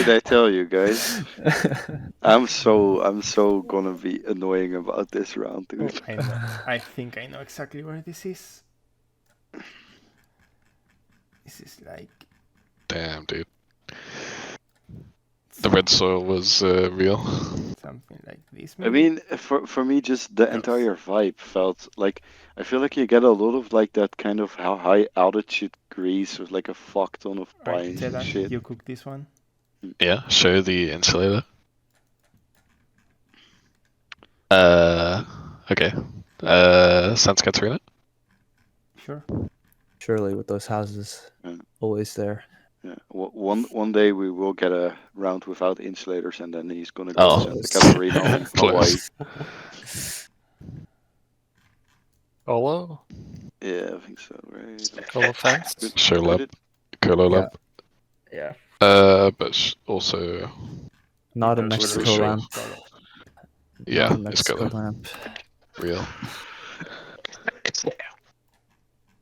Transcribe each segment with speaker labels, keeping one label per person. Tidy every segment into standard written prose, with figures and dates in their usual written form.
Speaker 1: did I tell you guys? I'm so gonna be annoying about this round,
Speaker 2: Oh,
Speaker 1: dude.
Speaker 2: I know. I think I know exactly where this is. This is like
Speaker 3: Damn, dude. The red soil was real.
Speaker 2: something like this.
Speaker 1: I
Speaker 2: Maybe?
Speaker 1: mean, for me, just the
Speaker 2: Close.
Speaker 1: entire vibe felt like I feel like you get a lot of like that kind of how high altitude Greece with like a fuck ton of
Speaker 2: Alright,
Speaker 1: pines
Speaker 2: Cheddar,
Speaker 1: and shit.
Speaker 2: you cook this one.
Speaker 3: Yeah, show the insulator. Okay. Sans Katrina?
Speaker 2: Sure.
Speaker 4: Surely with those houses always there.
Speaker 1: Yeah, one day we will get a round without insulators, and then he's gonna go
Speaker 3: Oh.
Speaker 1: to Santa Catarina on Hawaii.
Speaker 3: Close.
Speaker 5: Olo?
Speaker 1: Yeah, I think so, right?
Speaker 5: Olo fence?
Speaker 3: Show lab. Colo lab.
Speaker 4: Yeah.
Speaker 3: But also,
Speaker 4: Not a
Speaker 2: Because
Speaker 4: Mexico
Speaker 3: sure.
Speaker 4: lamp.
Speaker 3: yeah,
Speaker 4: Not a
Speaker 3: it's
Speaker 4: Mexico
Speaker 3: got
Speaker 4: lamp.
Speaker 3: real.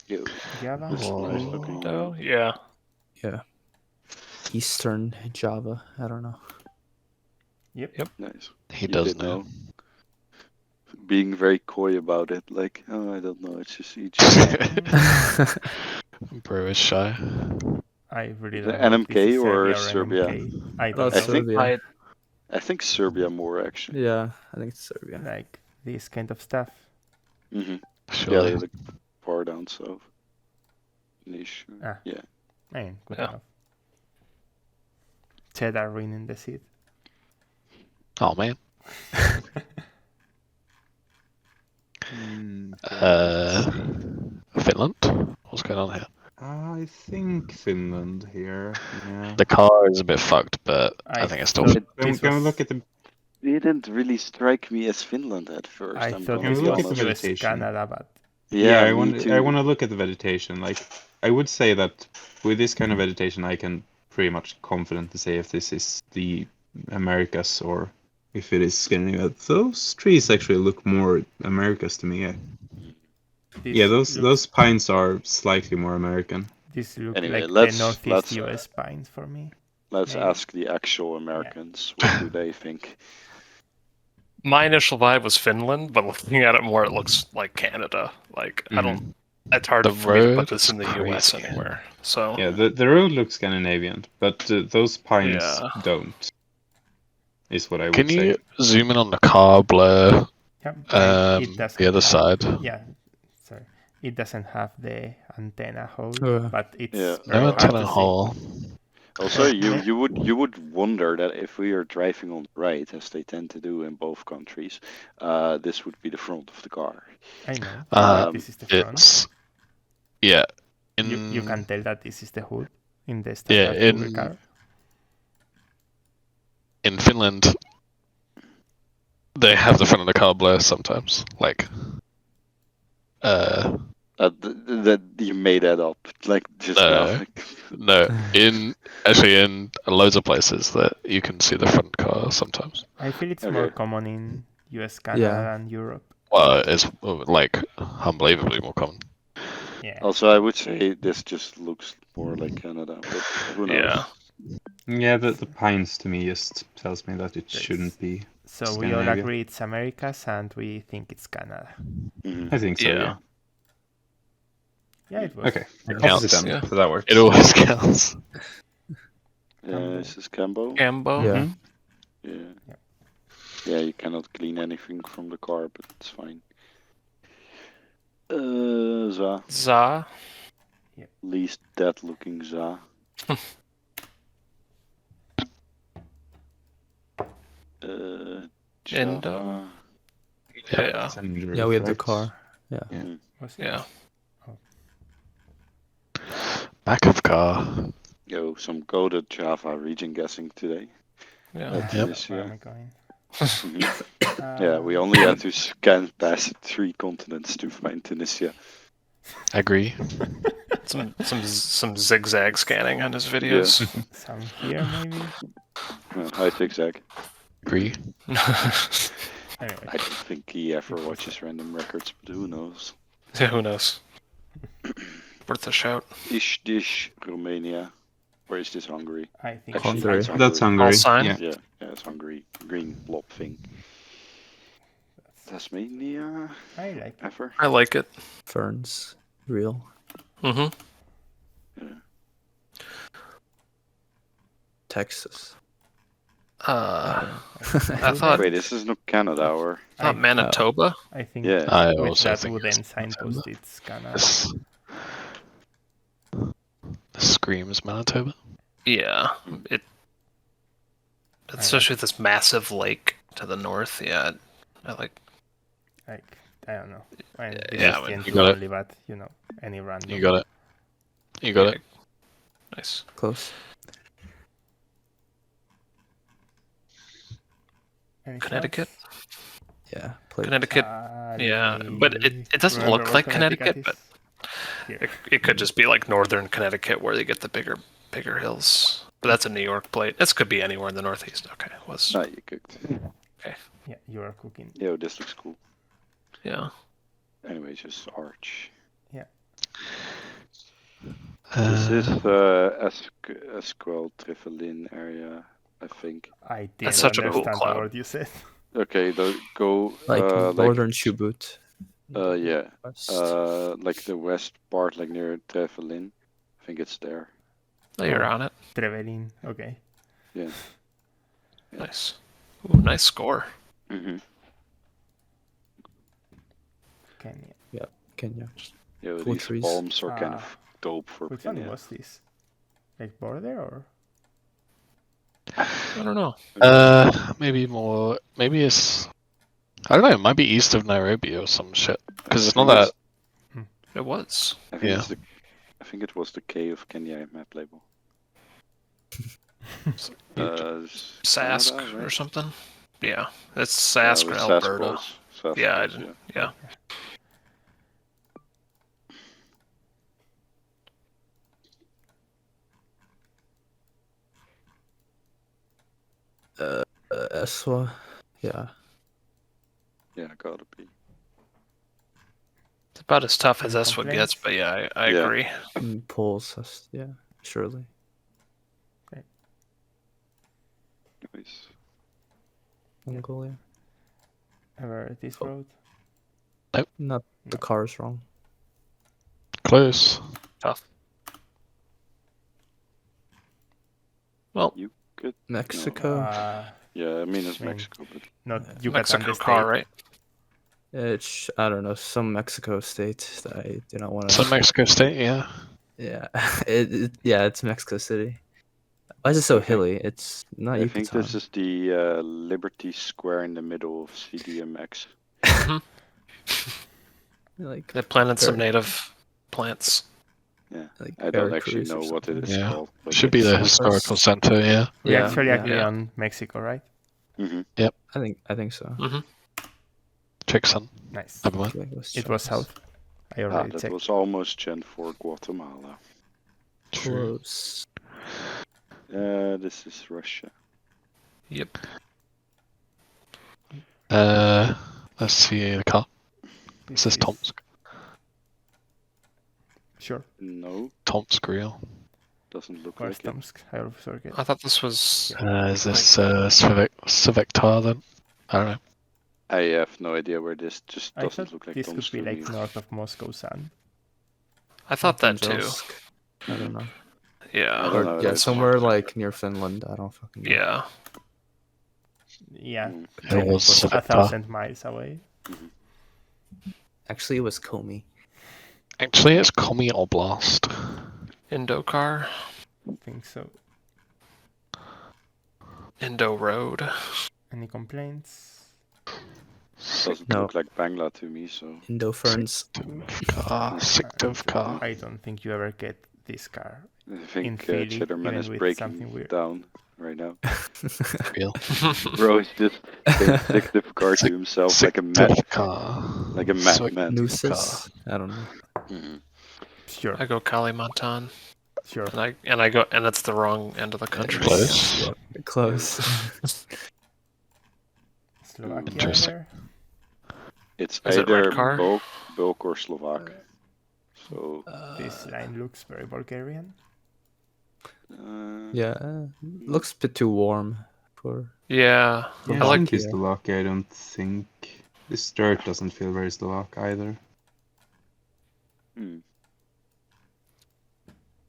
Speaker 1: Yo,
Speaker 2: Java?
Speaker 1: this is nice looking.
Speaker 5: Oh, yeah.
Speaker 4: Yeah. Eastern Java. I don't know.
Speaker 2: Yep.
Speaker 1: Nice.
Speaker 3: He
Speaker 1: You
Speaker 3: does
Speaker 1: did
Speaker 3: know.
Speaker 1: Being very coy about it, like, oh, I don't know, it's just each.
Speaker 3: Bro is shy.
Speaker 2: I really
Speaker 1: The
Speaker 2: don't know if this
Speaker 1: NMK
Speaker 2: is
Speaker 1: or
Speaker 2: Serbia.
Speaker 1: Serbia?
Speaker 2: I don't
Speaker 4: That's
Speaker 2: know.
Speaker 4: Serbia.
Speaker 1: I think Serbia more actually.
Speaker 4: Yeah, I think it's Serbia.
Speaker 2: Like this kind of stuff.
Speaker 1: Mm-hmm.
Speaker 3: Surely.
Speaker 1: Yeah, like far down south. Niche.
Speaker 2: Ah.
Speaker 1: Yeah.
Speaker 2: I mean, good
Speaker 5: Yeah.
Speaker 2: enough. Cheddar ruining the seed.
Speaker 3: Oh man. Finland? What's going on here?
Speaker 6: I think Finland here. Yeah.
Speaker 3: The car is a bit fucked, but I think it's still.
Speaker 2: thought
Speaker 6: Can
Speaker 2: this
Speaker 6: we
Speaker 2: was-
Speaker 6: look at the?
Speaker 1: It didn't really strike me as Finland at first.
Speaker 2: I
Speaker 1: I'm
Speaker 2: thought
Speaker 1: gonna
Speaker 6: Can we
Speaker 1: be
Speaker 6: look at the
Speaker 1: honest.
Speaker 2: it was
Speaker 6: vegetation?
Speaker 2: Canada, but
Speaker 1: Yeah,
Speaker 6: I
Speaker 1: me
Speaker 6: want.
Speaker 1: too.
Speaker 6: I want to look at the vegetation. Like, I would say that with this kind of vegetation, I can pretty much confident to say if this is the Americas or if it is Scandinavia. Those trees actually look more Americas to me.
Speaker 2: this
Speaker 6: Yeah, those
Speaker 2: looks,
Speaker 6: pines are slightly more American.
Speaker 2: This looks
Speaker 1: Anyway,
Speaker 2: like
Speaker 1: let's-
Speaker 2: the Northeast
Speaker 1: let's,
Speaker 2: US pines for me.
Speaker 1: Let's
Speaker 2: Maybe.
Speaker 1: ask the actual Americans. What do they think?
Speaker 5: My initial vibe was Finland, but looking at it more, it looks like Canada. Like, I don't. It's hard
Speaker 3: The
Speaker 5: for me to
Speaker 3: road
Speaker 5: put this in the
Speaker 3: is
Speaker 5: US
Speaker 3: crazy.
Speaker 5: anywhere. So,
Speaker 6: Yeah, the road looks Scandinavian, but those pines
Speaker 5: Yeah.
Speaker 6: don't. Is what I would
Speaker 3: Can
Speaker 6: say.
Speaker 3: you zoom in on the car blur?
Speaker 2: Yeah, it doesn't
Speaker 3: The other
Speaker 2: have-
Speaker 3: side.
Speaker 2: Yeah, sorry. It doesn't have the antenna hole,
Speaker 4: Yeah.
Speaker 2: but it's
Speaker 1: Yeah.
Speaker 2: very
Speaker 3: No
Speaker 2: hard
Speaker 3: antenna
Speaker 2: to see.
Speaker 3: hole.
Speaker 1: Also, you would wonder that if we are driving on the right, as they tend to do in both countries, this would be the front of the car.
Speaker 2: I know. This is the front.
Speaker 3: It's yeah.
Speaker 2: You can tell that this is the hood in the
Speaker 3: Yeah,
Speaker 2: standard Uber car.
Speaker 3: in Finland, they have the front of the car blur sometimes. Like,
Speaker 1: That you made that up, like just now.
Speaker 3: no, in loads of places that you can see the front car sometimes.
Speaker 2: I feel it's
Speaker 1: Okay.
Speaker 2: more common in US, Canada,
Speaker 4: Yeah.
Speaker 2: and Europe.
Speaker 3: Well, it's like unbelievably more common.
Speaker 2: Yeah.
Speaker 1: Also, I would say this just looks more like Canada, but who knows?
Speaker 5: yeah.
Speaker 6: Yeah, the pines to me just tells me that it
Speaker 2: That's-
Speaker 6: shouldn't be.
Speaker 2: So we all
Speaker 6: Scandinavia.
Speaker 2: agree it's Americas, and we think it's Canada.
Speaker 1: Mhm.
Speaker 6: I think so.
Speaker 5: Yeah.
Speaker 6: Yeah.
Speaker 2: Yeah, it was.
Speaker 6: Okay.
Speaker 3: It
Speaker 6: Opposite
Speaker 3: counts,
Speaker 6: end,
Speaker 5: yeah.
Speaker 6: so that works.
Speaker 3: It always counts.
Speaker 1: This is Cambo.
Speaker 5: Cambo.
Speaker 4: Yeah.
Speaker 1: Yeah.
Speaker 2: Yeah.
Speaker 1: Yeah, you cannot clean anything from the car, but it's fine. Za.
Speaker 5: Za.
Speaker 1: Least dead looking Za.
Speaker 5: Endo.
Speaker 1: Java.
Speaker 5: Yeah.
Speaker 6: Yeah,
Speaker 4: we have the car.
Speaker 2: Was it?
Speaker 5: Yeah.
Speaker 3: Back of car.
Speaker 1: Yo, some coded Java region guessing today.
Speaker 5: Yeah.
Speaker 1: At
Speaker 3: Yep.
Speaker 1: this,
Speaker 2: Where
Speaker 1: yeah.
Speaker 2: am I going?
Speaker 1: Mhm. Yeah, we only had to scan past 3 continents to find Tunisia.
Speaker 3: Agree.
Speaker 5: Some zigzag scanning on his videos.
Speaker 2: Some here, maybe?
Speaker 1: Hi, Zigzag.
Speaker 3: Agree.
Speaker 2: Anyway,
Speaker 1: I don't think he ever watches random records, but who knows?
Speaker 5: Yeah, who knows? Worth a shout.
Speaker 1: Ish Dish, Romania. Or is this Hungary?
Speaker 2: I think
Speaker 1: Actually,
Speaker 4: Hungary.
Speaker 1: it's
Speaker 6: That's Hungary.
Speaker 5: sign?
Speaker 6: Yeah.
Speaker 1: Yeah, it's Hungary. Green blob thing. Tasmania
Speaker 2: I like it.
Speaker 1: ever?
Speaker 5: I like it.
Speaker 4: Ferns, real.
Speaker 5: Mm-hmm.
Speaker 4: Texas.
Speaker 5: I
Speaker 2: Vancouver.
Speaker 5: thought
Speaker 1: Wait, this is not Canada or?
Speaker 5: Manitoba.
Speaker 2: I think
Speaker 1: Yeah.
Speaker 3: I
Speaker 2: with
Speaker 3: also
Speaker 2: that
Speaker 3: think
Speaker 2: wooden
Speaker 3: it's
Speaker 2: signpost, it's Canada.
Speaker 3: This screams Manitoba.
Speaker 5: Yeah, it. Especially with this massive lake to the north. Yeah, I like.
Speaker 2: Like, I don't know. I mean,
Speaker 5: Yeah,
Speaker 2: this is
Speaker 3: you got it.
Speaker 2: only, but you know, any random.
Speaker 3: You got it. You got it.
Speaker 5: Nice.
Speaker 4: Close.
Speaker 2: Anything
Speaker 5: Connecticut.
Speaker 2: else?
Speaker 4: Yeah. Played.
Speaker 5: Connecticut. Yeah, but it doesn't
Speaker 2: Remember
Speaker 5: look
Speaker 2: where
Speaker 5: like Connecticut, but
Speaker 2: Here.
Speaker 5: it could just be like northern Connecticut where they get the bigger hills. But that's a New York plate. This could be anywhere in the Northeast. Okay, was
Speaker 1: No, you cooked.
Speaker 2: Yeah, you are cooking.
Speaker 1: Yo, this looks cool.
Speaker 5: yeah.
Speaker 1: Anyway, just arch.
Speaker 2: Yeah.
Speaker 1: This is Esquel Triffelin area, I think.
Speaker 2: I didn't
Speaker 5: That's such a cool
Speaker 2: understand
Speaker 5: cloud.
Speaker 2: the word you said.
Speaker 1: Okay, go
Speaker 4: Like
Speaker 1: like
Speaker 4: northern Chubut.
Speaker 1: yeah,
Speaker 4: West.
Speaker 1: like the west part, like near Triffelin. I think it's there.
Speaker 5: Oh, you're on it.
Speaker 2: Trevelin. Okay.
Speaker 1: Yeah.
Speaker 5: Nice. Ooh, nice score.
Speaker 1: Mm-hmm.
Speaker 2: Kenya.
Speaker 4: Kenya.
Speaker 1: Yo,
Speaker 4: Cool
Speaker 1: these
Speaker 4: trees.
Speaker 1: palms are kind of dope for
Speaker 2: Which one
Speaker 1: Kenya.
Speaker 2: was this? Like border or?
Speaker 5: I don't know.
Speaker 3: Maybe more. Maybe it's. I don't know. It might be east of Nairobi or some shit. Because it's not that.
Speaker 5: It was.
Speaker 1: I think
Speaker 3: Yeah.
Speaker 1: it's I think it was the K of Kenya map label.
Speaker 5: Sask
Speaker 1: Canada,
Speaker 5: or
Speaker 1: right?
Speaker 5: something. Yeah, it's Sask or
Speaker 1: it's
Speaker 5: Alberta.
Speaker 1: Sasquatch. Sasquatch,
Speaker 5: Yeah, I didn't. Yeah.
Speaker 4: Eswa. Yeah.
Speaker 1: Yeah, gotta be.
Speaker 5: It's about as tough as
Speaker 2: Any
Speaker 5: S one gets, but yeah, I
Speaker 1: Yeah.
Speaker 5: agree.
Speaker 4: Poles. Yeah. Surely.
Speaker 1: Nice.
Speaker 4: Mongolia.
Speaker 2: Ever this
Speaker 4: Oh.
Speaker 2: road?
Speaker 4: Not the car's wrong.
Speaker 3: Close.
Speaker 5: Tough. Well,
Speaker 1: You could.
Speaker 4: Mexico.
Speaker 1: Yeah, I mean it's
Speaker 2: I mean,
Speaker 1: Mexico, but
Speaker 2: Not Yucatan
Speaker 5: Mexico
Speaker 2: the
Speaker 5: car,
Speaker 2: state.
Speaker 5: right?
Speaker 4: It's I don't know, some Mexico state that I do not want to.
Speaker 3: So Mexico State, yeah.
Speaker 4: Yeah, it's Mexico City. Why is it so hilly? It's not
Speaker 1: I think
Speaker 4: Yucatan.
Speaker 1: this is the Liberty Square in the middle of CDMX.
Speaker 4: Like,
Speaker 5: They planted some
Speaker 4: Very-
Speaker 5: native plants.
Speaker 1: Yeah,
Speaker 4: like
Speaker 1: I don't
Speaker 4: Veracruz
Speaker 1: actually
Speaker 4: or
Speaker 1: know what it is
Speaker 3: Yeah.
Speaker 1: called. But
Speaker 3: Should be the
Speaker 1: it's-
Speaker 3: historical center, yeah.
Speaker 2: We
Speaker 4: Yeah,
Speaker 2: actually
Speaker 4: yeah.
Speaker 2: agree
Speaker 5: Yeah.
Speaker 2: on Mexico, right?
Speaker 1: Mhm.
Speaker 4: I think so.
Speaker 3: Chickson.
Speaker 2: Nice.
Speaker 3: Never mind.
Speaker 4: Okay, let's
Speaker 2: It
Speaker 4: check
Speaker 2: was
Speaker 4: this.
Speaker 2: south. I
Speaker 1: Ah,
Speaker 2: already
Speaker 1: that
Speaker 2: checked.
Speaker 1: was almost Gen 4 Guatemala.
Speaker 4: Close.
Speaker 1: This is Russia.
Speaker 5: Yep.
Speaker 3: Let's see the car. Is this Tomsk?
Speaker 2: Sure.
Speaker 1: No,
Speaker 3: Tomsk real.
Speaker 1: doesn't look
Speaker 2: Where's
Speaker 1: like it.
Speaker 2: Tomsk? I always forget.
Speaker 5: I thought this was.
Speaker 3: Is this Civic Tar then? I don't know.
Speaker 1: I have no idea where this just
Speaker 2: I
Speaker 1: doesn't
Speaker 2: thought
Speaker 1: look like
Speaker 2: this could
Speaker 1: Tomsk
Speaker 2: be
Speaker 1: to
Speaker 2: like
Speaker 1: me.
Speaker 2: north of Moscow, Sun.
Speaker 5: I thought that too.
Speaker 4: Angelsk. I don't know.
Speaker 1: I
Speaker 5: Yeah.
Speaker 1: don't
Speaker 4: Or,
Speaker 1: know,
Speaker 4: yeah,
Speaker 1: that's
Speaker 4: somewhere like near Finland. I don't fucking know.
Speaker 5: Yeah.
Speaker 2: Yeah,
Speaker 1: Mm.
Speaker 3: It was
Speaker 2: a
Speaker 3: Civic Tar.
Speaker 2: 1,000 miles away.
Speaker 4: Actually, it was Komi.
Speaker 3: Actually, it's Komi Oblast.
Speaker 5: Indocar.
Speaker 2: I think so.
Speaker 5: Indo Road.
Speaker 2: Any complaints?
Speaker 1: Doesn't
Speaker 4: No.
Speaker 1: look like Bangla to me, so
Speaker 4: Indoferns.
Speaker 3: Sictive car.
Speaker 2: I don't think you ever get this car.
Speaker 1: I think
Speaker 2: In Philly,
Speaker 1: Cheddarman
Speaker 2: even
Speaker 1: is
Speaker 2: with something
Speaker 1: breaking
Speaker 2: weird.
Speaker 1: down right now.
Speaker 3: Real.
Speaker 1: Bro, he's just saying sick car to himself like a mad,
Speaker 3: Sictive car.
Speaker 1: like a
Speaker 3: Sick-
Speaker 1: madman.
Speaker 4: Nooses. I don't know.
Speaker 1: Mhm.
Speaker 2: Sure,
Speaker 5: I go Kalimantan,
Speaker 2: sure.
Speaker 5: and it's the wrong end of the country.
Speaker 3: Close.
Speaker 4: Yeah, close.
Speaker 2: Slovakia
Speaker 3: Interesting.
Speaker 2: there.
Speaker 1: It's
Speaker 5: Is it red
Speaker 1: either
Speaker 5: car?
Speaker 1: Bulk or Slovak. So
Speaker 2: This line looks very Bulgarian.
Speaker 4: Yeah, looks a bit too warm for.
Speaker 5: Yeah,
Speaker 6: Yeah,
Speaker 5: I
Speaker 6: I
Speaker 5: like.
Speaker 6: think it's Slovakia. I don't think this dirt doesn't feel very Slovak either.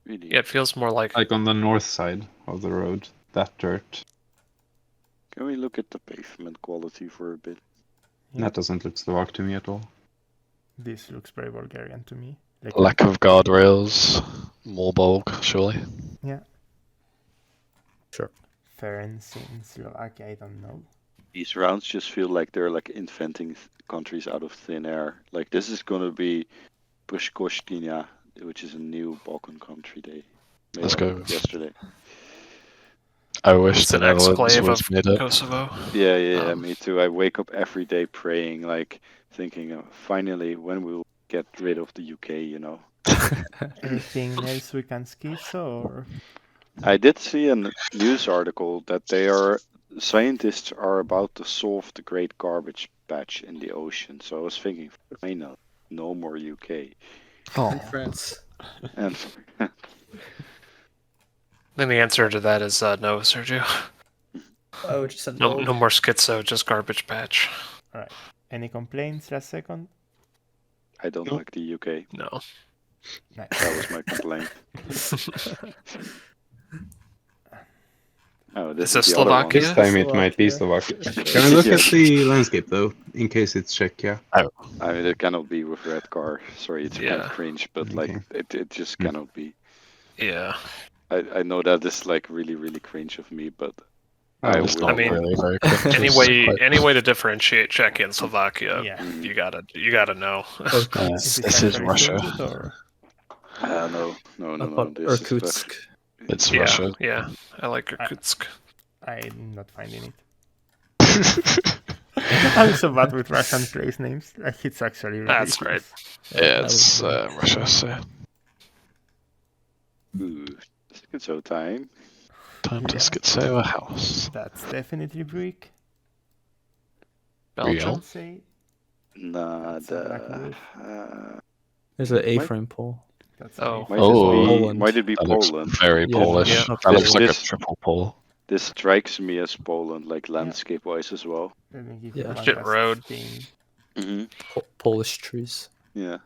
Speaker 1: Really?
Speaker 5: Yeah, it feels more like.
Speaker 6: Like on the north side of the road, that dirt.
Speaker 1: Can we look at the pavement quality for a bit?
Speaker 2: Yeah.
Speaker 6: That doesn't look Slovak to me at all.
Speaker 2: This looks very Bulgarian to me. Like,
Speaker 3: Lack of guardrails, more bulk, surely.
Speaker 2: yeah.
Speaker 4: Sure.
Speaker 2: Ferenc in Slovakia, I don't know.
Speaker 1: These rounds just feel like they're like inventing countries out of thin air. Like this is gonna be Pushkoshkinya, which is a new Balkan country they made
Speaker 3: Let's
Speaker 1: up
Speaker 3: go.
Speaker 1: yesterday.
Speaker 3: I wish
Speaker 5: It's
Speaker 3: the
Speaker 5: an
Speaker 3: Netherlands
Speaker 5: exclave
Speaker 3: was
Speaker 5: of
Speaker 3: made it.
Speaker 5: Kosovo.
Speaker 1: Yeah,
Speaker 5: Um,
Speaker 1: me too. I wake up every day praying, like thinking, finally, when we'll get rid of the UK, you know.
Speaker 2: Anything else we can skip, or
Speaker 1: I did see a news article that scientists are about to solve the great garbage patch in the ocean. So I was thinking, finally, no more UK.
Speaker 4: And France.
Speaker 1: And
Speaker 5: Then the answer to that is no, Sergio.
Speaker 4: Oh, just an
Speaker 5: No more schizo, just garbage patch.
Speaker 2: alright. Any complaints last second?
Speaker 1: I don't like the UK.
Speaker 5: No.
Speaker 2: Nice.
Speaker 1: That was my complaint. Oh, this
Speaker 5: Is
Speaker 1: is
Speaker 5: it
Speaker 1: the other one.
Speaker 5: Slovakia?
Speaker 6: This time it might be Slovakia. Can we look at the landscape though, in case it's Czechia?
Speaker 1: I mean, it cannot be with red car. Sorry, it's kind
Speaker 5: Yeah.
Speaker 1: of cringe, but
Speaker 6: Okay.
Speaker 1: like it just cannot be.
Speaker 5: Yeah.
Speaker 1: I know that is like really cringe of me, but
Speaker 6: Oh,
Speaker 1: I
Speaker 6: it's
Speaker 1: will.
Speaker 5: I mean,
Speaker 3: really very cringe.
Speaker 5: Any way to differentiate Czechia and Slovakia,
Speaker 2: Yeah.
Speaker 5: you gotta know.
Speaker 2: Is
Speaker 3: This is
Speaker 2: actually
Speaker 3: Russia.
Speaker 2: stated, or
Speaker 1: No. This is
Speaker 4: Irkutsk.
Speaker 3: It's
Speaker 5: Yeah,
Speaker 3: Russia.
Speaker 5: yeah. I like Irkutsk.
Speaker 2: I'm not finding it. I'm so bad with Russian place names. Like, it's actually
Speaker 5: That's
Speaker 2: ridiculous.
Speaker 3: Yeah, it's Russia. So
Speaker 1: Ooh, schizo time.
Speaker 3: time to
Speaker 2: Yeah.
Speaker 3: schizo a house.
Speaker 2: That's definitely Greek.
Speaker 5: Belgium.
Speaker 2: I'd say
Speaker 1: Nah,
Speaker 2: That's a black
Speaker 1: the.
Speaker 2: wood.
Speaker 4: There's an A-frame pole.
Speaker 2: that's
Speaker 5: Oh.
Speaker 1: Might
Speaker 3: Oh.
Speaker 1: it be?
Speaker 4: Poland.
Speaker 1: Might it be
Speaker 3: That looks
Speaker 1: Poland?
Speaker 3: very
Speaker 4: Yeah,
Speaker 3: Polish.
Speaker 5: yeah.
Speaker 4: Not
Speaker 3: That looks
Speaker 4: really.
Speaker 3: like
Speaker 1: This-
Speaker 3: a triple pole.
Speaker 1: This strikes me as Poland, like landscape-wise as well.
Speaker 2: Let me give
Speaker 4: Yeah.
Speaker 2: you one
Speaker 5: Shit
Speaker 2: last
Speaker 5: road.
Speaker 2: thing.
Speaker 4: Polish trees.
Speaker 1: Yeah,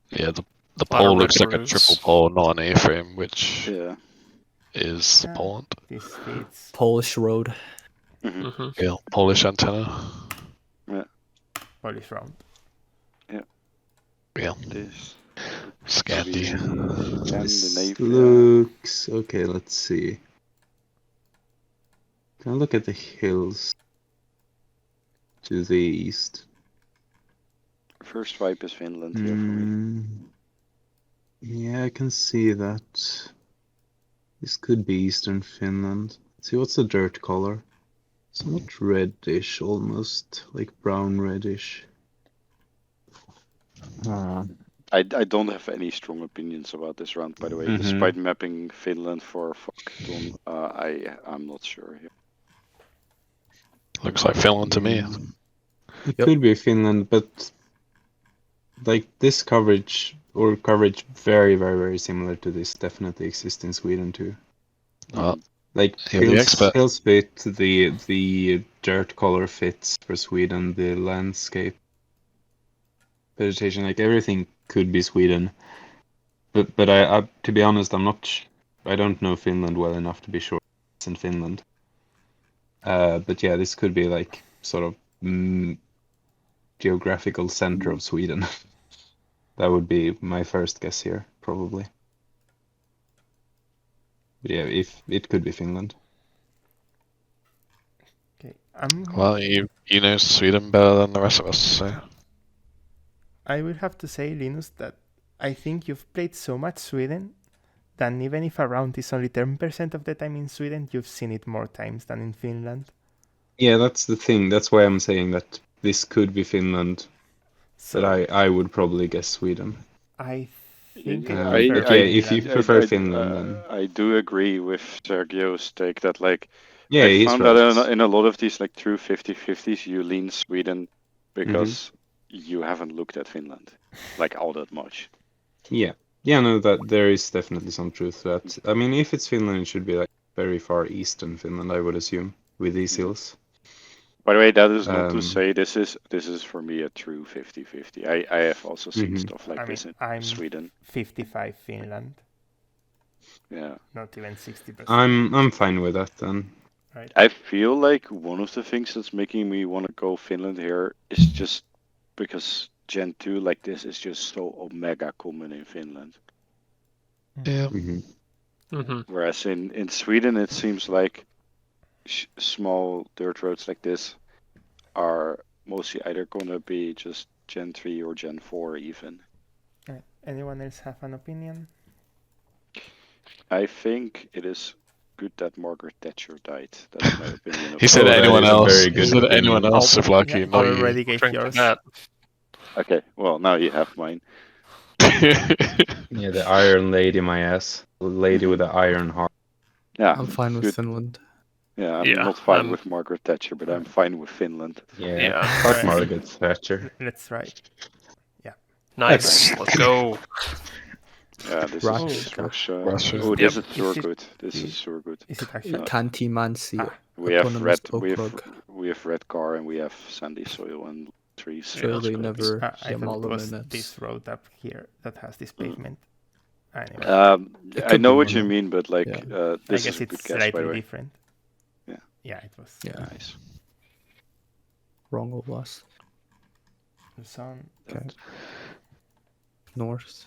Speaker 3: Yeah, the
Speaker 5: Lot of
Speaker 3: pole looks
Speaker 5: red
Speaker 3: like a
Speaker 5: roofs.
Speaker 3: triple pole, not an A-frame, which
Speaker 1: yeah.
Speaker 3: is
Speaker 2: Yeah.
Speaker 3: Poland.
Speaker 2: This fits.
Speaker 4: Polish road.
Speaker 5: hmm
Speaker 3: Yeah, Polish antenna.
Speaker 2: Polish round.
Speaker 3: Yeah,
Speaker 1: This.
Speaker 3: Scandi.
Speaker 6: This
Speaker 1: Scandinavia.
Speaker 6: looks okay. Let's see. Can I look at the hills to the east?
Speaker 1: First vibe is Finland here for me.
Speaker 6: Yeah, I can see that. This could be eastern Finland. See, what's the dirt color? Somewhat reddish, almost like brown reddish.
Speaker 1: I don't have any strong opinions about this round, by the way.
Speaker 6: Mhm.
Speaker 1: Despite mapping Finland for Fuckton, I'm not sure here.
Speaker 3: Looks like Finland to me.
Speaker 6: It
Speaker 4: Yep.
Speaker 6: could be Finland, but like this coverage or coverage very similar to this definitely exists in Sweden too.
Speaker 3: Uh,
Speaker 6: Like
Speaker 3: You're the expert.
Speaker 6: hills fit, the dirt color fits for Sweden, the landscape, vegetation, like everything could be Sweden. But I to be honest, I don't know Finland well enough to be sure it's in Finland. But yeah, this could be like sort of geographical center of Sweden. That would be my first guess here, probably. But yeah, if it could be Finland.
Speaker 2: Okay.
Speaker 3: Well, you know Sweden better than the rest of us, so
Speaker 2: I will have to say, Linus, that I think you've played so much Sweden that even if a round is only 10% of the time in Sweden, you've seen it more times than in Finland.
Speaker 6: Yeah, that's the thing. That's why I'm saying that this could be Finland,
Speaker 2: So
Speaker 6: but I would probably guess Sweden.
Speaker 2: I think
Speaker 1: Yeah,
Speaker 2: I prefer
Speaker 6: yeah, if you
Speaker 2: Finland.
Speaker 6: prefer Finland, then
Speaker 1: I do agree with Sergio's take that like
Speaker 6: yeah,
Speaker 1: I
Speaker 6: he's
Speaker 1: found
Speaker 6: right.
Speaker 1: that in a lot of these like true 50-50s, you lean Sweden because you haven't looked at Finland like all that much.
Speaker 6: Yeah, Yeah, no, that there is definitely some truth to that. I mean, if it's Finland, it should be like very far eastern Finland, I would assume, with these hills.
Speaker 1: By the way, that is not to
Speaker 6: Um,
Speaker 1: say this is for me a true 50-50. I have also seen
Speaker 6: Mhm.
Speaker 1: stuff like
Speaker 2: I mean,
Speaker 1: this in
Speaker 2: I'm
Speaker 1: Sweden.
Speaker 2: 55 Finland,
Speaker 1: Yeah.
Speaker 2: not even 60%.
Speaker 6: I'm fine with that then.
Speaker 2: Right.
Speaker 1: I feel like one of the things that's making me want to go Finland here is just because Gen 2 like this is just so omega common in Finland.
Speaker 3: Yeah.
Speaker 6: Mhm.
Speaker 5: Mm-hmm.
Speaker 1: Whereas in Sweden, it seems like small dirt roads like this are mostly either gonna be just Gen 3 or Gen 4 even.
Speaker 2: Right. Anyone else have an opinion?
Speaker 1: I think it is good that Margaret Thatcher died. That's my opinion.
Speaker 3: He said
Speaker 6: Oh, that
Speaker 3: anyone
Speaker 6: is a
Speaker 3: else.
Speaker 6: very
Speaker 3: He
Speaker 6: good
Speaker 3: said
Speaker 6: opinion.
Speaker 3: anyone else, Souvlaki,
Speaker 2: Yeah,
Speaker 3: not you.
Speaker 2: already gave
Speaker 5: Drink to
Speaker 2: yours.
Speaker 5: that.
Speaker 1: Okay, well now you have mine.
Speaker 6: Yeah, the Iron Lady, my ass. The lady with the iron heart.
Speaker 1: Yeah,
Speaker 4: I'm fine with
Speaker 1: good.
Speaker 4: Finland.
Speaker 1: Yeah, I'm
Speaker 5: Yeah,
Speaker 1: not fine
Speaker 5: I'm-
Speaker 1: with Margaret Thatcher, but I'm fine with Finland.
Speaker 6: Yeah,
Speaker 5: Yeah.
Speaker 6: fuck
Speaker 2: Right.
Speaker 6: Margaret Thatcher.
Speaker 2: Let's try.
Speaker 5: Nice. Let's go.
Speaker 1: Yeah, this
Speaker 4: Russia.
Speaker 1: is Russia.
Speaker 3: Russia.
Speaker 1: Oh, this
Speaker 5: Yep.
Speaker 1: is sure
Speaker 2: Is it-
Speaker 1: good. This
Speaker 2: is-
Speaker 1: is sure good.
Speaker 2: Is it actually?
Speaker 4: Kantimansi
Speaker 2: Ah,
Speaker 1: We have
Speaker 4: autonomous
Speaker 1: red. We have
Speaker 4: okrug.
Speaker 1: we have red car and we have sandy soil and trees.
Speaker 5: Yeah,
Speaker 4: Surely
Speaker 5: that's good.
Speaker 4: never
Speaker 2: I thought it was
Speaker 4: Yamaluminets.
Speaker 2: this road up here that has this pavement. Anyway,
Speaker 4: It
Speaker 1: I
Speaker 4: could
Speaker 1: know
Speaker 4: be
Speaker 1: what you
Speaker 4: one,
Speaker 1: mean, but like
Speaker 4: yeah.
Speaker 2: I
Speaker 1: this
Speaker 2: guess
Speaker 1: is a
Speaker 2: it's
Speaker 1: good guess by
Speaker 2: slightly
Speaker 1: the way.
Speaker 2: different.
Speaker 1: Yeah.
Speaker 2: Yeah, it was.
Speaker 4: Yeah,
Speaker 1: Nice.
Speaker 4: wrong or lost.
Speaker 2: Some
Speaker 4: Okay. North.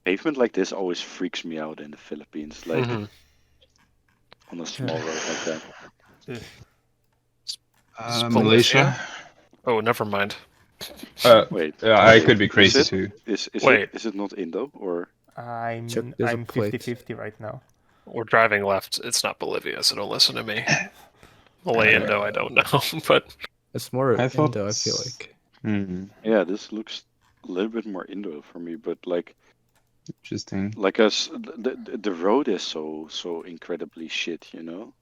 Speaker 1: Pavement like this always freaks me out in the Philippines, like
Speaker 5: Mhm.
Speaker 1: on a small road like that.
Speaker 2: ugh,
Speaker 6: Malaysia.
Speaker 5: Oh, never mind.
Speaker 1: Wait,
Speaker 6: I could be
Speaker 1: is
Speaker 6: crazy
Speaker 1: it?
Speaker 6: too.
Speaker 5: Wait.
Speaker 1: Is it not Indo or?
Speaker 4: Check, there's a
Speaker 2: I'm
Speaker 4: plate.
Speaker 2: 50-50 right now.
Speaker 5: We're driving left. It's not Bolivia, so don't listen to me. Malay Indo, I don't know, but
Speaker 4: It's more
Speaker 6: I thought
Speaker 4: Indo, I feel like.
Speaker 1: Yeah, this looks a little bit more Indo for me, but like
Speaker 6: Interesting.
Speaker 1: the road is so incredibly shit, you know.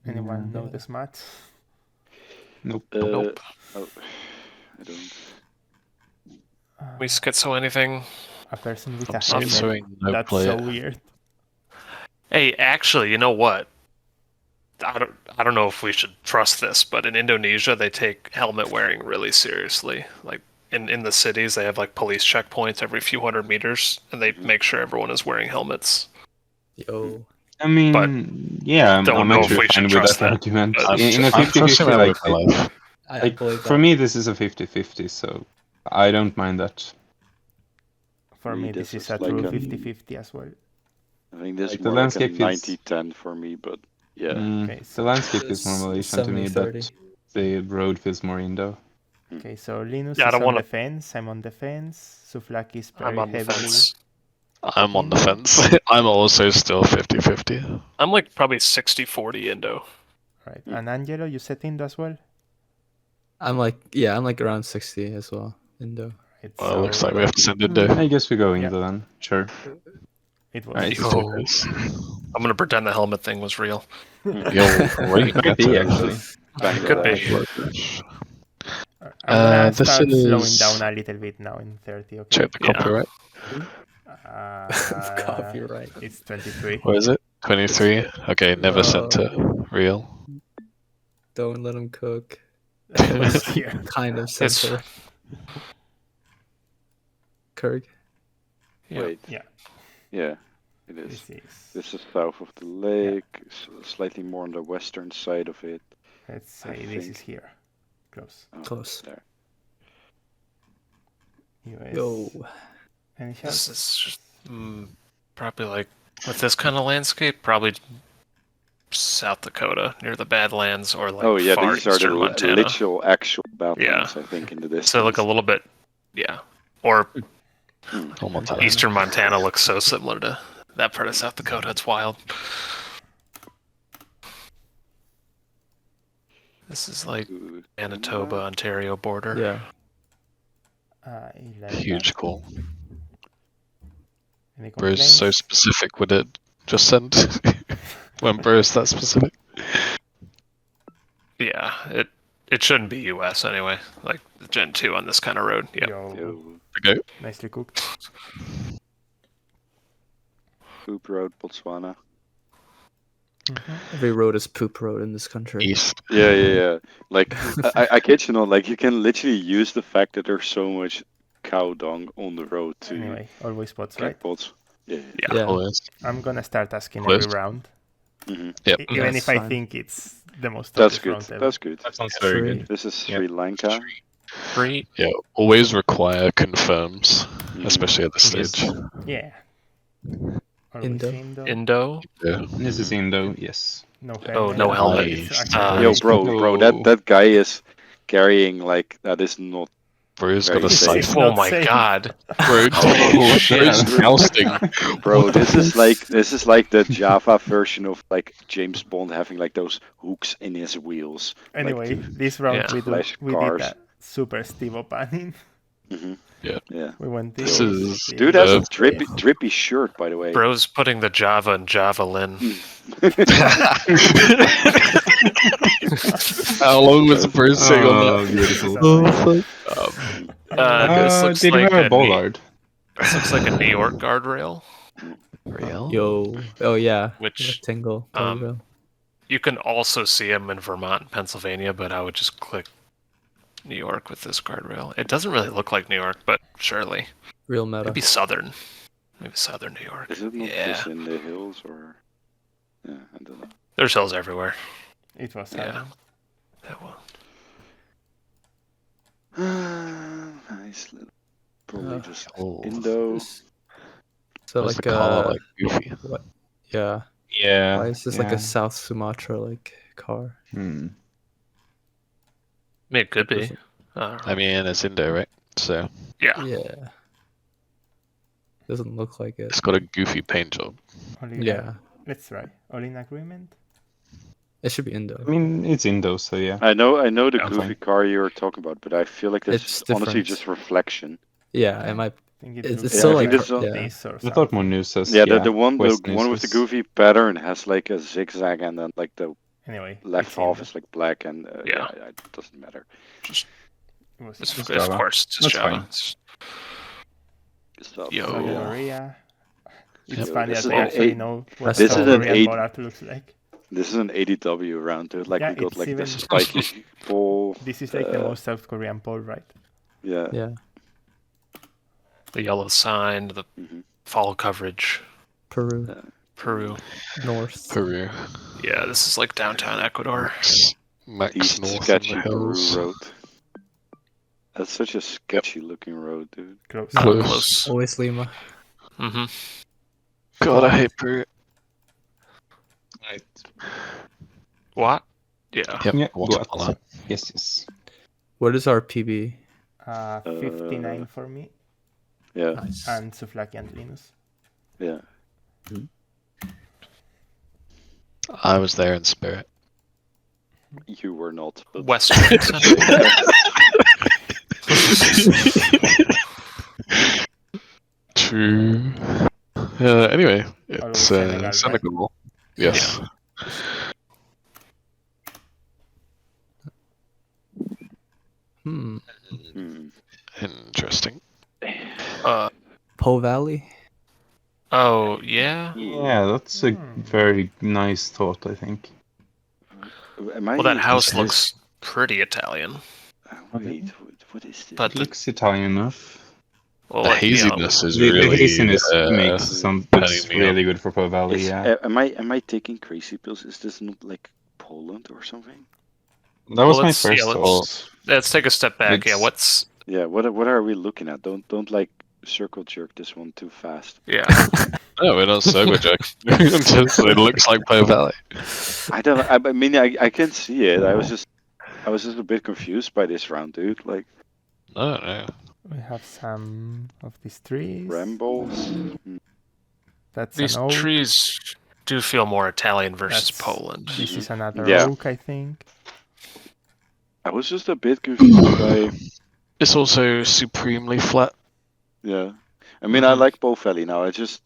Speaker 2: Anyone know
Speaker 4: Yeah.
Speaker 2: the smart?
Speaker 6: Nope.
Speaker 5: Nope.
Speaker 1: Oh, I don't.
Speaker 5: we schizo anything.
Speaker 2: A person with
Speaker 3: I'm
Speaker 2: a helmet.
Speaker 3: censoring no
Speaker 2: That's
Speaker 3: player.
Speaker 2: so weird.
Speaker 5: Hey, actually, you know what? I don't know if we should trust this, but in Indonesia they take helmet wearing really seriously. Like in the cities, they have like police checkpoints every few hundred meters, and they make sure everyone is wearing helmets.
Speaker 4: Yo.
Speaker 6: I mean,
Speaker 5: But
Speaker 6: yeah, I'm
Speaker 5: don't know if
Speaker 6: actually
Speaker 5: we should
Speaker 6: fine with
Speaker 5: trust
Speaker 6: that
Speaker 5: that,
Speaker 6: argument.
Speaker 5: but-
Speaker 6: In a
Speaker 3: I'm
Speaker 6: 50-50,
Speaker 3: trusting my
Speaker 6: like,
Speaker 3: local life.
Speaker 4: I
Speaker 6: like
Speaker 4: believe
Speaker 6: for
Speaker 4: that.
Speaker 6: me, this is a 50-50, so I don't mind that.
Speaker 2: For
Speaker 1: Me,
Speaker 2: me,
Speaker 1: this
Speaker 2: this is
Speaker 1: is
Speaker 2: a
Speaker 1: like
Speaker 2: true
Speaker 1: a-
Speaker 2: 50-50 as well.
Speaker 1: I think this
Speaker 6: Like,
Speaker 1: is
Speaker 6: the
Speaker 1: more like a
Speaker 6: landscape feels-
Speaker 1: 90-10 for me, but yeah.
Speaker 2: Okay,
Speaker 6: The
Speaker 2: so-
Speaker 6: landscape is more Malaysian to me,
Speaker 4: 70-30.
Speaker 6: but the road feels more Indo.
Speaker 2: Okay, so Linus
Speaker 5: Yeah, I
Speaker 2: is
Speaker 5: don't
Speaker 2: on
Speaker 5: wanna-
Speaker 2: the fence. I'm on the fence. Souvlaki is very
Speaker 5: I'm on the
Speaker 2: heavily.
Speaker 5: fence.
Speaker 3: I'm on the fence. I'm also still 50-50.
Speaker 5: I'm like probably 60-40 Indo.
Speaker 2: Right, and Angelo, you set Indo as well.
Speaker 4: I'm like around 60 as well. Indo.
Speaker 2: Right,
Speaker 3: Well,
Speaker 2: so
Speaker 3: looks like we have to send Indo.
Speaker 6: I guess we go
Speaker 2: Yeah.
Speaker 6: Indo then. Sure.
Speaker 2: it was.
Speaker 6: Right.
Speaker 5: Yo. I'm gonna pretend the helmet thing was real.
Speaker 3: Yo, great
Speaker 6: Could be,
Speaker 3: meta.
Speaker 6: actually.
Speaker 5: It could be.
Speaker 2: I'm gonna
Speaker 3: this
Speaker 2: start slowing
Speaker 3: is-
Speaker 2: down a little bit now in 30. Okay.
Speaker 3: Check the
Speaker 5: Yeah.
Speaker 3: copyright.
Speaker 4: Copyright.
Speaker 2: It's 23.
Speaker 3: What is it? 23? Okay, never sent to real.
Speaker 4: Don't let him cook.
Speaker 2: What's here?
Speaker 4: Kind of
Speaker 5: It's-
Speaker 4: censor. Kurg.
Speaker 5: Yeah.
Speaker 1: Wait.
Speaker 2: Yeah.
Speaker 1: Yeah, it is.
Speaker 2: This is.
Speaker 1: This is south of the lake, slightly more on the western side of it.
Speaker 2: Let's say
Speaker 1: I
Speaker 2: this is
Speaker 1: think-
Speaker 2: here. Close.
Speaker 1: Oh,
Speaker 4: Close.
Speaker 1: there.
Speaker 2: US.
Speaker 4: Yo.
Speaker 2: Any
Speaker 5: This
Speaker 2: shots?
Speaker 5: is just probably like with this kind of landscape, probably South Dakota near the Badlands or like
Speaker 1: Oh yeah,
Speaker 5: far
Speaker 1: these are the
Speaker 5: eastern Montana.
Speaker 1: literal actual badlands,
Speaker 5: Yeah.
Speaker 1: I think, in the distance.
Speaker 5: So like a little bit, yeah. Or
Speaker 3: Oh, Montana.
Speaker 5: eastern Montana looks so similar to that part of South Dakota. It's wild. This is like
Speaker 1: Ooh,
Speaker 5: Manitoba, Ontario border.
Speaker 4: Yeah.
Speaker 2: 11.
Speaker 3: Huge call.
Speaker 2: Any
Speaker 3: Bro's
Speaker 2: complaints?
Speaker 3: so specific with it. Just send when Bro's that specific.
Speaker 5: Yeah, it shouldn't be U.S. anyway. Like the Gen 2 on this kind of road. Yeah.
Speaker 2: Yo.
Speaker 1: Yo.
Speaker 3: Okay.
Speaker 2: Nicely cooked.
Speaker 1: Poop Road, Botswana.
Speaker 4: Every road is poop road in this country.
Speaker 3: East.
Speaker 1: Yeah. Like, I kid you not, like, you can literally use the fact that there's so much cow dung on the road to
Speaker 2: Anyway, always spots,
Speaker 1: get
Speaker 2: right?
Speaker 1: bots. Yeah.
Speaker 4: Yeah.
Speaker 3: Always.
Speaker 2: I'm gonna start asking
Speaker 3: Close.
Speaker 2: every round.
Speaker 1: hmm
Speaker 3: Yep.
Speaker 2: Even
Speaker 4: That's
Speaker 2: if I
Speaker 4: fine.
Speaker 2: think it's the most
Speaker 1: That's
Speaker 2: obvious
Speaker 1: good.
Speaker 2: round ever.
Speaker 1: That's good.
Speaker 6: That sounds very
Speaker 4: Three.
Speaker 6: good.
Speaker 1: This is
Speaker 6: Yep.
Speaker 1: Sri Lanka.
Speaker 5: Three.
Speaker 3: Yeah. Always require confirms,
Speaker 1: Mhm.
Speaker 3: especially at this
Speaker 6: Yes.
Speaker 3: stage.
Speaker 2: Yeah. Always
Speaker 4: Indo.
Speaker 2: Indo.
Speaker 5: Indo.
Speaker 3: Yeah.
Speaker 6: This is Indo, yes.
Speaker 2: No helmet.
Speaker 5: Oh, no
Speaker 4: Yeah.
Speaker 5: helmet.
Speaker 2: It's
Speaker 3: Nice.
Speaker 2: actually
Speaker 1: Yo,
Speaker 3: Nice.
Speaker 1: bro,
Speaker 6: No.
Speaker 1: that guy is carrying like that is not.
Speaker 3: Bro's got a
Speaker 1: Very safe.
Speaker 3: siphon.
Speaker 5: Oh
Speaker 2: Not
Speaker 5: my
Speaker 2: safe.
Speaker 5: god.
Speaker 3: Bro,
Speaker 5: Holy shit.
Speaker 3: Bro's jousting.
Speaker 1: Bro, this is like the Java version of like James Bond having like those hooks in his wheels.
Speaker 2: Anyway,
Speaker 1: like,
Speaker 2: this round
Speaker 5: Yeah.
Speaker 1: flash
Speaker 2: we did
Speaker 1: cars.
Speaker 2: that super Steve O'Bannon.
Speaker 1: Yeah.
Speaker 2: We went
Speaker 3: This
Speaker 2: this.
Speaker 3: is
Speaker 1: Dude has a
Speaker 3: Perfect.
Speaker 1: drippy shirt, by the way.
Speaker 5: Bro's putting the Java in Javelin.
Speaker 3: How long was Bro sitting on
Speaker 6: Oh,
Speaker 3: that?
Speaker 6: beautiful.
Speaker 5: This looks
Speaker 6: Did
Speaker 5: like
Speaker 6: you have a
Speaker 5: a
Speaker 6: bollard?
Speaker 5: This looks like a New York guardrail,
Speaker 3: Real?
Speaker 4: Yo. Oh yeah.
Speaker 5: which
Speaker 4: Tingle.
Speaker 5: um, you can also see them in Vermont and Pennsylvania, but I would just click New York with this guardrail. It doesn't really look like New York, but surely.
Speaker 4: Real meta.
Speaker 5: Maybe southern. Maybe southern New York.
Speaker 1: Is it not
Speaker 5: Yeah.
Speaker 1: just in the hills or? Yeah, I don't know.
Speaker 5: There's hills everywhere.
Speaker 2: It was
Speaker 5: Yeah. That one.
Speaker 1: Nice little. Probably just
Speaker 3: Oh.
Speaker 1: Indo.
Speaker 4: So
Speaker 3: Was
Speaker 4: like
Speaker 3: the car like goofy?
Speaker 4: yeah.
Speaker 6: Yeah.
Speaker 4: Why is this like a South Sumatra like car?
Speaker 5: I mean, it could be.
Speaker 3: I mean, it's Indo, right? So
Speaker 5: Yeah.
Speaker 4: Yeah. Doesn't look like it.
Speaker 3: it's got a goofy paint job.
Speaker 4: Yeah.
Speaker 2: Let's try. All in agreement?
Speaker 4: It should be Indo.
Speaker 6: I mean, it's Indo, so yeah.
Speaker 1: I know the
Speaker 6: Yeah,
Speaker 1: goofy
Speaker 6: fine.
Speaker 1: car you're talking about, but I feel like
Speaker 4: It's
Speaker 1: that's honestly
Speaker 4: different.
Speaker 1: just reflection.
Speaker 4: Yeah, it might.
Speaker 2: I think it
Speaker 4: It's
Speaker 2: looks
Speaker 4: still
Speaker 1: I
Speaker 4: like
Speaker 1: think this is-
Speaker 4: yeah.
Speaker 2: this or
Speaker 6: I
Speaker 2: something.
Speaker 6: thought more news says
Speaker 1: Yeah, the one
Speaker 6: West
Speaker 1: the one with the
Speaker 6: News
Speaker 1: goofy pattern has like a zigzag, and then like the
Speaker 2: Anyway,
Speaker 1: left
Speaker 2: it's
Speaker 1: half
Speaker 2: Indo.
Speaker 1: is like black, and
Speaker 5: Yeah.
Speaker 1: it doesn't matter.
Speaker 2: It was
Speaker 5: It's,
Speaker 6: Just
Speaker 5: of
Speaker 6: Java.
Speaker 5: course, it's
Speaker 6: That's
Speaker 5: Java.
Speaker 6: fine.
Speaker 5: It's-
Speaker 1: Stuff.
Speaker 5: Yo.
Speaker 2: South
Speaker 5: Yeah.
Speaker 2: Korea. It's
Speaker 3: Yep.
Speaker 2: funny
Speaker 1: This
Speaker 2: that
Speaker 1: is
Speaker 2: I
Speaker 1: an
Speaker 2: actually
Speaker 1: eight-
Speaker 2: know what
Speaker 4: This
Speaker 2: South
Speaker 4: is an
Speaker 2: Korean
Speaker 1: eight-
Speaker 2: bollard looks like.
Speaker 1: This is an ADW round, dude. Like
Speaker 2: Yeah,
Speaker 1: we got
Speaker 2: it's
Speaker 1: like
Speaker 2: even-
Speaker 1: the spiky ball.
Speaker 2: This is like the most South Korean pole, right?
Speaker 1: Yeah.
Speaker 4: Yeah.
Speaker 5: The yellow sign, the
Speaker 1: Mhm.
Speaker 5: fall coverage.
Speaker 4: Peru.
Speaker 5: Peru.
Speaker 4: North.
Speaker 3: Peru.
Speaker 5: Yeah, this is like downtown Ecuador.
Speaker 3: Max
Speaker 1: East
Speaker 3: north
Speaker 1: sketchy
Speaker 3: in the
Speaker 1: Peru
Speaker 3: hills.
Speaker 1: road. That's such a sketchy looking road, dude.
Speaker 2: Close.
Speaker 5: Not
Speaker 3: Close.
Speaker 5: close.
Speaker 4: Always Lima.
Speaker 5: Mm-hmm.
Speaker 3: God, I hate Peru.
Speaker 5: What? Yeah.
Speaker 3: Yep.
Speaker 6: Yeah,
Speaker 3: Guatemala.
Speaker 6: what? Yes.
Speaker 4: What is our PB?
Speaker 2: 59 for me,
Speaker 1: Yeah,
Speaker 4: Nice.
Speaker 2: and Souvlaki and Linus.
Speaker 1: yeah.
Speaker 3: I was there in spirit.
Speaker 1: You were not. But
Speaker 5: Western Center.
Speaker 3: True. Anyway, it's
Speaker 2: Senegal, right?
Speaker 3: Senegal. Yes.
Speaker 4: Hmm.
Speaker 1: Hmm.
Speaker 3: Interesting.
Speaker 4: Po Valley.
Speaker 5: Oh, yeah.
Speaker 6: Yeah, that's a very nice thought, I think.
Speaker 1: Am I?
Speaker 5: Well, that house
Speaker 3: It
Speaker 5: looks pretty Italian.
Speaker 1: Wait, what is this?
Speaker 5: But
Speaker 6: It looks Italian enough.
Speaker 5: Well,
Speaker 3: The
Speaker 5: like, you know,
Speaker 3: haziness is
Speaker 6: The
Speaker 3: really
Speaker 6: haziness makes some looks
Speaker 3: turning me
Speaker 6: really good for Po Valley,
Speaker 1: Is-
Speaker 6: yeah.
Speaker 1: am I taking crazy pills? Is this not like Poland or something?
Speaker 6: That was
Speaker 5: Well,
Speaker 6: my
Speaker 5: let's see,
Speaker 6: first
Speaker 5: let's-
Speaker 6: thought.
Speaker 5: let's take a step back. Yeah,
Speaker 6: It's-
Speaker 5: what's
Speaker 1: Yeah. What are we looking at? Don't like circle jerk this one too fast.
Speaker 5: yeah?
Speaker 3: No, we're not circle jerking. Just, it looks like Po Valley.
Speaker 1: I don't. I mean, I can see it. I was just a bit confused by this round, dude. Like
Speaker 3: No.
Speaker 2: We have some of these trees.
Speaker 1: Rambles.
Speaker 2: That's
Speaker 5: These
Speaker 2: an oak.
Speaker 5: trees do feel more Italian versus
Speaker 2: That's-
Speaker 5: Poland.
Speaker 2: This is another
Speaker 1: Yeah.
Speaker 2: oak, I think.
Speaker 1: I was just a bit confused by.
Speaker 3: It's also supremely flat.
Speaker 1: Yeah. I mean, I like both Valley now. I just.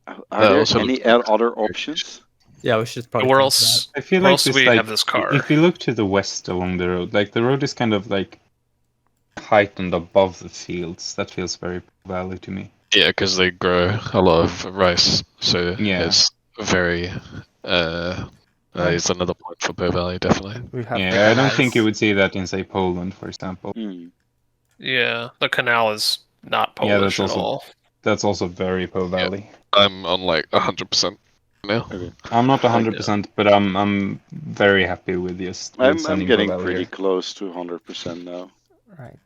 Speaker 1: Are
Speaker 3: That
Speaker 1: there
Speaker 3: also
Speaker 1: any
Speaker 3: looks like
Speaker 1: other options?
Speaker 4: Yeah, we should probably.
Speaker 5: Where
Speaker 4: think
Speaker 5: else?
Speaker 6: I feel
Speaker 5: Where
Speaker 6: like
Speaker 5: else do
Speaker 6: this,
Speaker 5: we
Speaker 6: like,
Speaker 5: have this car?
Speaker 6: if you look to the west along the road, like the road is kind of like heightened above the fields. That feels very Valley to me.
Speaker 3: Yeah, because they grow a lot of rice, so
Speaker 6: Yeah.
Speaker 3: it's very. It's another point for Bow Valley, definitely.
Speaker 2: We have the
Speaker 6: Yeah, I don't think you
Speaker 2: canals.
Speaker 6: would see that in, say, Poland, for example.
Speaker 1: Hmm.
Speaker 5: Yeah, the canal is not
Speaker 6: Yeah,
Speaker 5: Polish
Speaker 6: that's
Speaker 5: at
Speaker 6: also-
Speaker 5: all.
Speaker 6: That's also very Po Valley.
Speaker 3: I'm on like 100% now.
Speaker 1: Okay.
Speaker 6: I'm not 100%, but I'm very happy with just with
Speaker 1: I'm
Speaker 6: sending
Speaker 1: getting
Speaker 6: Po Valley
Speaker 1: pretty
Speaker 6: here.
Speaker 1: close to 100% now.
Speaker 2: Right.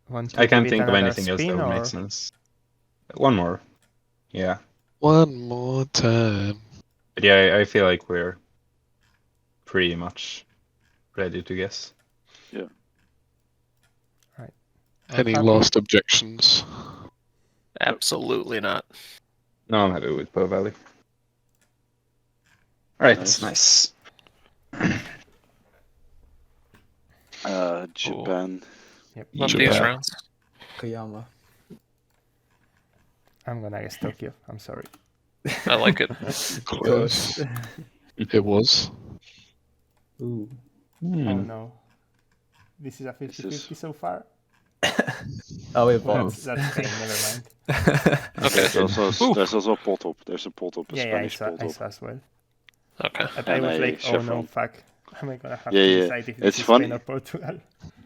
Speaker 2: Want to
Speaker 6: I can't
Speaker 2: give it
Speaker 6: think of
Speaker 2: another
Speaker 6: anything else that
Speaker 2: spin
Speaker 6: would make
Speaker 2: or
Speaker 6: sense. One more. Yeah.
Speaker 3: One more time.
Speaker 6: But yeah, I feel like we're pretty much ready to guess.
Speaker 3: Any
Speaker 2: happy?
Speaker 3: last objections?
Speaker 5: Absolutely not.
Speaker 6: No, I'm happy with Po Valley. Alright,
Speaker 1: Nice.
Speaker 6: nice.
Speaker 1: Japan.
Speaker 2: Yep.
Speaker 5: Love
Speaker 3: Japan.
Speaker 5: these rounds.
Speaker 4: Koyama.
Speaker 2: I'm gonna guess Tokyo. I'm sorry.
Speaker 5: I like it.
Speaker 3: Close. It was.
Speaker 4: Ooh.
Speaker 2: Oh
Speaker 6: Hmm.
Speaker 2: no. This is a
Speaker 1: This
Speaker 2: 50-50
Speaker 1: is-
Speaker 2: so far.
Speaker 4: Oh, wait,
Speaker 2: Well,
Speaker 4: balls.
Speaker 2: that's Spain, never mind.
Speaker 5: Okay.
Speaker 1: There's also a pot up. There's a pot up, a
Speaker 2: Yeah, I
Speaker 1: Spanish
Speaker 2: saw,
Speaker 1: pot
Speaker 2: I
Speaker 1: up.
Speaker 2: saw as well.
Speaker 5: Okay.
Speaker 2: But I
Speaker 1: And
Speaker 2: was
Speaker 1: a
Speaker 2: like, oh no,
Speaker 1: chevron.
Speaker 2: fuck. Am I gonna have
Speaker 1: Yeah,
Speaker 2: to
Speaker 1: yeah.
Speaker 2: decide if
Speaker 1: It's
Speaker 2: this is
Speaker 1: funny.
Speaker 2: Spain or Portugal?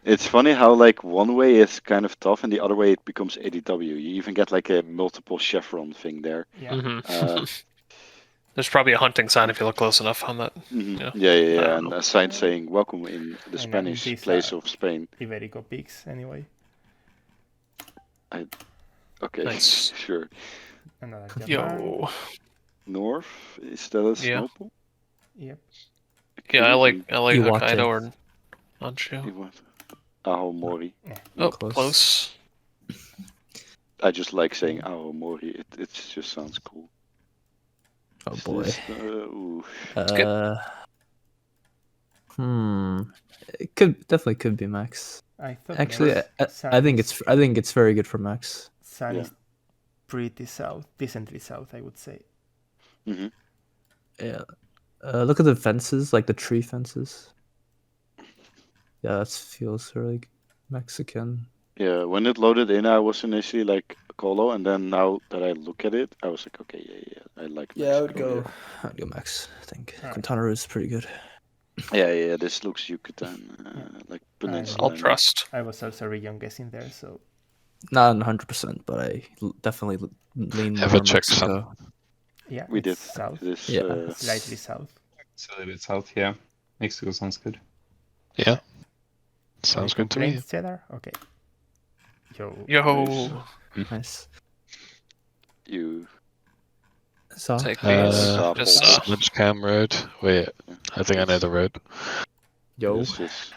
Speaker 1: It's funny how like one way is kind of tough and the other way it becomes ADW. You even get like a multiple chevron thing there.
Speaker 2: Yeah.
Speaker 5: hmm
Speaker 1: Uh,
Speaker 5: There's probably a hunting sign if you look close enough on that.
Speaker 1: mhm.
Speaker 5: Yeah.
Speaker 1: Yeah, and a sign saying "Welcome in the
Speaker 2: know,
Speaker 1: Spanish
Speaker 2: these
Speaker 1: place
Speaker 2: are-
Speaker 1: of Spain."
Speaker 2: Iberico peaks, anyway.
Speaker 1: Okay,
Speaker 5: Nice.
Speaker 1: sure.
Speaker 2: Another Japan.
Speaker 5: Yo.
Speaker 1: North is that a
Speaker 5: Yeah.
Speaker 1: snowball?
Speaker 2: Yep.
Speaker 5: Yeah, I like
Speaker 4: Iwate.
Speaker 5: Hokkaido or Honshu.
Speaker 1: Aomori.
Speaker 5: Oh,
Speaker 4: Close.
Speaker 5: close.
Speaker 1: I just like saying Aomori. It just sounds cool.
Speaker 4: Oh
Speaker 1: Is
Speaker 4: boy.
Speaker 1: this, ooh.
Speaker 4: Uh, It definitely could be Max.
Speaker 2: I thought
Speaker 4: Actually,
Speaker 2: Max,
Speaker 4: I think it's very good for Max.
Speaker 2: Sun
Speaker 1: Yeah.
Speaker 2: is pretty south, decently south, I would say.
Speaker 1: hmm
Speaker 4: Yeah. Look at the fences, like the tree fences. Yeah, that feels really Mexican.
Speaker 1: Yeah, when it loaded in, I was initially like Colo, and then now that I look at it, I was like, okay, yeah, I like. Mexico,
Speaker 4: I'd go Max. I think
Speaker 2: Alright.
Speaker 4: Quintana Roo is pretty good.
Speaker 1: Yeah, this looks Yucatan, like peninsula.
Speaker 5: I'll trust.
Speaker 2: I was also region guessing there, so
Speaker 4: Not 100%, but I definitely lean more
Speaker 3: Ever check
Speaker 4: Mexico.
Speaker 2: yeah,
Speaker 1: We
Speaker 2: it's
Speaker 1: did
Speaker 2: south,
Speaker 1: this.
Speaker 4: Yeah.
Speaker 2: slightly south.
Speaker 6: It's a little bit south, yeah. Mexico sounds good.
Speaker 3: Yeah. Sounds
Speaker 2: Any
Speaker 3: good to me.
Speaker 2: complaints, Cheddar? Okay. Yo.
Speaker 5: Yo.
Speaker 4: Nice.
Speaker 1: You
Speaker 4: So
Speaker 5: Take these.
Speaker 3: Uh,
Speaker 5: Just
Speaker 3: Smudge Cam Road. Wait, I think I know the road.
Speaker 4: yo,
Speaker 1: this is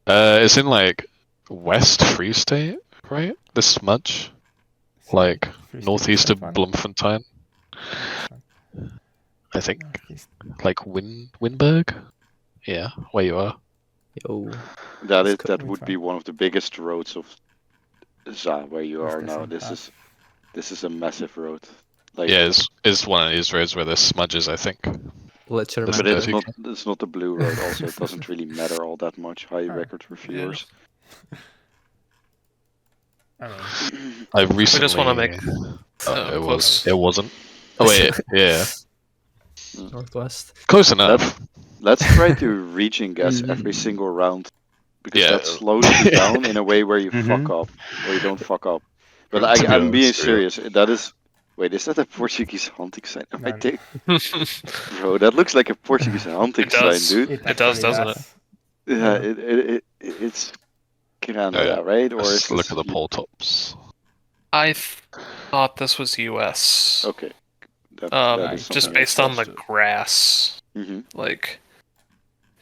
Speaker 3: It's in like West Free State, right? The Smudge, like
Speaker 2: Free State
Speaker 3: northeast of
Speaker 2: different one?
Speaker 3: Bloemfontein, I think.
Speaker 2: Northeast.
Speaker 3: Like Winburg. Yeah, where you are.
Speaker 4: yo.
Speaker 1: that
Speaker 4: It's
Speaker 1: is that
Speaker 2: Which
Speaker 1: would be one of the biggest roads of Za where you
Speaker 2: Where's
Speaker 1: are
Speaker 2: the
Speaker 1: now.
Speaker 2: same
Speaker 1: This
Speaker 2: path?
Speaker 1: is a massive road. Like,
Speaker 3: Yeah, it's one of these roads where there's smudges, I think.
Speaker 4: Let your
Speaker 3: But
Speaker 1: but
Speaker 4: man
Speaker 1: it's
Speaker 3: you
Speaker 1: not it's not the blue road. Also, it doesn't really matter all that much. High
Speaker 2: Ah,
Speaker 1: record reviewers.
Speaker 2: I mean,
Speaker 3: I recently.
Speaker 5: just wanna make-
Speaker 3: it
Speaker 5: close.
Speaker 3: It wasn't. Oh wait, yeah,
Speaker 4: Northwest.
Speaker 3: close enough.
Speaker 1: Let's try to region guess
Speaker 4: Mhm.
Speaker 1: every single round because
Speaker 3: Yeah.
Speaker 1: that slows you down in a way where you fuck
Speaker 6: Mhm.
Speaker 1: up or you don't fuck up. But
Speaker 3: To be
Speaker 1: I'm being
Speaker 3: honest, yeah.
Speaker 1: serious. That is. Wait, is that a Portuguese hunting sign? Am I
Speaker 2: No.
Speaker 1: dick? Bro, that looks like a Portuguese hunting
Speaker 5: It does.
Speaker 1: sign, dude.
Speaker 5: It does,
Speaker 2: actually
Speaker 5: doesn't it?
Speaker 1: Yeah,
Speaker 2: Yeah.
Speaker 1: it's Canada,
Speaker 3: Yeah.
Speaker 1: right? Or
Speaker 3: Let's
Speaker 1: is
Speaker 3: look
Speaker 1: this
Speaker 3: at the pole tops.
Speaker 5: I thought this was U.S.
Speaker 1: Okay. That is
Speaker 5: Just
Speaker 1: something
Speaker 5: based on the
Speaker 2: close to-
Speaker 5: grass,
Speaker 1: hmm
Speaker 5: like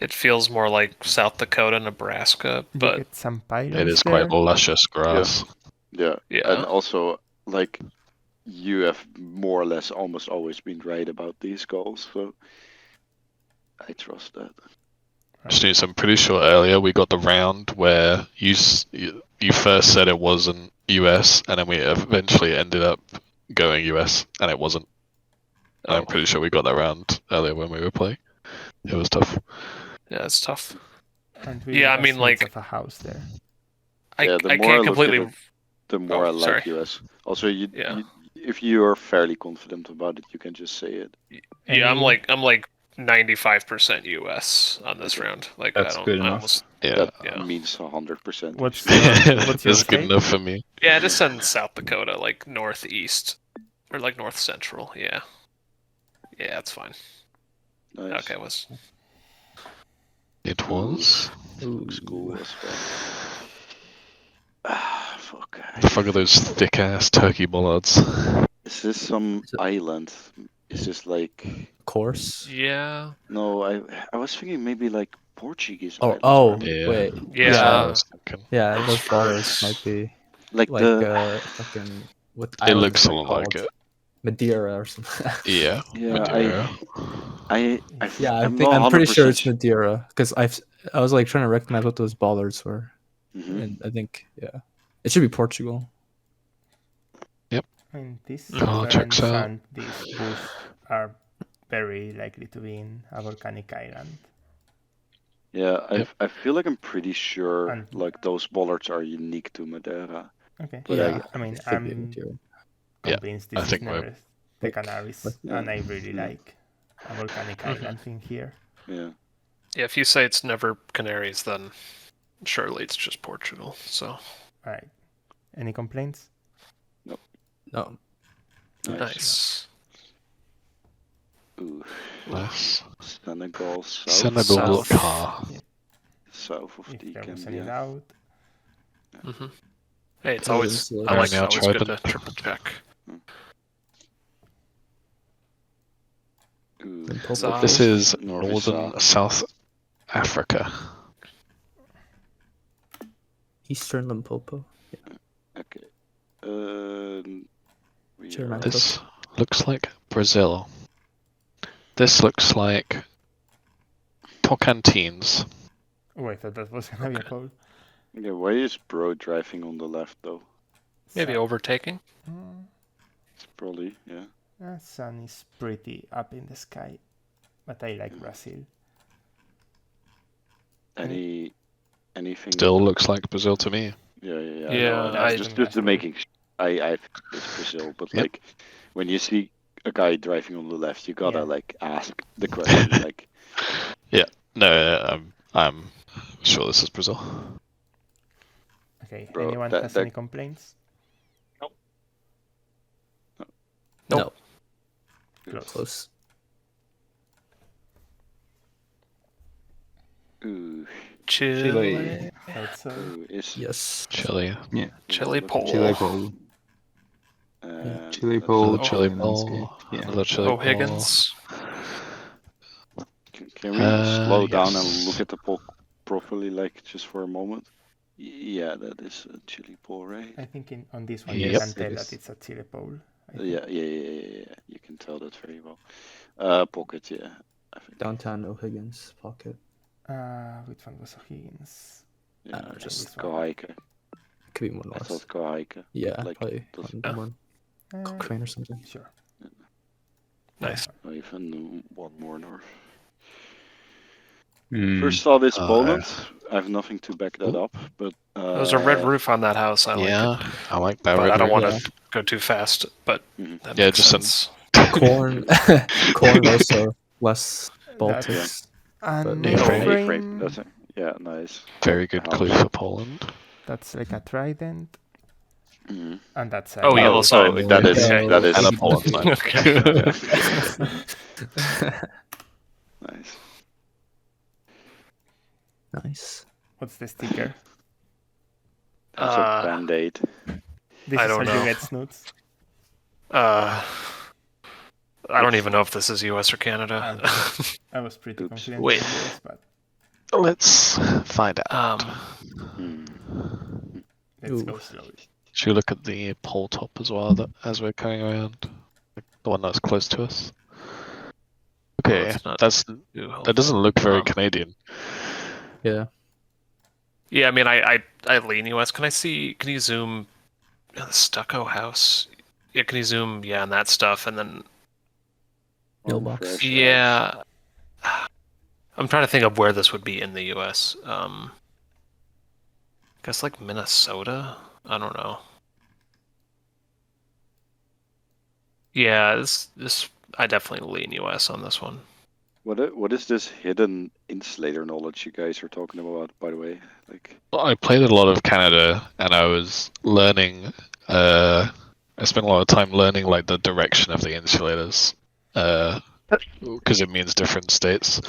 Speaker 5: it feels more like South Dakota, Nebraska,
Speaker 2: you
Speaker 5: but
Speaker 2: get some pylons
Speaker 3: It is
Speaker 2: there.
Speaker 3: quite luscious grass.
Speaker 1: Yeah.
Speaker 5: yeah.
Speaker 1: And also, like, you have more or less almost always been right about these goals, so I trust that.
Speaker 3: Students, I'm pretty sure earlier we got the round where you first said it wasn't US, and then we eventually ended up going US, and it wasn't. And I'm pretty sure we got that round earlier when we were playing. It was tough.
Speaker 5: Yeah, it's tough.
Speaker 2: And we
Speaker 5: Yeah,
Speaker 2: got
Speaker 5: I mean,
Speaker 2: snips
Speaker 5: like-
Speaker 2: of a house there.
Speaker 1: Yeah, the
Speaker 5: I
Speaker 1: more I
Speaker 5: can't
Speaker 1: look at
Speaker 5: completely.
Speaker 1: it, the more I like
Speaker 5: sorry.
Speaker 1: US. Also,
Speaker 5: Yeah.
Speaker 1: if you are fairly confident about it, you can just say it.
Speaker 5: Yeah, I'm
Speaker 2: Any-
Speaker 5: like 95% US on this
Speaker 1: Okay.
Speaker 5: round. Like
Speaker 6: That's good
Speaker 5: I
Speaker 6: enough.
Speaker 5: almost
Speaker 3: Yeah.
Speaker 1: That
Speaker 5: yeah.
Speaker 1: means 100%.
Speaker 2: What's
Speaker 1: actually.
Speaker 2: your what's your
Speaker 3: That's good
Speaker 2: state?
Speaker 3: enough for me.
Speaker 5: Yeah, just send South Dakota like northeast or like north central. Yeah. Yeah, that's fine.
Speaker 1: Nice.
Speaker 5: Okay, was
Speaker 3: It was.
Speaker 1: Looks cool as well. Ah, fuck.
Speaker 3: The fuck are those thick ass turkey bollards?
Speaker 1: Is this some
Speaker 4: Is it-
Speaker 1: island? Is this like?
Speaker 4: Course.
Speaker 5: yeah.
Speaker 1: No, I was thinking maybe like Portuguese
Speaker 4: Oh,
Speaker 1: islands.
Speaker 4: oh,
Speaker 1: or-
Speaker 3: Yeah.
Speaker 4: wait.
Speaker 5: Yeah.
Speaker 3: That's what I was thinking.
Speaker 4: Yeah, those dollars might be
Speaker 1: like
Speaker 4: like
Speaker 1: the
Speaker 4: fucking what
Speaker 3: It
Speaker 4: island
Speaker 3: looks
Speaker 4: is
Speaker 3: a
Speaker 4: that
Speaker 3: lot
Speaker 4: called?
Speaker 3: like it.
Speaker 4: Madeira or something.
Speaker 3: Yeah.
Speaker 1: yeah
Speaker 3: Madeira.
Speaker 4: Yeah,
Speaker 1: I'm not
Speaker 4: I'm pretty sure it's
Speaker 1: 100%
Speaker 4: Madeira because I was like trying to recognize what those bollards were,
Speaker 1: Mhm.
Speaker 4: and I think it should be Portugal.
Speaker 2: I mean, this
Speaker 3: Oh,
Speaker 2: current
Speaker 3: checks out.
Speaker 2: and this boost are very likely to be in a volcanic island.
Speaker 1: Yeah,
Speaker 3: Yep.
Speaker 1: I feel like I'm pretty sure
Speaker 2: And-
Speaker 1: like those bollards are unique to Madeira.
Speaker 2: Okay.
Speaker 1: But
Speaker 4: Yeah,
Speaker 2: I mean,
Speaker 4: it should be
Speaker 2: I'm
Speaker 4: Madeira.
Speaker 3: Yeah,
Speaker 2: convinced
Speaker 3: I
Speaker 2: this is
Speaker 3: think we're-
Speaker 2: never the Canaries,
Speaker 1: Yeah.
Speaker 2: and I really
Speaker 1: Yeah.
Speaker 2: like a volcanic
Speaker 5: Mhm.
Speaker 2: island in here.
Speaker 1: Yeah.
Speaker 5: Yeah, if you say it's never Canaries, then surely it's just Portugal. So
Speaker 2: All right. Any complaints?
Speaker 4: No,
Speaker 5: nice.
Speaker 1: Ooh,
Speaker 3: Nice.
Speaker 1: Senegal, south,
Speaker 3: Senegal
Speaker 5: South.
Speaker 3: car.
Speaker 1: south of
Speaker 2: If
Speaker 1: the
Speaker 2: there was any
Speaker 1: Gambia.
Speaker 2: doubt.
Speaker 5: hmm Hey, it's
Speaker 4: Oh,
Speaker 5: always
Speaker 4: it's
Speaker 5: I
Speaker 4: like-
Speaker 5: like
Speaker 3: Right now,
Speaker 5: always good to
Speaker 3: Trident.
Speaker 5: triple check.
Speaker 1: Ooh,
Speaker 5: South.
Speaker 3: This is
Speaker 1: Noordin
Speaker 3: northern
Speaker 1: South.
Speaker 3: South Africa.
Speaker 4: Eastern Limpopo.
Speaker 1: Okay. We
Speaker 4: German.
Speaker 1: are-
Speaker 3: This looks like Brazil. This looks like Tocantins.
Speaker 2: Oh, I thought that was gonna be a poll.
Speaker 1: Yeah, why is bro driving on the left though?
Speaker 5: Maybe
Speaker 2: Sun,
Speaker 5: overtaking.
Speaker 1: It's probably yeah.
Speaker 2: sun is pretty up in the sky, but I like Brazil.
Speaker 1: Anything?
Speaker 3: Still looks like Brazil to me.
Speaker 1: Yeah.
Speaker 5: Yeah,
Speaker 1: No,
Speaker 5: I-
Speaker 1: just to making. I think it's Brazil, but
Speaker 3: Yep.
Speaker 1: like when you see a guy driving on the left, you gotta
Speaker 2: Yeah.
Speaker 1: like ask the question like.
Speaker 3: No, I'm sure this is Brazil.
Speaker 2: Okay.
Speaker 1: Bro,
Speaker 2: Anyone
Speaker 1: that-
Speaker 2: has
Speaker 1: that-
Speaker 2: any complaints?
Speaker 5: Nope.
Speaker 2: Close.
Speaker 4: Close.
Speaker 1: Ooh,
Speaker 5: Chile.
Speaker 2: Thought so.
Speaker 1: is
Speaker 4: Yes.
Speaker 3: Chile.
Speaker 5: Chile pole.
Speaker 6: Chile bowl. Chile
Speaker 1: let's
Speaker 6: bowl.
Speaker 1: look at
Speaker 3: Chile
Speaker 1: the
Speaker 3: ball.
Speaker 1: landscape.
Speaker 6: Yeah.
Speaker 3: Another Chile ball.
Speaker 5: O'Higgins.
Speaker 1: Can we slow down and
Speaker 3: Yes.
Speaker 1: look at the poll properly, like just for a moment? Yeah, that is a chili pole, right?
Speaker 2: I think on this one you
Speaker 3: Yep.
Speaker 2: can tell
Speaker 6: It
Speaker 2: that
Speaker 6: is.
Speaker 2: it's a Chile pole. I think.
Speaker 1: Yeah. You can tell that very well. Pocket, yeah. I think.
Speaker 4: Downtown O'Higgins pocket.
Speaker 2: Which one was O'Higgins?
Speaker 1: Yeah,
Speaker 4: just
Speaker 1: just go hike.
Speaker 4: Could be more
Speaker 1: I
Speaker 4: north.
Speaker 1: thought go hike.
Speaker 4: Yeah,
Speaker 1: like,
Speaker 4: probably
Speaker 1: does-
Speaker 4: on more Cochrane or something.
Speaker 2: Sure.
Speaker 5: Nice.
Speaker 1: Or even one more north.
Speaker 6: Mm.
Speaker 1: First thought is
Speaker 3: Uh,
Speaker 1: Poland. I have nothing to back that up, but
Speaker 5: There's a red roof on that house. I like
Speaker 3: Yeah,
Speaker 5: it.
Speaker 3: I like that.
Speaker 5: But
Speaker 3: red
Speaker 5: I don't
Speaker 3: roof.
Speaker 5: want to go too fast. But
Speaker 1: Mhm.
Speaker 5: that
Speaker 3: Yeah,
Speaker 5: makes
Speaker 3: just
Speaker 5: sense.
Speaker 4: Corn, corn also less Baltics.
Speaker 2: And
Speaker 3: Yeah, frame.
Speaker 1: A-frame.
Speaker 2: frame.
Speaker 1: That's it. Yeah, nice.
Speaker 3: Very good
Speaker 1: House.
Speaker 3: clue for Poland.
Speaker 2: That's like a trident,
Speaker 1: Mhm.
Speaker 2: and that's a
Speaker 5: Oh, yeah,
Speaker 1: Oh,
Speaker 5: that's
Speaker 1: so
Speaker 5: all.
Speaker 1: that is
Speaker 5: Okay.
Speaker 1: that is
Speaker 3: And a Poland sign.
Speaker 1: nice.
Speaker 4: Nice.
Speaker 2: What's the sticker?
Speaker 1: That's a band-aid.
Speaker 2: This
Speaker 5: I
Speaker 2: is
Speaker 5: don't
Speaker 2: how
Speaker 5: know.
Speaker 2: you get snoots.
Speaker 5: I don't even know if this is U.S. or Canada.
Speaker 2: I was pretty
Speaker 1: Oops.
Speaker 2: confident.
Speaker 5: Wait.
Speaker 2: in this, but
Speaker 3: Let's find out.
Speaker 1: Hmm.
Speaker 2: let's
Speaker 4: Ooh.
Speaker 2: go slowly.
Speaker 3: Should we look at the pole top as well as we're going around? The one that's close to us. Okay,
Speaker 5: it's not
Speaker 3: that doesn't look very Canadian.
Speaker 4: Yeah.
Speaker 5: Yeah, I mean, I lean U.S. Can you zoom the stucco house? Yeah, can you zoom on that stuff and then
Speaker 4: Mailbox.
Speaker 1: Fresh
Speaker 5: yeah. I'm trying to think of where this would be in the U.S. Because guess like Minnesota. I don't know. Yeah, this I definitely lean US on this one.
Speaker 1: What is this hidden insulator knowledge you guys are talking about, by the way? Like,
Speaker 3: I played a lot of Canada, and I was learning. I spent a lot of time learning like the direction of the insulators, because it means different states,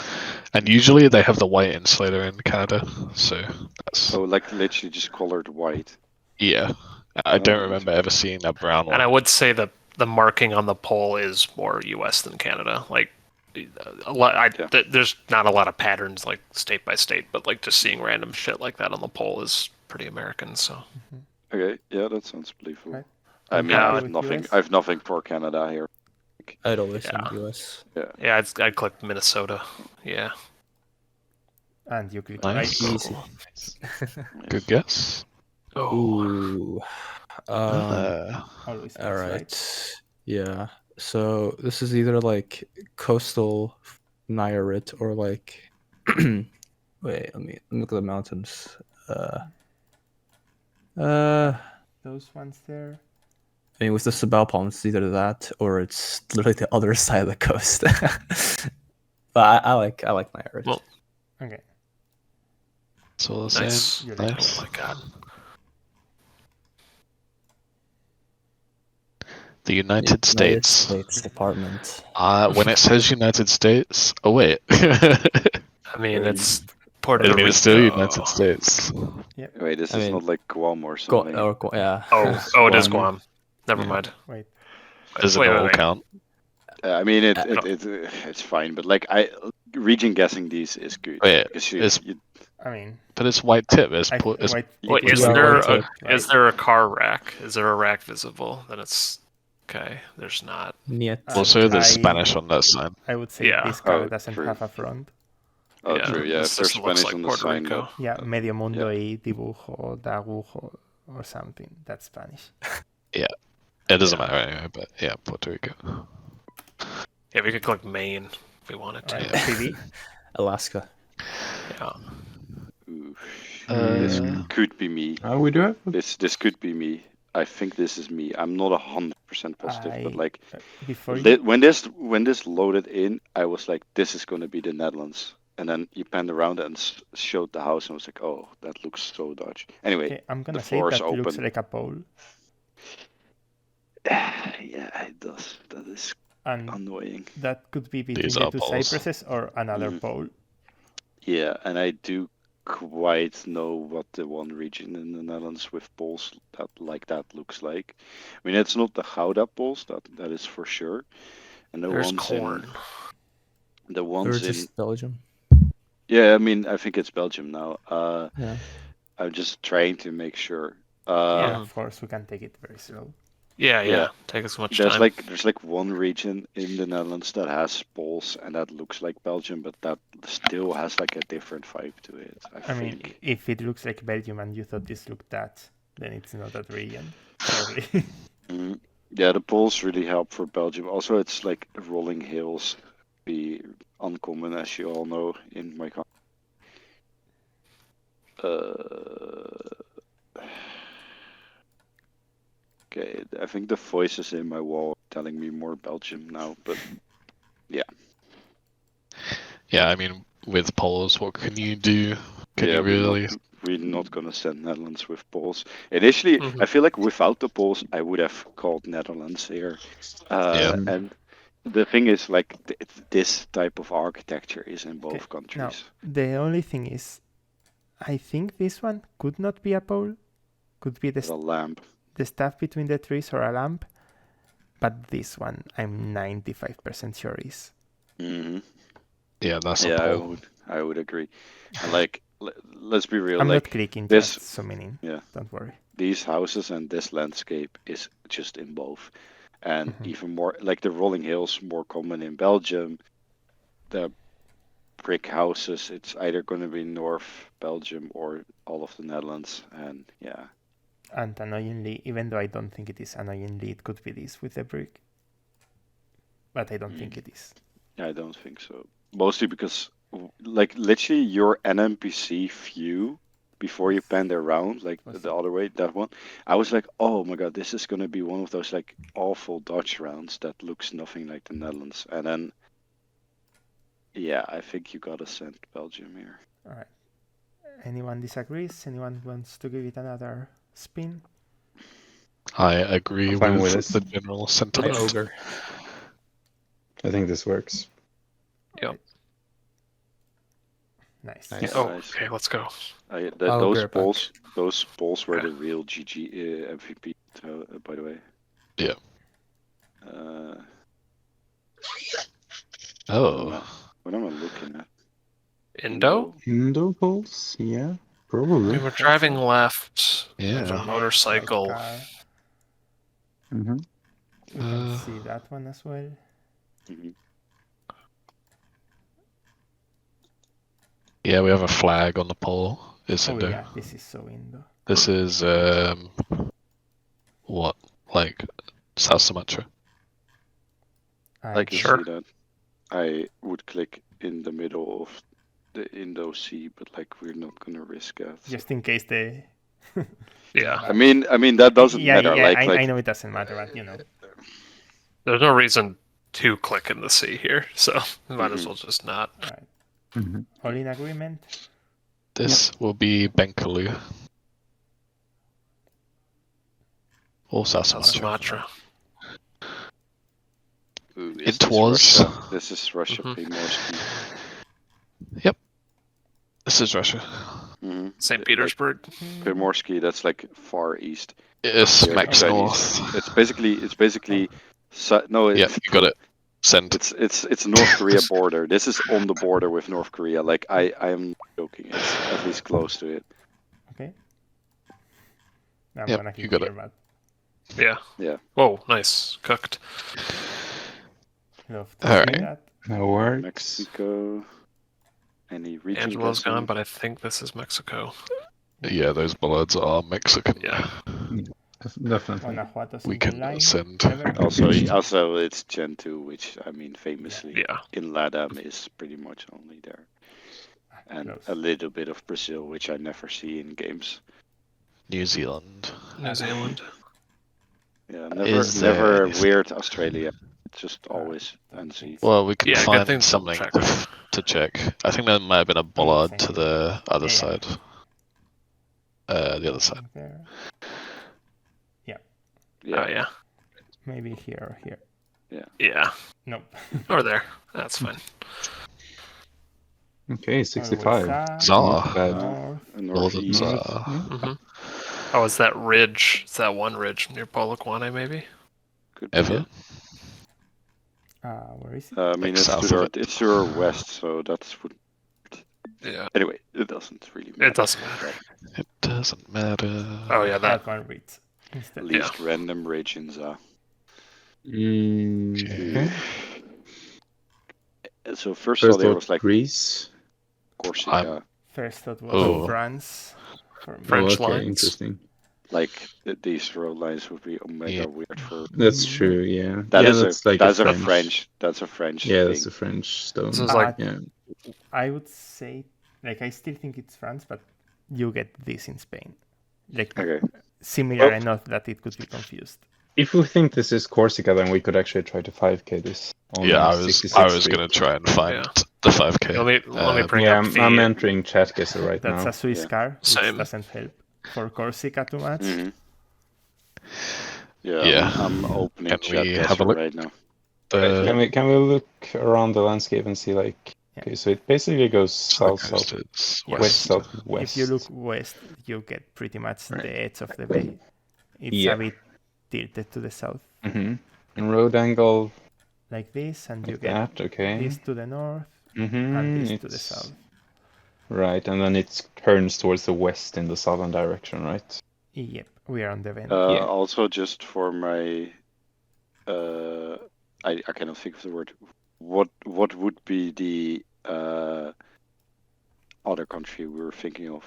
Speaker 3: and usually they have the white insulator in Canada. So that's
Speaker 1: oh, like literally just colored white.
Speaker 3: yeah. I
Speaker 1: Oh,
Speaker 3: don't remember ever seeing that brown
Speaker 5: And I
Speaker 3: one.
Speaker 5: would say that the marking on the pole is more US than Canada. Like a lot,
Speaker 1: Yeah.
Speaker 5: there's not a lot of patterns like state by state, but like just seeing random shit like that on the pole is pretty American. So
Speaker 1: Okay, yeah, that sounds believable.
Speaker 2: Right.
Speaker 1: I
Speaker 2: I'm
Speaker 1: mean, I
Speaker 5: happy
Speaker 1: have
Speaker 2: with
Speaker 1: nothing.
Speaker 2: US.
Speaker 1: I have nothing for Canada here.
Speaker 4: I'd always
Speaker 5: Yeah.
Speaker 4: send US.
Speaker 5: yeah, I'd click Minnesota. Yeah.
Speaker 2: And you click
Speaker 3: Nice.
Speaker 2: right.
Speaker 4: Easy.
Speaker 3: Good guess.
Speaker 5: Oh,
Speaker 4: Ooh.
Speaker 2: Always
Speaker 4: All
Speaker 2: pass
Speaker 4: right.
Speaker 2: right.
Speaker 4: Yeah. So this is either like coastal Nayarit or like wait, let me look at the mountains.
Speaker 2: Those ones there.
Speaker 4: I mean with the Sabal Palms, it's either that or it's literally the other side of the coast. But I like Nayarit.
Speaker 5: Well,
Speaker 2: Okay.
Speaker 3: It's all the
Speaker 5: nice.
Speaker 3: same.
Speaker 2: You're like,
Speaker 3: Nice.
Speaker 5: Oh my god.
Speaker 3: The United States.
Speaker 4: States Department.
Speaker 3: When it says United States, oh wait.
Speaker 5: I mean, it's Puerto
Speaker 3: I mean,
Speaker 5: Rico.
Speaker 3: it's still United States.
Speaker 1: Wait, this
Speaker 4: I
Speaker 1: is
Speaker 4: mean,
Speaker 1: not like Guam or
Speaker 4: Go,
Speaker 1: something.
Speaker 4: or, yeah.
Speaker 5: Oh, it is Guam. Never
Speaker 3: Yeah.
Speaker 5: mind.
Speaker 2: wait.
Speaker 3: Does it all count?
Speaker 1: I mean,
Speaker 5: I don't-
Speaker 1: it's fine, but like region guessing these is good
Speaker 3: Wait,
Speaker 1: because
Speaker 3: it's-
Speaker 2: I mean,
Speaker 3: But it's white tip. It's,
Speaker 2: I,
Speaker 3: it's
Speaker 2: white.
Speaker 5: Wait,
Speaker 2: it
Speaker 5: is
Speaker 2: was
Speaker 5: there
Speaker 2: white
Speaker 5: a,
Speaker 2: tip, right?
Speaker 5: is there a car rack? Is there a rack visible? Then it's okay. There's not.
Speaker 4: Niet.
Speaker 3: also there's
Speaker 2: I-
Speaker 3: Spanish on that sign.
Speaker 2: I would say
Speaker 5: Yeah.
Speaker 2: this car
Speaker 1: Oh,
Speaker 2: doesn't
Speaker 1: true.
Speaker 2: have a front.
Speaker 1: Oh,
Speaker 5: Yeah,
Speaker 1: true. Yeah,
Speaker 5: this
Speaker 1: if there's
Speaker 5: just looks
Speaker 1: Spanish
Speaker 5: like
Speaker 1: on the
Speaker 5: Puerto
Speaker 1: sign,
Speaker 5: Rico.
Speaker 2: Yeah, Medio Mundo y dibujo dibujo or something. That's Spanish.
Speaker 3: It doesn't matter anyway, but yeah, Puerto Rico.
Speaker 5: Yeah, we could click Maine if we wanted to.
Speaker 2: Right.
Speaker 3: Yeah.
Speaker 2: PV.
Speaker 4: Alaska.
Speaker 5: Yeah.
Speaker 1: Ooh,
Speaker 3: Uh,
Speaker 1: this could be me.
Speaker 6: We do have.
Speaker 1: This could be me. I think this is me. I'm not 100% positive, but like
Speaker 2: Before you,
Speaker 1: when this loaded in, I was like, this is going to be the Netherlands. And then you panned around and showed the house, and I was like, oh, that looks so Dutch. Anyway,
Speaker 2: okay, I'm gonna
Speaker 1: the
Speaker 2: say
Speaker 1: floor is
Speaker 2: that looks
Speaker 1: open.
Speaker 2: like a pole,
Speaker 1: Yeah, it does. That is
Speaker 2: and
Speaker 1: annoying.
Speaker 2: that could be between
Speaker 3: These
Speaker 2: the
Speaker 3: are
Speaker 2: two
Speaker 3: poles.
Speaker 2: cypresses or another
Speaker 1: Mhm.
Speaker 2: pole.
Speaker 1: Yeah, and I do quite know what the one region in the Netherlands with poles like that looks like. I mean, it's not the Gouda poles, that is for sure. And the
Speaker 5: There's
Speaker 1: ones
Speaker 5: corn.
Speaker 1: the
Speaker 4: Or
Speaker 1: ones in
Speaker 4: just Belgium.
Speaker 1: yeah, I mean, I think it's Belgium now.
Speaker 4: Yeah.
Speaker 1: I'm just trying to make sure.
Speaker 2: Yeah,
Speaker 5: Mhm.
Speaker 2: of course, we can take it very slow.
Speaker 5: Yeah.
Speaker 1: Yeah.
Speaker 5: Take as much
Speaker 1: There's
Speaker 5: time.
Speaker 1: there's like one region in the Netherlands that has poles and that looks like Belgium, but that still has like a different vibe to it. I
Speaker 2: I mean,
Speaker 1: think.
Speaker 2: if it looks like Belgium and you thought this looked that, then it's not that region. Sorry.
Speaker 1: Mm, yeah, the poles really help for Belgium. Also, it's like rolling hills, be uncommon as you all know in my country. Okay, I think the voices in my wall are telling me more Belgium now, but
Speaker 3: Yeah, I mean, with poles, what can you do? Can
Speaker 1: yeah,
Speaker 3: you really?
Speaker 1: we're not gonna send Netherlands with poles. Initially,
Speaker 5: Mhm.
Speaker 1: I feel like without the poles, I would have called Netherlands here.
Speaker 3: Yeah.
Speaker 1: And the thing is, like, this type of architecture is in both
Speaker 2: Okay,
Speaker 1: countries.
Speaker 2: The only thing is, I think this one could not be a pole. Could be
Speaker 1: With a lamp.
Speaker 2: the stuff between the trees or a lamp. But this one, I'm 95% sure is.
Speaker 1: Hmm.
Speaker 3: Yeah, that's a
Speaker 1: Yeah,
Speaker 3: pole.
Speaker 1: I would agree. And like, let's be real.
Speaker 2: I'm
Speaker 1: like
Speaker 2: not clicking,
Speaker 1: this-
Speaker 2: just zooming in.
Speaker 1: yeah.
Speaker 2: Don't worry.
Speaker 1: These houses and this landscape is just in both, and
Speaker 2: Mhm.
Speaker 1: even more like the rolling hills, more common in Belgium. The brick houses, it's either going to be North Belgium or all of the Netherlands, and yeah.
Speaker 2: And annoyingly, even though I don't think it is annoyingly, it could be this with the brick. But I don't think it is.
Speaker 1: I don't think so. Mostly because, like, literally your NPC view before you pan around, like
Speaker 2: Was-
Speaker 1: the other way, that one, I was like, oh my god, this is gonna be one of those like awful Dutch rounds that looks nothing like the Netherlands. And then, yeah, I think you gotta send Belgium here.
Speaker 2: All right. Anyone disagrees? Anyone wants to give it another spin?
Speaker 3: I agree
Speaker 6: I'm fine
Speaker 3: with
Speaker 6: with
Speaker 3: the
Speaker 6: this.
Speaker 3: general
Speaker 5: The
Speaker 3: sentiment.
Speaker 5: ogre.
Speaker 6: I think this works.
Speaker 5: Yep.
Speaker 2: Nice.
Speaker 6: Nice.
Speaker 5: Oh,
Speaker 1: Nice.
Speaker 5: okay, let's go.
Speaker 1: Those
Speaker 4: Ogre back.
Speaker 1: balls were
Speaker 5: Okay.
Speaker 1: the real GG MVP, by the way.
Speaker 3: Yeah.
Speaker 1: Uh,
Speaker 3: Oh,
Speaker 1: what am I looking at?
Speaker 5: Indo?
Speaker 6: Indo polls? Yeah,
Speaker 5: We
Speaker 6: probably.
Speaker 5: were driving left. There's a
Speaker 3: yeah.
Speaker 5: motorcycle.
Speaker 2: White car.
Speaker 6: Mm-hmm.
Speaker 2: We can
Speaker 3: Uh,
Speaker 2: see that one as well.
Speaker 1: Mhm.
Speaker 3: Yeah, we have a flag on the pole. It's
Speaker 2: Oh
Speaker 3: Indo.
Speaker 2: yeah, this is so Indo.
Speaker 3: This is what, like South Sumatra?
Speaker 1: I can
Speaker 5: Sure.
Speaker 1: see that. I would click in the middle of the Indo Sea, but like we're not gonna risk that.
Speaker 2: Just in case they.
Speaker 5: Yeah.
Speaker 1: I mean that doesn't
Speaker 2: yeah,
Speaker 1: matter.
Speaker 2: Yeah,
Speaker 1: like
Speaker 2: I know it doesn't matter, but you know.
Speaker 5: There's no reason to click in the sea here, so we might as
Speaker 1: Mhm.
Speaker 5: well just not.
Speaker 2: All right.
Speaker 6: Mm-hmm.
Speaker 2: All in agreement?
Speaker 3: This will be Benkalu. Or South
Speaker 5: South
Speaker 3: Sumatra.
Speaker 5: Sumatra.
Speaker 1: Ooh,
Speaker 3: It
Speaker 1: is this
Speaker 3: was.
Speaker 1: Russia? This is Russia
Speaker 5: Mhm.
Speaker 1: Primorsky.
Speaker 3: This is Russia.
Speaker 1: Mm-hmm.
Speaker 5: St. Petersburg.
Speaker 1: Primorsky, that's like far east.
Speaker 3: It
Speaker 1: Here,
Speaker 3: smacks
Speaker 1: Chinese.
Speaker 3: north.
Speaker 1: It's basically. No,
Speaker 3: Yeah,
Speaker 1: it's
Speaker 3: you got it. Send.
Speaker 1: it's North Korea border. This is on the border with North Korea. Like I am joking. It's at least close to it.
Speaker 2: Okay. I'm
Speaker 3: Yep,
Speaker 2: gonna
Speaker 3: you
Speaker 2: keep
Speaker 3: got
Speaker 2: here,
Speaker 3: it.
Speaker 2: but
Speaker 5: Yeah.
Speaker 1: Yeah.
Speaker 5: Whoa, nice. Cooked.
Speaker 2: love to
Speaker 3: All
Speaker 2: see
Speaker 3: right.
Speaker 2: that.
Speaker 6: That works.
Speaker 1: Mexico. Any region?
Speaker 5: Angelo's
Speaker 1: guessing?
Speaker 5: gone, but I think this is Mexico.
Speaker 3: Yeah, those bullets are Mexican.
Speaker 5: Yeah.
Speaker 6: Definitely.
Speaker 2: Guanajuato
Speaker 3: We
Speaker 2: single
Speaker 3: can
Speaker 2: line.
Speaker 3: send.
Speaker 2: Never.
Speaker 1: Also, it's Gen 2, which I mean, famously
Speaker 5: Yeah.
Speaker 1: in LATAM is pretty much only there, and
Speaker 2: Close.
Speaker 1: a little bit of Brazil, which I never see in games.
Speaker 3: New Zealand.
Speaker 5: New Zealand.
Speaker 1: Yeah, never,
Speaker 3: Is there
Speaker 1: never
Speaker 3: any-
Speaker 1: weird Australia. It's just always NC.
Speaker 3: Well, we can
Speaker 5: Yeah, good
Speaker 3: find
Speaker 5: thing to
Speaker 3: something
Speaker 5: check.
Speaker 3: to check. I think there might have been a bollard
Speaker 2: same
Speaker 3: to
Speaker 2: here.
Speaker 3: the other
Speaker 2: Yeah, yeah.
Speaker 3: side. The other side.
Speaker 2: There.
Speaker 1: Yeah,
Speaker 5: Oh, yeah.
Speaker 2: Maybe here or here.
Speaker 5: Yeah.
Speaker 2: Nope.
Speaker 5: Or there. That's fine.
Speaker 6: Okay, 65.
Speaker 2: Always
Speaker 3: Czar.
Speaker 6: Not bad.
Speaker 2: north.
Speaker 3: Northern
Speaker 1: northeast.
Speaker 6: North,
Speaker 3: Czar.
Speaker 6: yeah.
Speaker 5: hmm Oh, it's that ridge. It's that one ridge near Polokwane, maybe?
Speaker 1: Could be
Speaker 3: Ever?
Speaker 1: it.
Speaker 2: Where is it?
Speaker 1: I mean,
Speaker 3: Like
Speaker 1: it's
Speaker 3: south
Speaker 1: to
Speaker 3: of
Speaker 1: our,
Speaker 3: it.
Speaker 1: it's to our west, so that's would.
Speaker 5: Yeah.
Speaker 1: Anyway, it doesn't really matter.
Speaker 5: It doesn't matter.
Speaker 3: It doesn't matter.
Speaker 5: Oh, yeah, that.
Speaker 2: That one reads instead.
Speaker 1: Least random regions are.
Speaker 6: Okay.
Speaker 1: So first
Speaker 6: First
Speaker 1: thought there
Speaker 6: thought
Speaker 1: was like
Speaker 6: Greece.
Speaker 1: Corsica,
Speaker 2: First thought was
Speaker 3: Oh.
Speaker 2: France. For me.
Speaker 5: French
Speaker 6: okay,
Speaker 5: lines.
Speaker 6: interesting.
Speaker 1: like these road lines would be omega
Speaker 3: Yeah.
Speaker 1: weird for.
Speaker 6: That's true. Yeah.
Speaker 1: That
Speaker 6: yeah,
Speaker 1: is
Speaker 6: that's
Speaker 1: a
Speaker 6: like
Speaker 1: that's
Speaker 6: a
Speaker 1: a
Speaker 6: French.
Speaker 1: French. That's a French.
Speaker 6: Yeah,
Speaker 1: thing.
Speaker 6: that's a French stone.
Speaker 5: This is like-
Speaker 6: yeah.
Speaker 2: I would say, like, I still think it's France, but you get this in Spain. Like,
Speaker 1: Okay.
Speaker 2: similar
Speaker 1: Well-
Speaker 2: enough that it could be confused.
Speaker 6: If we think this is Corsica, then we could actually try to 5k this. On
Speaker 3: Yeah, I was
Speaker 6: 66 feet.
Speaker 3: gonna try and find
Speaker 5: Yeah.
Speaker 3: the 5k.
Speaker 5: Let me bring
Speaker 6: Yeah,
Speaker 5: up the.
Speaker 6: I'm entering chat guesser right
Speaker 2: That's
Speaker 6: now.
Speaker 2: a Swiss
Speaker 1: Yeah.
Speaker 2: car, which
Speaker 5: Same.
Speaker 2: doesn't help for Corsica too much.
Speaker 1: Mhm. Yeah.
Speaker 3: Yeah.
Speaker 1: I'm opening
Speaker 3: Can
Speaker 1: chat
Speaker 3: we have a
Speaker 1: guesser
Speaker 3: look?
Speaker 1: right now.
Speaker 6: Can we look around the landscape and see like?
Speaker 2: Yeah.
Speaker 6: Okay, so it basically goes south,
Speaker 3: coast
Speaker 6: south,
Speaker 3: is
Speaker 2: Yeah.
Speaker 6: west, southwest.
Speaker 2: If you look west, you get pretty much
Speaker 6: Right.
Speaker 2: the edge of the bay. It's
Speaker 6: Yeah.
Speaker 2: a bit tilted to the south,
Speaker 6: Mm-hmm. And road angle
Speaker 2: like this, and you
Speaker 6: like
Speaker 2: get
Speaker 6: that. Okay.
Speaker 2: this to the north
Speaker 6: Mm-hmm.
Speaker 2: and this to the south.
Speaker 6: Right, and then it turns towards the west in the southern direction, right?
Speaker 2: Yep, we are on the Vent.
Speaker 6: Yeah.
Speaker 1: Also, just for my, I cannot think of the word. What would be the other country we were thinking of?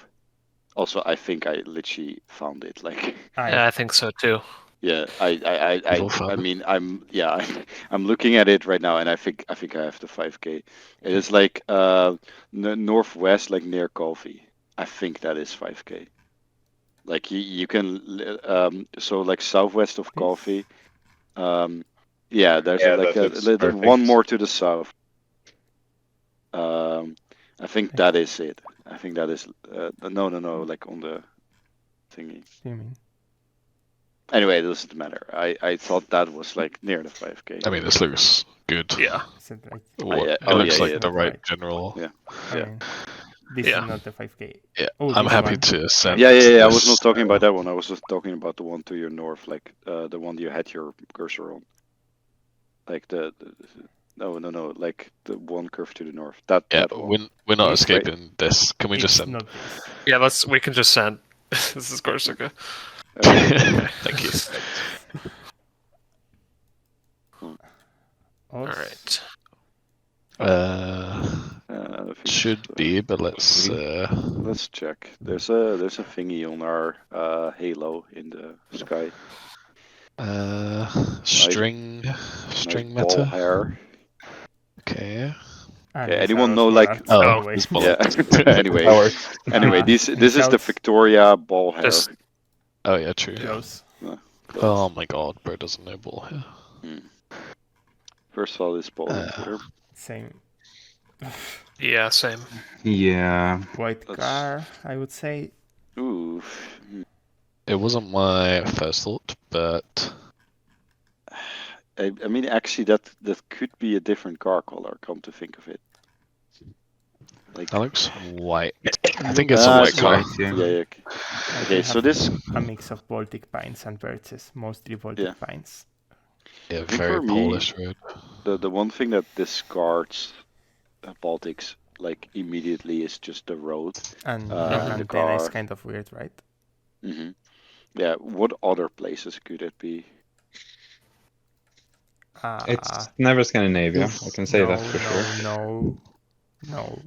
Speaker 1: Also, I think I literally found it. Like,
Speaker 5: Yeah, I think so too.
Speaker 1: yeah,
Speaker 3: You'll find
Speaker 1: I
Speaker 3: it.
Speaker 1: mean, I'm looking at it right now, and I think I have the 5K. It is like northwest, like near Coffee. I think that is 5K. Like you can so like southwest of
Speaker 2: This?
Speaker 1: Coffee. Yeah, there's
Speaker 6: Yeah,
Speaker 1: like
Speaker 6: that
Speaker 1: a
Speaker 6: looks
Speaker 1: little one
Speaker 6: perfect.
Speaker 1: more to the south. I think
Speaker 2: Like-
Speaker 1: that is it. I think that is no, like on the thingy.
Speaker 2: What do you mean?
Speaker 1: Anyway, it doesn't matter. I thought that was like near the 5K.
Speaker 3: I mean, this looks good.
Speaker 5: Yeah.
Speaker 2: Is it like?
Speaker 3: It
Speaker 1: oh,
Speaker 3: looks
Speaker 1: yeah,
Speaker 3: like
Speaker 1: yeah.
Speaker 3: the right
Speaker 2: Right.
Speaker 3: general.
Speaker 1: Yeah.
Speaker 2: I
Speaker 1: Yeah.
Speaker 2: mean, this
Speaker 5: Yeah.
Speaker 2: is not the 5K.
Speaker 3: Yeah,
Speaker 2: Oh,
Speaker 3: I'm
Speaker 2: this
Speaker 3: happy
Speaker 2: one.
Speaker 3: to send.
Speaker 1: Yeah. I was
Speaker 3: this,
Speaker 1: not talking about that one. I was just talking about the one to your north, like the one you had your cursor on. Like no, like the one curve to the north. That
Speaker 3: Yeah,
Speaker 1: that one.
Speaker 3: we're not
Speaker 2: This-
Speaker 3: escaping this. Can we just
Speaker 2: It's
Speaker 3: send?
Speaker 2: not this.
Speaker 5: Yeah, we can just send. This is Corsica.
Speaker 1: Okay.
Speaker 3: Thank you.
Speaker 2: Us.
Speaker 5: All right.
Speaker 1: I think
Speaker 3: Should
Speaker 1: it's,
Speaker 3: be, but let's.
Speaker 1: Let's check. There's a thingy on our halo in the sky.
Speaker 3: String
Speaker 1: Nice ball
Speaker 3: meta.
Speaker 1: hair.
Speaker 3: Okay.
Speaker 2: And
Speaker 1: Okay,
Speaker 2: these
Speaker 1: anyone
Speaker 2: are
Speaker 1: know,
Speaker 2: also
Speaker 1: like-
Speaker 2: arts,
Speaker 3: Oh,
Speaker 2: by the way.
Speaker 3: this
Speaker 1: Yeah. Anyway,
Speaker 6: That works.
Speaker 1: this
Speaker 2: and
Speaker 1: is the
Speaker 2: shouts
Speaker 1: Victoria ball hair.
Speaker 5: Just
Speaker 3: Oh yeah, true.
Speaker 2: Close.
Speaker 3: Oh my god, bro doesn't know ball here.
Speaker 1: First saw this ball here.
Speaker 2: Same.
Speaker 5: yeah, same.
Speaker 6: Yeah.
Speaker 2: White
Speaker 1: Let's-
Speaker 2: car, I would say.
Speaker 1: Ooh.
Speaker 3: It wasn't my first thought, but
Speaker 1: I mean, actually, that could be a different car color. Come to think of it. Like.
Speaker 3: that looks white. I think it's a white
Speaker 1: it's
Speaker 3: car.
Speaker 6: white, yeah.
Speaker 1: Yeah.
Speaker 2: And
Speaker 1: Okay,
Speaker 2: we
Speaker 1: so
Speaker 2: have
Speaker 1: this.
Speaker 2: a mix of Baltic pines and birches, mostly Baltic
Speaker 1: Yeah.
Speaker 2: pines.
Speaker 3: Yeah,
Speaker 1: think
Speaker 3: very
Speaker 1: for me-
Speaker 3: Polish road.
Speaker 1: The one thing that discards Baltics like immediately is just the road.
Speaker 2: And
Speaker 1: the
Speaker 2: antenna is
Speaker 1: car.
Speaker 2: kind of weird, right?
Speaker 1: Hmm Yeah. What other places could it be?
Speaker 6: It's never Scandinavia. I can say
Speaker 2: no,
Speaker 6: that for sure.
Speaker 2: No.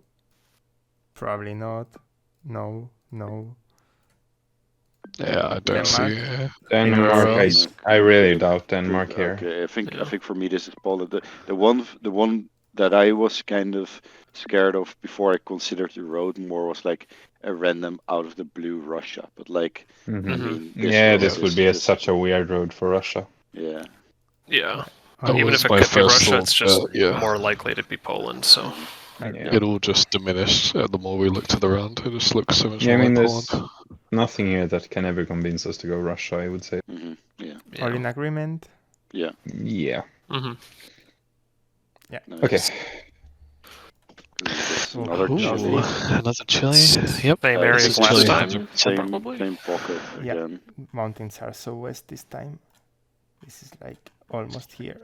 Speaker 2: Probably not. No.
Speaker 3: Yeah, I don't see.
Speaker 6: Denmark, I really doubt Denmark here.
Speaker 1: Okay, I think
Speaker 5: Yeah.
Speaker 1: for me this is Poland. The one that I was kind of scared of before I considered the road more was like a random out of the blue Russia. But like,
Speaker 6: Mhm.
Speaker 1: I mean,
Speaker 6: Yeah,
Speaker 1: road
Speaker 6: this would be
Speaker 1: is-
Speaker 6: such a weird road for Russia.
Speaker 1: Yeah.
Speaker 5: Yeah.
Speaker 3: That
Speaker 5: Even
Speaker 3: was
Speaker 5: if it
Speaker 3: my
Speaker 5: could be
Speaker 3: first
Speaker 5: Russia,
Speaker 3: thought,
Speaker 5: it's just
Speaker 3: but yeah.
Speaker 5: more likely to be Poland. So
Speaker 6: Yeah.
Speaker 3: It all just diminished the more we looked at the round. It just looks so much
Speaker 6: Yeah, I
Speaker 3: more
Speaker 6: mean,
Speaker 3: like
Speaker 6: there's
Speaker 3: Poland.
Speaker 6: nothing here that can ever convince us to go Russia, I would say.
Speaker 1: Yeah.
Speaker 5: yeah.
Speaker 2: All in agreement?
Speaker 1: Yeah.
Speaker 6: Yeah.
Speaker 5: hmm
Speaker 1: Nice.
Speaker 6: Okay.
Speaker 1: This
Speaker 2: Oh,
Speaker 1: another
Speaker 2: ooh.
Speaker 1: chili.
Speaker 3: Another chili. Yep.
Speaker 5: Same
Speaker 1: Uh,
Speaker 5: area
Speaker 1: this
Speaker 5: as
Speaker 1: is
Speaker 5: last
Speaker 3: chili.
Speaker 5: time,
Speaker 1: Same
Speaker 5: probably.
Speaker 1: same pocket
Speaker 2: Yeah.
Speaker 1: again.
Speaker 2: Mountains are so west this time. This is like almost here.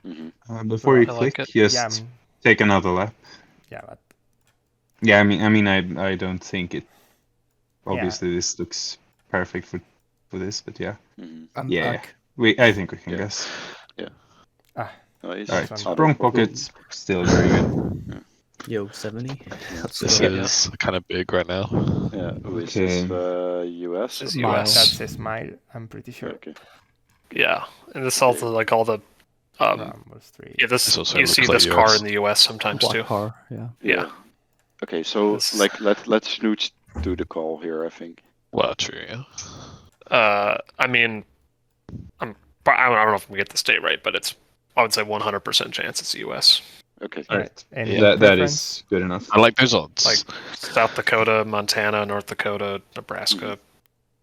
Speaker 1: Hmm
Speaker 6: Before you
Speaker 5: I like
Speaker 6: click,
Speaker 5: it.
Speaker 6: just
Speaker 2: Yeah,
Speaker 6: take another lap.
Speaker 2: but
Speaker 6: Yeah, I don't think it. Obviously, this looks perfect for this, but yeah,
Speaker 1: hmm
Speaker 4: I'm
Speaker 6: Yeah.
Speaker 4: back.
Speaker 6: I think we can
Speaker 1: Yeah.
Speaker 6: guess.
Speaker 1: Nice.
Speaker 6: All right,
Speaker 2: Other
Speaker 6: wrong
Speaker 1: pocket.
Speaker 6: pockets, still very good.
Speaker 4: Yo, 70. Let's
Speaker 3: This
Speaker 4: go.
Speaker 3: is kind of big right now.
Speaker 1: Yeah. Who is
Speaker 6: Okay.
Speaker 1: this? US.
Speaker 5: This is
Speaker 4: Mile.
Speaker 5: US.
Speaker 2: that's a smile, I'm pretty sure.
Speaker 1: Okay.
Speaker 5: Yeah, and this also like all the.
Speaker 2: Rumble Street.
Speaker 5: Yeah,
Speaker 3: This also
Speaker 5: you see
Speaker 3: looks like
Speaker 5: this car
Speaker 3: US.
Speaker 5: in the US sometimes
Speaker 4: Black
Speaker 5: too.
Speaker 4: car, yeah.
Speaker 5: Yeah.
Speaker 1: Okay, so
Speaker 5: This-
Speaker 1: like let's snooch do the call here. I think.
Speaker 3: Well, true. Yeah.
Speaker 5: I mean, I don't know if we get the state right, but I would say 100% chance it's US.
Speaker 1: Okay.
Speaker 6: All right,
Speaker 2: Any
Speaker 3: Yeah,
Speaker 6: that
Speaker 2: preference?
Speaker 6: is good enough.
Speaker 3: I like those odds.
Speaker 5: Like South Dakota, Montana, North Dakota, Nebraska.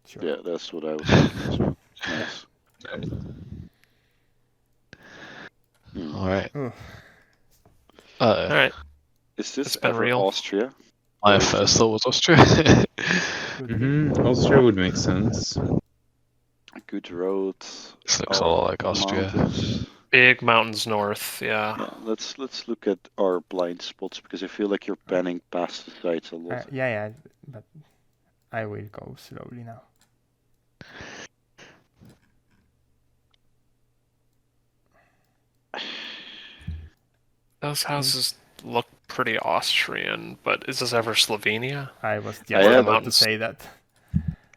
Speaker 2: Sure.
Speaker 1: Yeah, that's what I was thinking as well. Nice. Hmm.
Speaker 3: All right.
Speaker 2: Ooh.
Speaker 5: All right.
Speaker 1: Is this
Speaker 5: It's been
Speaker 1: ever
Speaker 5: real.
Speaker 1: Austria?
Speaker 3: My first thought was Austria.
Speaker 2: Could be.
Speaker 6: Austria would make sense.
Speaker 1: Good road.
Speaker 3: This looks a lot like Austria.
Speaker 1: Mountains.
Speaker 5: Big mountains north. Yeah.
Speaker 1: Yeah, let's look at our blind spots because I feel like you're panning past the sites a lot.
Speaker 2: Yeah, but I will go slowly now.
Speaker 5: Those houses look pretty Austrian, but is this ever Slovenia?
Speaker 2: I was just
Speaker 1: I have-
Speaker 2: about to say that.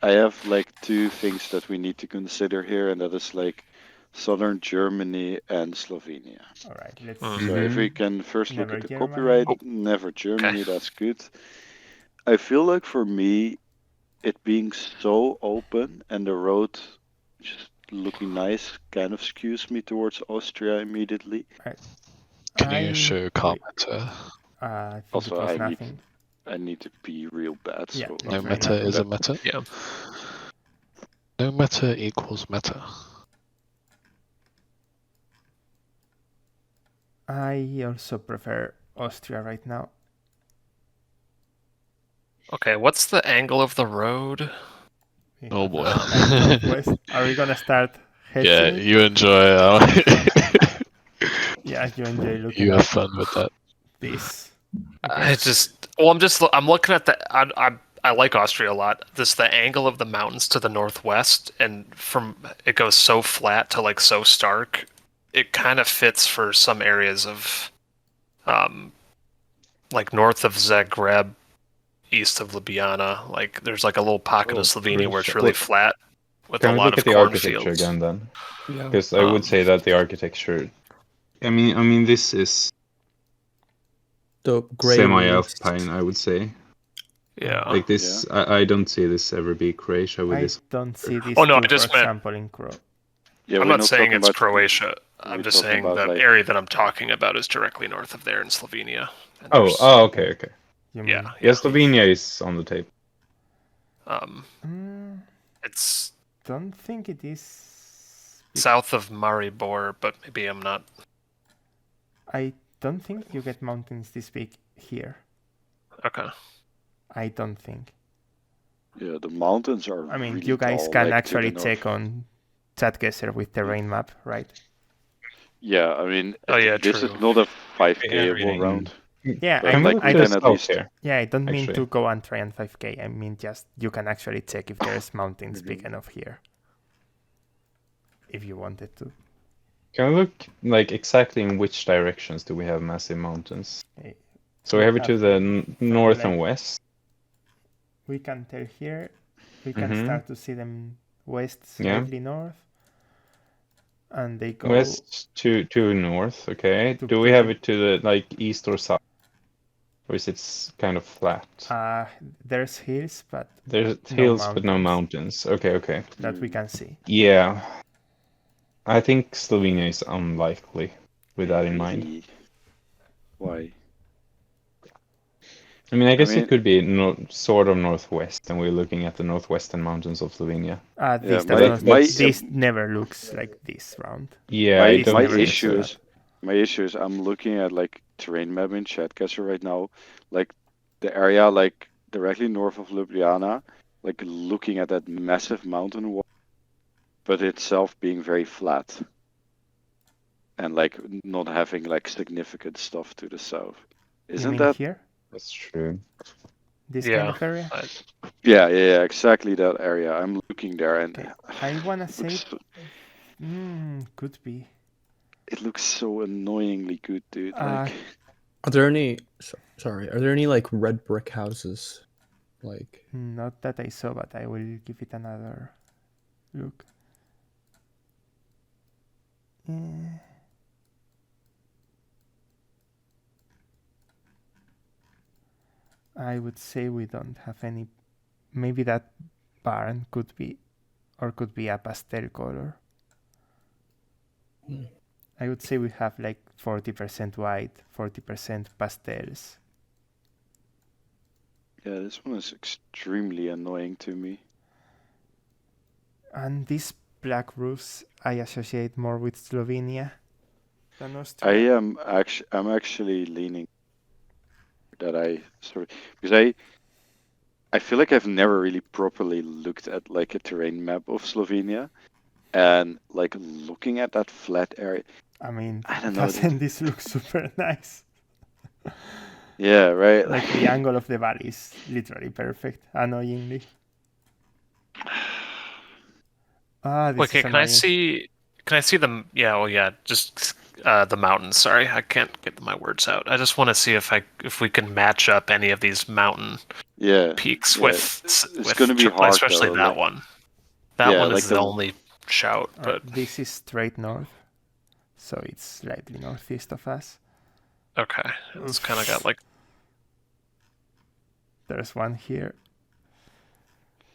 Speaker 1: I have like two things that we need to consider here, and that is like southern Germany and Slovenia.
Speaker 2: All right, let's
Speaker 5: Mm.
Speaker 1: So if we can first look
Speaker 2: Never
Speaker 1: at the
Speaker 2: Germany.
Speaker 1: copyright, never Germany, that's good. I feel like for me, it being so open and the road just looking nice kind of skews me towards Austria immediately.
Speaker 3: Can you show
Speaker 2: Wait,
Speaker 3: Carpenter?
Speaker 2: I think
Speaker 1: Also,
Speaker 2: it was
Speaker 1: I
Speaker 2: nothing.
Speaker 1: need to pee real bad,
Speaker 2: Yeah,
Speaker 1: so
Speaker 3: No
Speaker 2: literally
Speaker 3: meta
Speaker 2: nothing.
Speaker 3: is a meta?
Speaker 5: Yeah.
Speaker 3: No meta equals meta.
Speaker 2: I also prefer Austria right now.
Speaker 5: Okay, what's the angle of the road?
Speaker 2: We
Speaker 3: Oh
Speaker 2: have
Speaker 3: boy.
Speaker 2: a nice northwest. Are we gonna start
Speaker 3: Yeah,
Speaker 2: hedging it?
Speaker 3: you enjoy.
Speaker 2: Yeah, you enjoy looking
Speaker 3: You have
Speaker 2: at
Speaker 3: fun with that.
Speaker 2: this.
Speaker 5: I'm looking at I like Austria a lot. This the angle of the mountains to the northwest, and from it goes so flat to like so stark. It kind of fits for some areas of, like north of Zagreb, east of Ljubljana. Like there's like a little pocket of Slovenia where it's really flat with a
Speaker 6: Can we
Speaker 5: lot
Speaker 6: look
Speaker 5: of
Speaker 6: at the architecture
Speaker 5: cornfields.
Speaker 6: again then?
Speaker 4: Yeah.
Speaker 6: Because I would say that the architecture. I mean, this is
Speaker 4: The gray
Speaker 6: semi-alpine. I would say.
Speaker 5: Yeah.
Speaker 6: Like this, I don't see this ever be Croatia with
Speaker 2: I
Speaker 6: this.
Speaker 2: don't see this
Speaker 5: Oh, no, I
Speaker 2: too,
Speaker 5: just
Speaker 2: for
Speaker 5: meant-
Speaker 2: example, in Croatia.
Speaker 1: yeah,
Speaker 5: I'm
Speaker 1: we're
Speaker 5: not saying
Speaker 1: talking
Speaker 5: it's
Speaker 1: about
Speaker 5: Croatia.
Speaker 1: we're
Speaker 5: I'm just
Speaker 1: talking
Speaker 5: saying
Speaker 1: about,
Speaker 5: the
Speaker 1: like-
Speaker 5: area that I'm talking about is directly north of there in Slovenia. And
Speaker 6: Oh,
Speaker 5: there's-
Speaker 6: okay.
Speaker 2: You mean?
Speaker 5: Yeah.
Speaker 6: Yeah, Slovenia is on the table.
Speaker 5: It's
Speaker 2: Don't think it is.
Speaker 5: south of Maribor, but maybe I'm not.
Speaker 2: I don't think you get mountains this big here.
Speaker 5: Okay.
Speaker 2: I don't think.
Speaker 1: Yeah, the mountains are.
Speaker 2: I mean,
Speaker 1: really
Speaker 2: you guys
Speaker 1: tall,
Speaker 2: can
Speaker 1: like, to
Speaker 2: actually
Speaker 1: the
Speaker 2: check
Speaker 1: north.
Speaker 2: on Chatgesser with terrain map, right?
Speaker 1: Yeah, I mean,
Speaker 5: Oh, yeah,
Speaker 1: this
Speaker 5: true.
Speaker 1: is not a 5K
Speaker 6: Everything.
Speaker 1: round.
Speaker 2: Yeah,
Speaker 1: But
Speaker 6: Can we
Speaker 1: like,
Speaker 6: look
Speaker 1: we
Speaker 6: to
Speaker 1: can
Speaker 6: the
Speaker 1: at
Speaker 6: south
Speaker 1: least.
Speaker 6: here?
Speaker 2: Yeah, I don't mean
Speaker 6: Actually.
Speaker 2: to go and try and 5K. I mean just you can actually check if there's mountains big
Speaker 1: Mhm.
Speaker 2: enough here. If you wanted to.
Speaker 6: Can we look like exactly in which directions do we have massive mountains?
Speaker 2: Okay.
Speaker 6: So we have it to the north
Speaker 2: like-
Speaker 6: and west.
Speaker 2: We can tell here. We can
Speaker 6: Mhm.
Speaker 2: start to see them west,
Speaker 6: Yeah.
Speaker 2: slightly north. And they go
Speaker 6: West to north, okay.
Speaker 2: To
Speaker 6: Do we
Speaker 2: the-
Speaker 6: have it to the like east or south? Or is it kind of flat?
Speaker 2: there's hills, but
Speaker 6: There's
Speaker 2: no
Speaker 6: hills but no
Speaker 2: mountains.
Speaker 6: mountains. Okay.
Speaker 2: that we can see.
Speaker 6: Yeah. I think Slovenia is unlikely with that in mind.
Speaker 1: Why?
Speaker 6: I mean, I guess
Speaker 1: mean-
Speaker 6: it could be sort of northwest, and we're looking at the northwestern mountains of Slovenia.
Speaker 2: This
Speaker 1: my-
Speaker 2: does not,
Speaker 1: my-
Speaker 2: this never looks like this round.
Speaker 6: Yeah,
Speaker 1: my
Speaker 6: I
Speaker 2: It's
Speaker 6: don't
Speaker 1: my
Speaker 2: never
Speaker 6: think
Speaker 1: issue
Speaker 6: so.
Speaker 1: is my issue is I'm looking at like terrain map in Chatcaster right now, like the area like directly north of Ljubljana, like looking at that massive mountain wall, but itself being very flat, and like not having like significant stuff to the south.
Speaker 2: You
Speaker 1: Isn't
Speaker 2: mean
Speaker 1: that?
Speaker 2: here?
Speaker 6: That's true.
Speaker 2: This
Speaker 5: Yeah.
Speaker 2: kind of area?
Speaker 1: Yeah, exactly that area. I'm looking there, and
Speaker 2: Okay. I wanna
Speaker 1: it
Speaker 2: say
Speaker 1: looks,
Speaker 2: could be.
Speaker 1: it looks so annoyingly good, dude. Like,
Speaker 4: Are there any? Sorry. Are there any like red brick houses? Like
Speaker 2: Not that I saw, but I will give it another look. I would say we don't have any. Maybe that barn could be, or could be a pastel color. I would say we have like 40% white, 40% pastels.
Speaker 1: yeah, this one is extremely annoying to me.
Speaker 2: And these black roofs I associate more with Slovenia than Austria.
Speaker 1: I'm actually leaning that I sort of, because I feel like I've never really properly looked at like a terrain map of Slovenia, and like looking at that flat area.
Speaker 2: I mean,
Speaker 1: I don't know,
Speaker 2: doesn't this look super nice?
Speaker 1: Yeah, right.
Speaker 2: Like the angle of the valley is literally perfect, annoyingly. This
Speaker 5: Okay,
Speaker 2: is
Speaker 5: can I
Speaker 2: annoying.
Speaker 5: see? Can I see them? Yeah, well, yeah, just the mountains. Sorry, I can't get my words out. I just want to see if we can match up any of these mountain
Speaker 1: Yeah,
Speaker 5: peaks
Speaker 1: yeah,
Speaker 5: with
Speaker 1: it's gonna be
Speaker 5: Tripoli,
Speaker 1: hard,
Speaker 5: especially
Speaker 1: though,
Speaker 5: that
Speaker 1: like-
Speaker 5: one. That
Speaker 1: Yeah,
Speaker 5: one
Speaker 1: like
Speaker 5: is the
Speaker 1: the-
Speaker 5: only shout, but
Speaker 2: This is straight north, so it's slightly northeast of us.
Speaker 5: okay, it's kind of got like
Speaker 2: There's one here.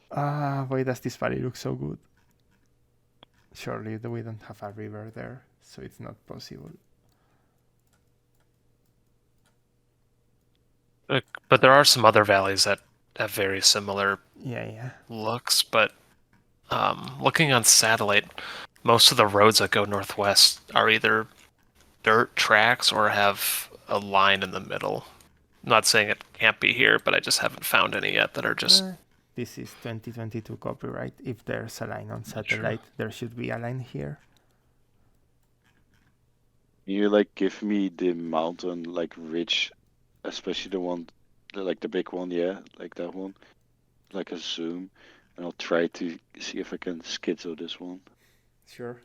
Speaker 2: Why does this valley look so good? Surely we don't have a river there, so it's not possible.
Speaker 5: But there are some other valleys that have very similar
Speaker 2: Yeah.
Speaker 5: looks, but looking on satellite, most of the roads that go northwest are either dirt tracks or have a line in the middle. I'm not saying it can't be here, but I just haven't found any yet that are just
Speaker 2: This is 2022 copyright. If there's a line on satellite, there should be a line here.
Speaker 1: You like give me the mountain like ridge, especially the one, like the big one, yeah, like that one, like a zoom, and I'll try to see if I can schizo this one.
Speaker 2: Sure.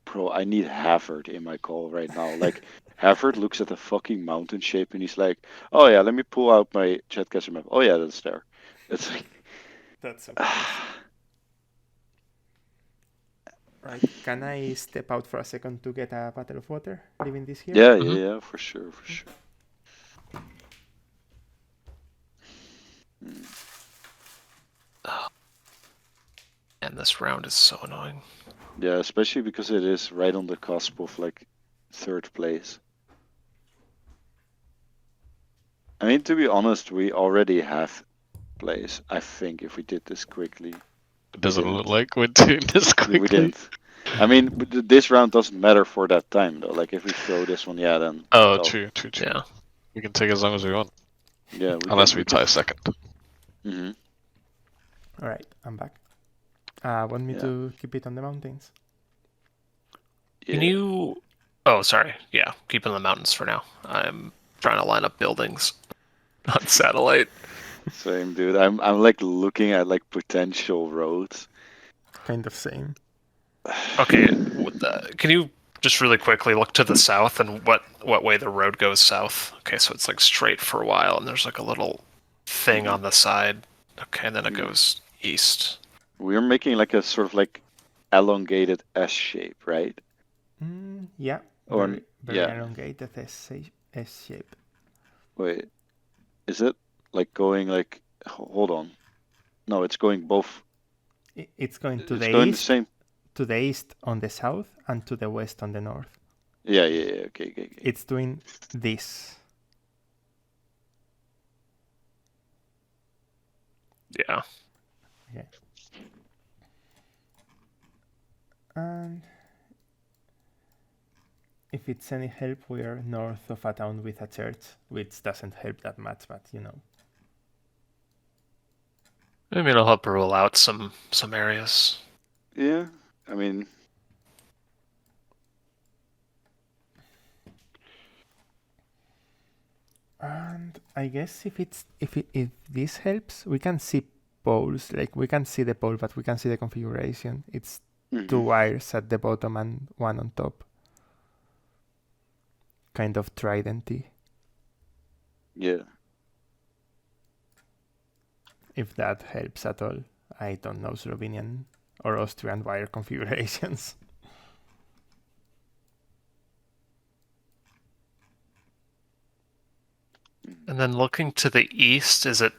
Speaker 1: Bro, I need Havard in my call right now. Like, Havard looks at the fucking mountain shape and he's like, "Oh yeah, let me pull out my Chatcaster map. Oh yeah, that's there." It's like,
Speaker 2: That's okay. Right, can I step out for a second to get a bottle of water, leaving this here?
Speaker 1: yeah, for sure.
Speaker 5: and this round is so annoying.
Speaker 1: Yeah, especially because it is right on the cusp of like third place. I mean, to be honest, we already have place, I think, if we did this quickly.
Speaker 3: It doesn't look like we're doing this quickly.
Speaker 1: We didn't. I mean, this round doesn't matter for that time, though. Like, if we throw this one, yeah, then...
Speaker 3: Oh,
Speaker 1: well,
Speaker 3: true.
Speaker 5: Yeah.
Speaker 3: We can take as long as we want.
Speaker 1: Yeah.
Speaker 3: Unless we tie second.
Speaker 1: Mm-hmm.
Speaker 2: Alright, I'm back. Want me to keep it on the mountains?
Speaker 1: Yeah.
Speaker 5: Can you... Oh, sorry. Yeah, keep it in the mountains for now. I'm trying to line up buildings on satellite.
Speaker 1: Same, dude. I'm like looking at like potential roads.
Speaker 2: Kind of same.
Speaker 5: Okay, can you just really quickly look to the south and what way the road goes south? Okay, so it's like straight for a while, and there's like a little thing on the side. Okay, and then it goes east.
Speaker 1: We're making like a sort of like elongated S shape, right?
Speaker 2: Yeah.
Speaker 1: Or
Speaker 2: Very elongated S shape.
Speaker 1: Wait, is it like going like? Hold on. No, it's going both.
Speaker 2: It's going to
Speaker 1: It's
Speaker 2: the
Speaker 1: going
Speaker 2: east.
Speaker 1: the same.
Speaker 2: To the east on the south and to the west on the north.
Speaker 1: Yeah. Okay.
Speaker 2: It's doing this.
Speaker 5: Yeah.
Speaker 2: Okay. And if it's any help, we're north of a town with a church, which doesn't help that much, but you know.
Speaker 5: I mean, it'll help rule out some areas.
Speaker 1: Yeah, I mean.
Speaker 2: And I guess if this helps, we can see poles. Like we can see the pole, but we can see the configuration. It's 2 wires at the bottom and one on top. Kind of tridenty.
Speaker 1: Yeah.
Speaker 2: If that helps at all. I don't know Slovenian or Austrian wire configurations.
Speaker 5: And then looking to the east, is it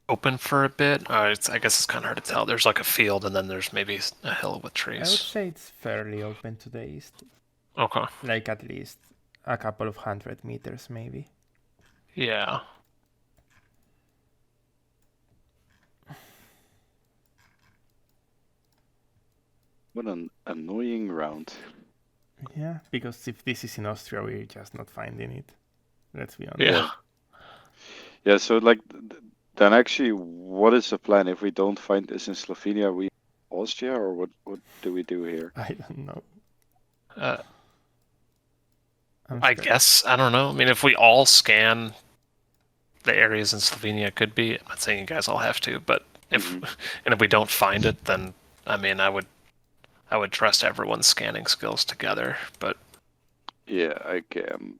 Speaker 5: open for a bit? I guess it's kind of hard to tell. There's like a field, and then there's maybe a hill with trees.
Speaker 2: I would say it's fairly open to the east.
Speaker 5: Okay.
Speaker 2: Like at least a couple of 100 meters, maybe.
Speaker 5: Yeah.
Speaker 1: What an annoying round.
Speaker 2: Yeah, because if this is in Austria, we're just not finding it. Let's be honest.
Speaker 5: Yeah.
Speaker 1: Yeah, so like, then actually, what is the plan if we don't find this in Slovenia? Are we Austria, or what do we do here?
Speaker 2: I don't know.
Speaker 5: I guess, I don't know. I mean, if we all scan the areas in Slovenia, it could be. I'm not saying you guys all have to, but if we don't find it, then I mean, I would trust everyone's scanning skills together. But
Speaker 1: yeah, I can.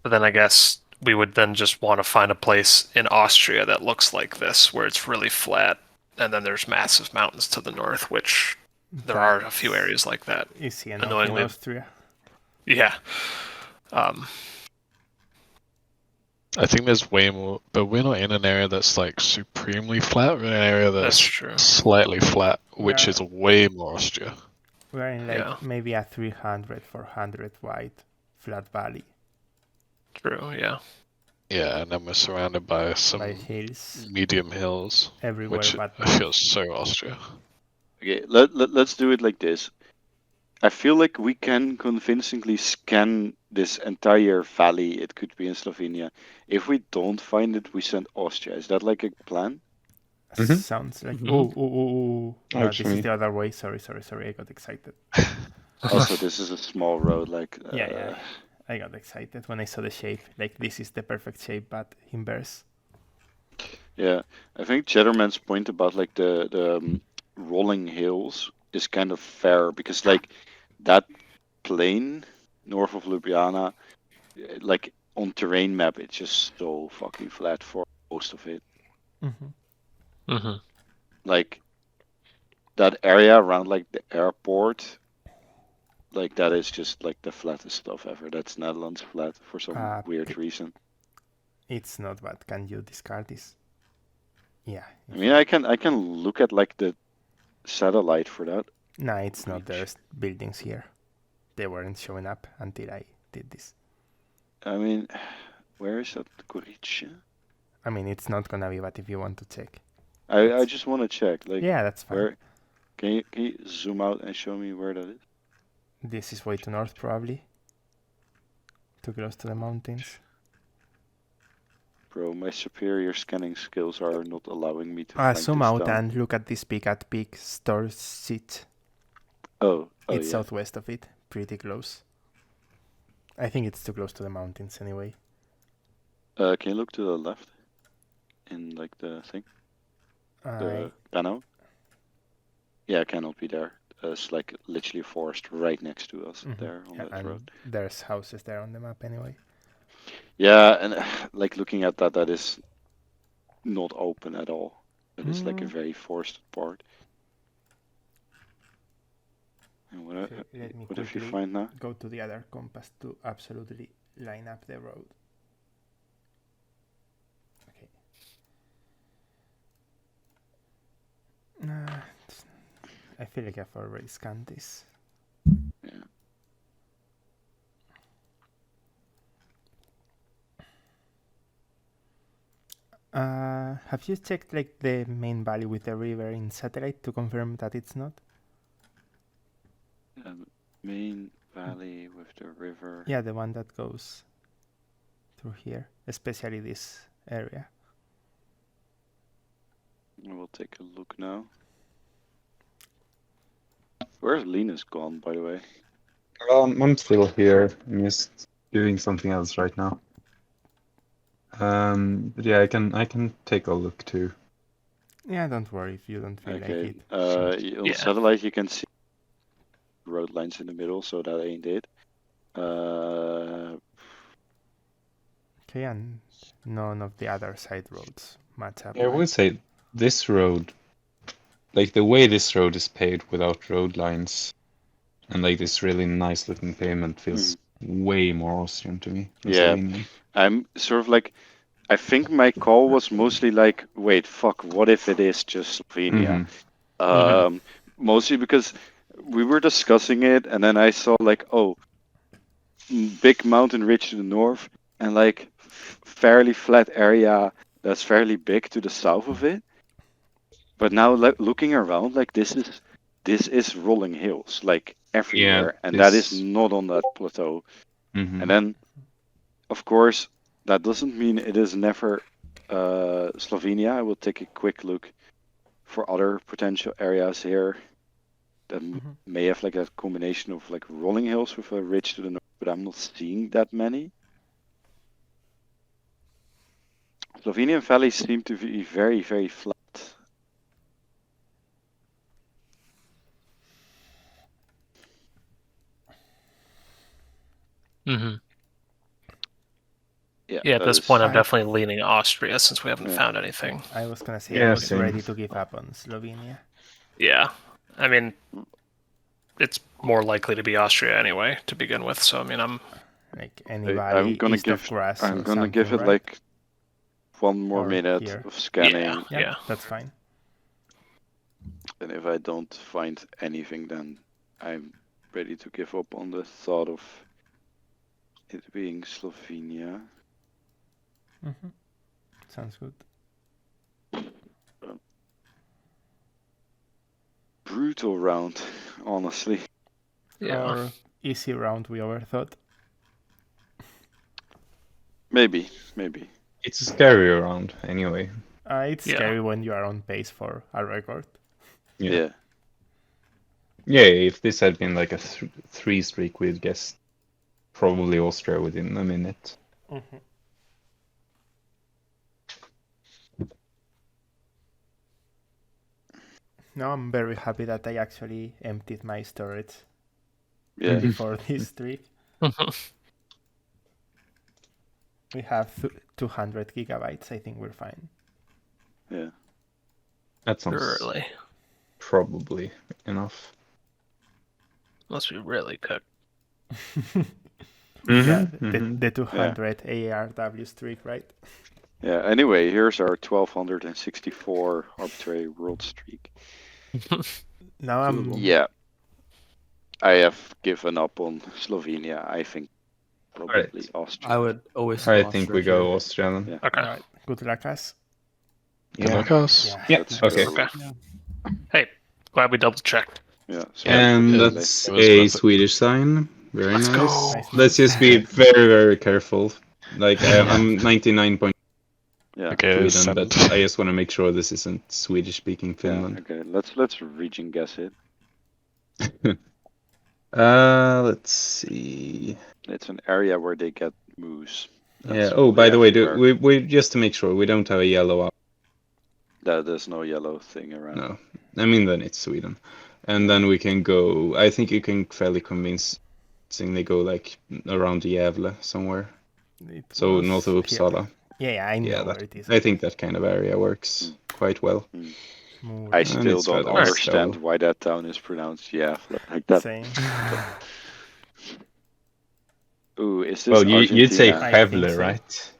Speaker 5: But then I guess we would then just want to find a place in Austria that looks like this, where it's really flat, and then there's massive mountains to the north, which there are a few areas like that.
Speaker 2: Easy enough in
Speaker 5: Annoyingly.
Speaker 2: Austria.
Speaker 5: Yeah.
Speaker 3: I think there's way more, but we're not in an area that's like supremely flat. We're in an area
Speaker 5: That's
Speaker 3: that's
Speaker 5: true.
Speaker 3: slightly flat, which
Speaker 2: Yeah.
Speaker 3: is way more Austria.
Speaker 2: We're in like
Speaker 5: Yeah.
Speaker 2: maybe a 300, 400 wide flat valley
Speaker 5: True. Yeah.
Speaker 3: Yeah, and then we're surrounded by some
Speaker 2: by hills
Speaker 3: medium hills,
Speaker 2: everywhere
Speaker 3: which
Speaker 2: but
Speaker 3: I
Speaker 2: north.
Speaker 3: feel so Austria.
Speaker 1: Okay, let's do it like this. I feel like we can convincingly scan this entire valley. It could be in Slovenia. If we don't find it, we send Austria. Is that like a plan?
Speaker 6: Mhm.
Speaker 2: Sounds like
Speaker 4: Mhm.
Speaker 2: oh. No, this is
Speaker 6: Actually.
Speaker 2: the other way. Sorry. I got excited.
Speaker 1: Also, this is a small road. Like
Speaker 2: Yeah. I got excited when I saw the shape. Like this is the perfect shape, but inverse.
Speaker 1: Yeah, I think Cheddarman's point about like the rolling hills is kind of fair because like that plain north of Ljubljana, like on terrain map, it's just so fucking flat for most of it.
Speaker 2: Mm-hmm.
Speaker 5: Mm-hmm.
Speaker 1: Like that area around like the airport, like that is just like the flattest stuff ever. That's Netherlands flat for some weird reason.
Speaker 2: It's not bad. Can you discard this? Yeah.
Speaker 1: I mean, I can look at like the satellite for that.
Speaker 2: No, it's not.
Speaker 1: Reach.
Speaker 2: There's buildings here. They weren't showing up until I did this.
Speaker 1: I mean, where is that Gorice?
Speaker 2: I mean, it's not gonna be, but if you want to check.
Speaker 1: I just want to check. Like,
Speaker 2: Yeah, that's fine.
Speaker 1: where? Can you zoom out and show me where that is?
Speaker 2: This is way too north, probably. Too close to the mountains.
Speaker 1: Bro, my superior scanning skills are not allowing me to find
Speaker 2: Zoom
Speaker 1: this
Speaker 2: out
Speaker 1: down.
Speaker 2: and look at this peak at peak store seat.
Speaker 1: Oh,
Speaker 2: It's
Speaker 1: yeah.
Speaker 2: southwest of it, pretty close. I think it's too close to the mountains anyway.
Speaker 1: Can you look to the left? In like the thing, the panel. Yeah, cannot be there. It's like literally a forest right next to us there on that road.
Speaker 2: There's houses there on the map anyway.
Speaker 1: Yeah, and like looking at that, that is not open at all. It is like a very forested part. And what have you find now?
Speaker 2: Go to the other compass to absolutely line up the road. Okay. I feel like I've already scanned this.
Speaker 1: Yeah.
Speaker 2: Have you checked like the main valley with the river in satellite to confirm that it's not?
Speaker 1: Main valley with the river.
Speaker 2: Yeah, the one that goes through here, especially this area.
Speaker 1: I will take a look now. Where's Linus gone, by the way?
Speaker 6: I'm still here. I'm just doing something else right now. But yeah, I can take a look too.
Speaker 2: Yeah, don't worry if you don't feel like it.
Speaker 1: On satellite you can see road lines in the middle, so that ain't it.
Speaker 2: Okay, and none of the other side roads match up.
Speaker 6: I would say this road, like the way this road is paved without road lines, and like this really nice looking pavement feels way more Austrian to me.
Speaker 1: Yeah, I'm sort of like, I think my call was mostly like, wait, fuck, what if it is just Slovenia? Mostly because we were discussing it, and then I saw like, oh, big mountain ridge to the north, and like fairly flat area that's fairly big to the south of it. But now looking around, like this is rolling hills like everywhere, and that is not on that plateau. And then, of course, that doesn't mean it is never Slovenia. I will take a quick look for other potential areas here that may have like a combination of like rolling hills with a ridge to the north, but I'm not seeing that many. Slovenian valleys seem to be very, very flat.
Speaker 5: Yeah, at this point, I'm definitely leaning Austria since we haven't found anything.
Speaker 2: I was gonna say I was ready to give up on Slovenia.
Speaker 5: Yeah, I mean, it's more likely to be Austria anyway to begin with. So I mean, I'm
Speaker 2: Like any
Speaker 1: I'm
Speaker 2: valley
Speaker 1: gonna
Speaker 2: east
Speaker 1: give
Speaker 2: of grass
Speaker 1: I'm
Speaker 2: or
Speaker 1: gonna
Speaker 2: something,
Speaker 1: give it
Speaker 2: right?
Speaker 1: like 1 more
Speaker 2: Or
Speaker 1: minute
Speaker 2: here.
Speaker 1: of scanning,
Speaker 2: Yeah, that's fine.
Speaker 1: and if I don't find anything, then I'm ready to give up on the thought of it being Slovenia.
Speaker 2: Sounds good.
Speaker 1: Brutal round, honestly.
Speaker 5: Yeah.
Speaker 2: Or easy round we overthought.
Speaker 1: Maybe.
Speaker 6: It's a scary round anyway.
Speaker 2: It's
Speaker 5: Yeah.
Speaker 2: scary when you are on pace for a record.
Speaker 1: Yeah.
Speaker 6: Yeah, if this had been like a 3 streak, we'd guess probably Austria within a minute.
Speaker 2: Now I'm very happy that I actually emptied my storage
Speaker 1: Yeah.
Speaker 2: before this streak. We have 200 gigabytes. I think we're fine.
Speaker 1: Yeah.
Speaker 6: That sounds
Speaker 5: Really?
Speaker 6: probably enough.
Speaker 5: Must be really cooked.
Speaker 2: Yeah,
Speaker 6: Mhm.
Speaker 2: the 200 AARW streak, right?
Speaker 1: Yeah. Anyway, here's our 1264 arbitrary world streak.
Speaker 2: Now I'm
Speaker 1: Yeah. I have given up on Slovenia. I think probably
Speaker 6: Alright.
Speaker 1: Austria.
Speaker 4: I would always.
Speaker 6: I
Speaker 4: go
Speaker 6: think
Speaker 4: Austria
Speaker 6: we go
Speaker 4: here.
Speaker 6: Austria then.
Speaker 1: Yeah.
Speaker 5: Okay.
Speaker 2: alright. Good luck, us.
Speaker 3: Good luck, us.
Speaker 2: Yeah.
Speaker 6: Yeah,
Speaker 1: Let's
Speaker 6: okay.
Speaker 1: go.
Speaker 5: Okay.
Speaker 4: Yeah.
Speaker 5: Hey, glad we double checked.
Speaker 1: Yeah. So
Speaker 6: And
Speaker 3: Yeah,
Speaker 6: that's
Speaker 3: it was
Speaker 6: a
Speaker 3: worth it.
Speaker 6: Swedish sign. Very
Speaker 5: Let's
Speaker 6: nice.
Speaker 5: go.
Speaker 2: Nice,
Speaker 6: Let's
Speaker 2: nice.
Speaker 6: just be very, very careful. Like I'm 99
Speaker 1: yeah.
Speaker 3: Okay,
Speaker 6: Sweden, but
Speaker 3: send.
Speaker 6: I just want to make sure this isn't Swedish-speaking
Speaker 1: Yeah.
Speaker 6: Finland.
Speaker 1: Okay. Let's region guess it.
Speaker 6: Let's see.
Speaker 1: It's an area where they get moose.
Speaker 6: Yeah.
Speaker 1: That's
Speaker 6: Oh, by the way,
Speaker 1: everywhere.
Speaker 6: we just to make sure we don't have a yellow out.
Speaker 1: There's no yellow thing around.
Speaker 6: No, I mean then it's Sweden, and then we can go. I think you can fairly convincingly go like around Gävle somewhere.
Speaker 2: It
Speaker 6: So
Speaker 2: was
Speaker 6: north of
Speaker 2: here.
Speaker 6: Uppsala.
Speaker 2: Yeah, I know
Speaker 6: Yeah,
Speaker 2: where it is.
Speaker 6: I think that kind of area works quite well.
Speaker 2: Move.
Speaker 1: I
Speaker 6: And
Speaker 1: still
Speaker 6: it's
Speaker 1: don't
Speaker 6: further west,
Speaker 1: understand
Speaker 6: so-
Speaker 1: why that town is pronounced Gävle like that.
Speaker 2: Same.
Speaker 1: Ooh, is this
Speaker 6: Well, you'd say
Speaker 1: Argentina?
Speaker 2: I think
Speaker 6: Gävle,
Speaker 2: so.
Speaker 6: right?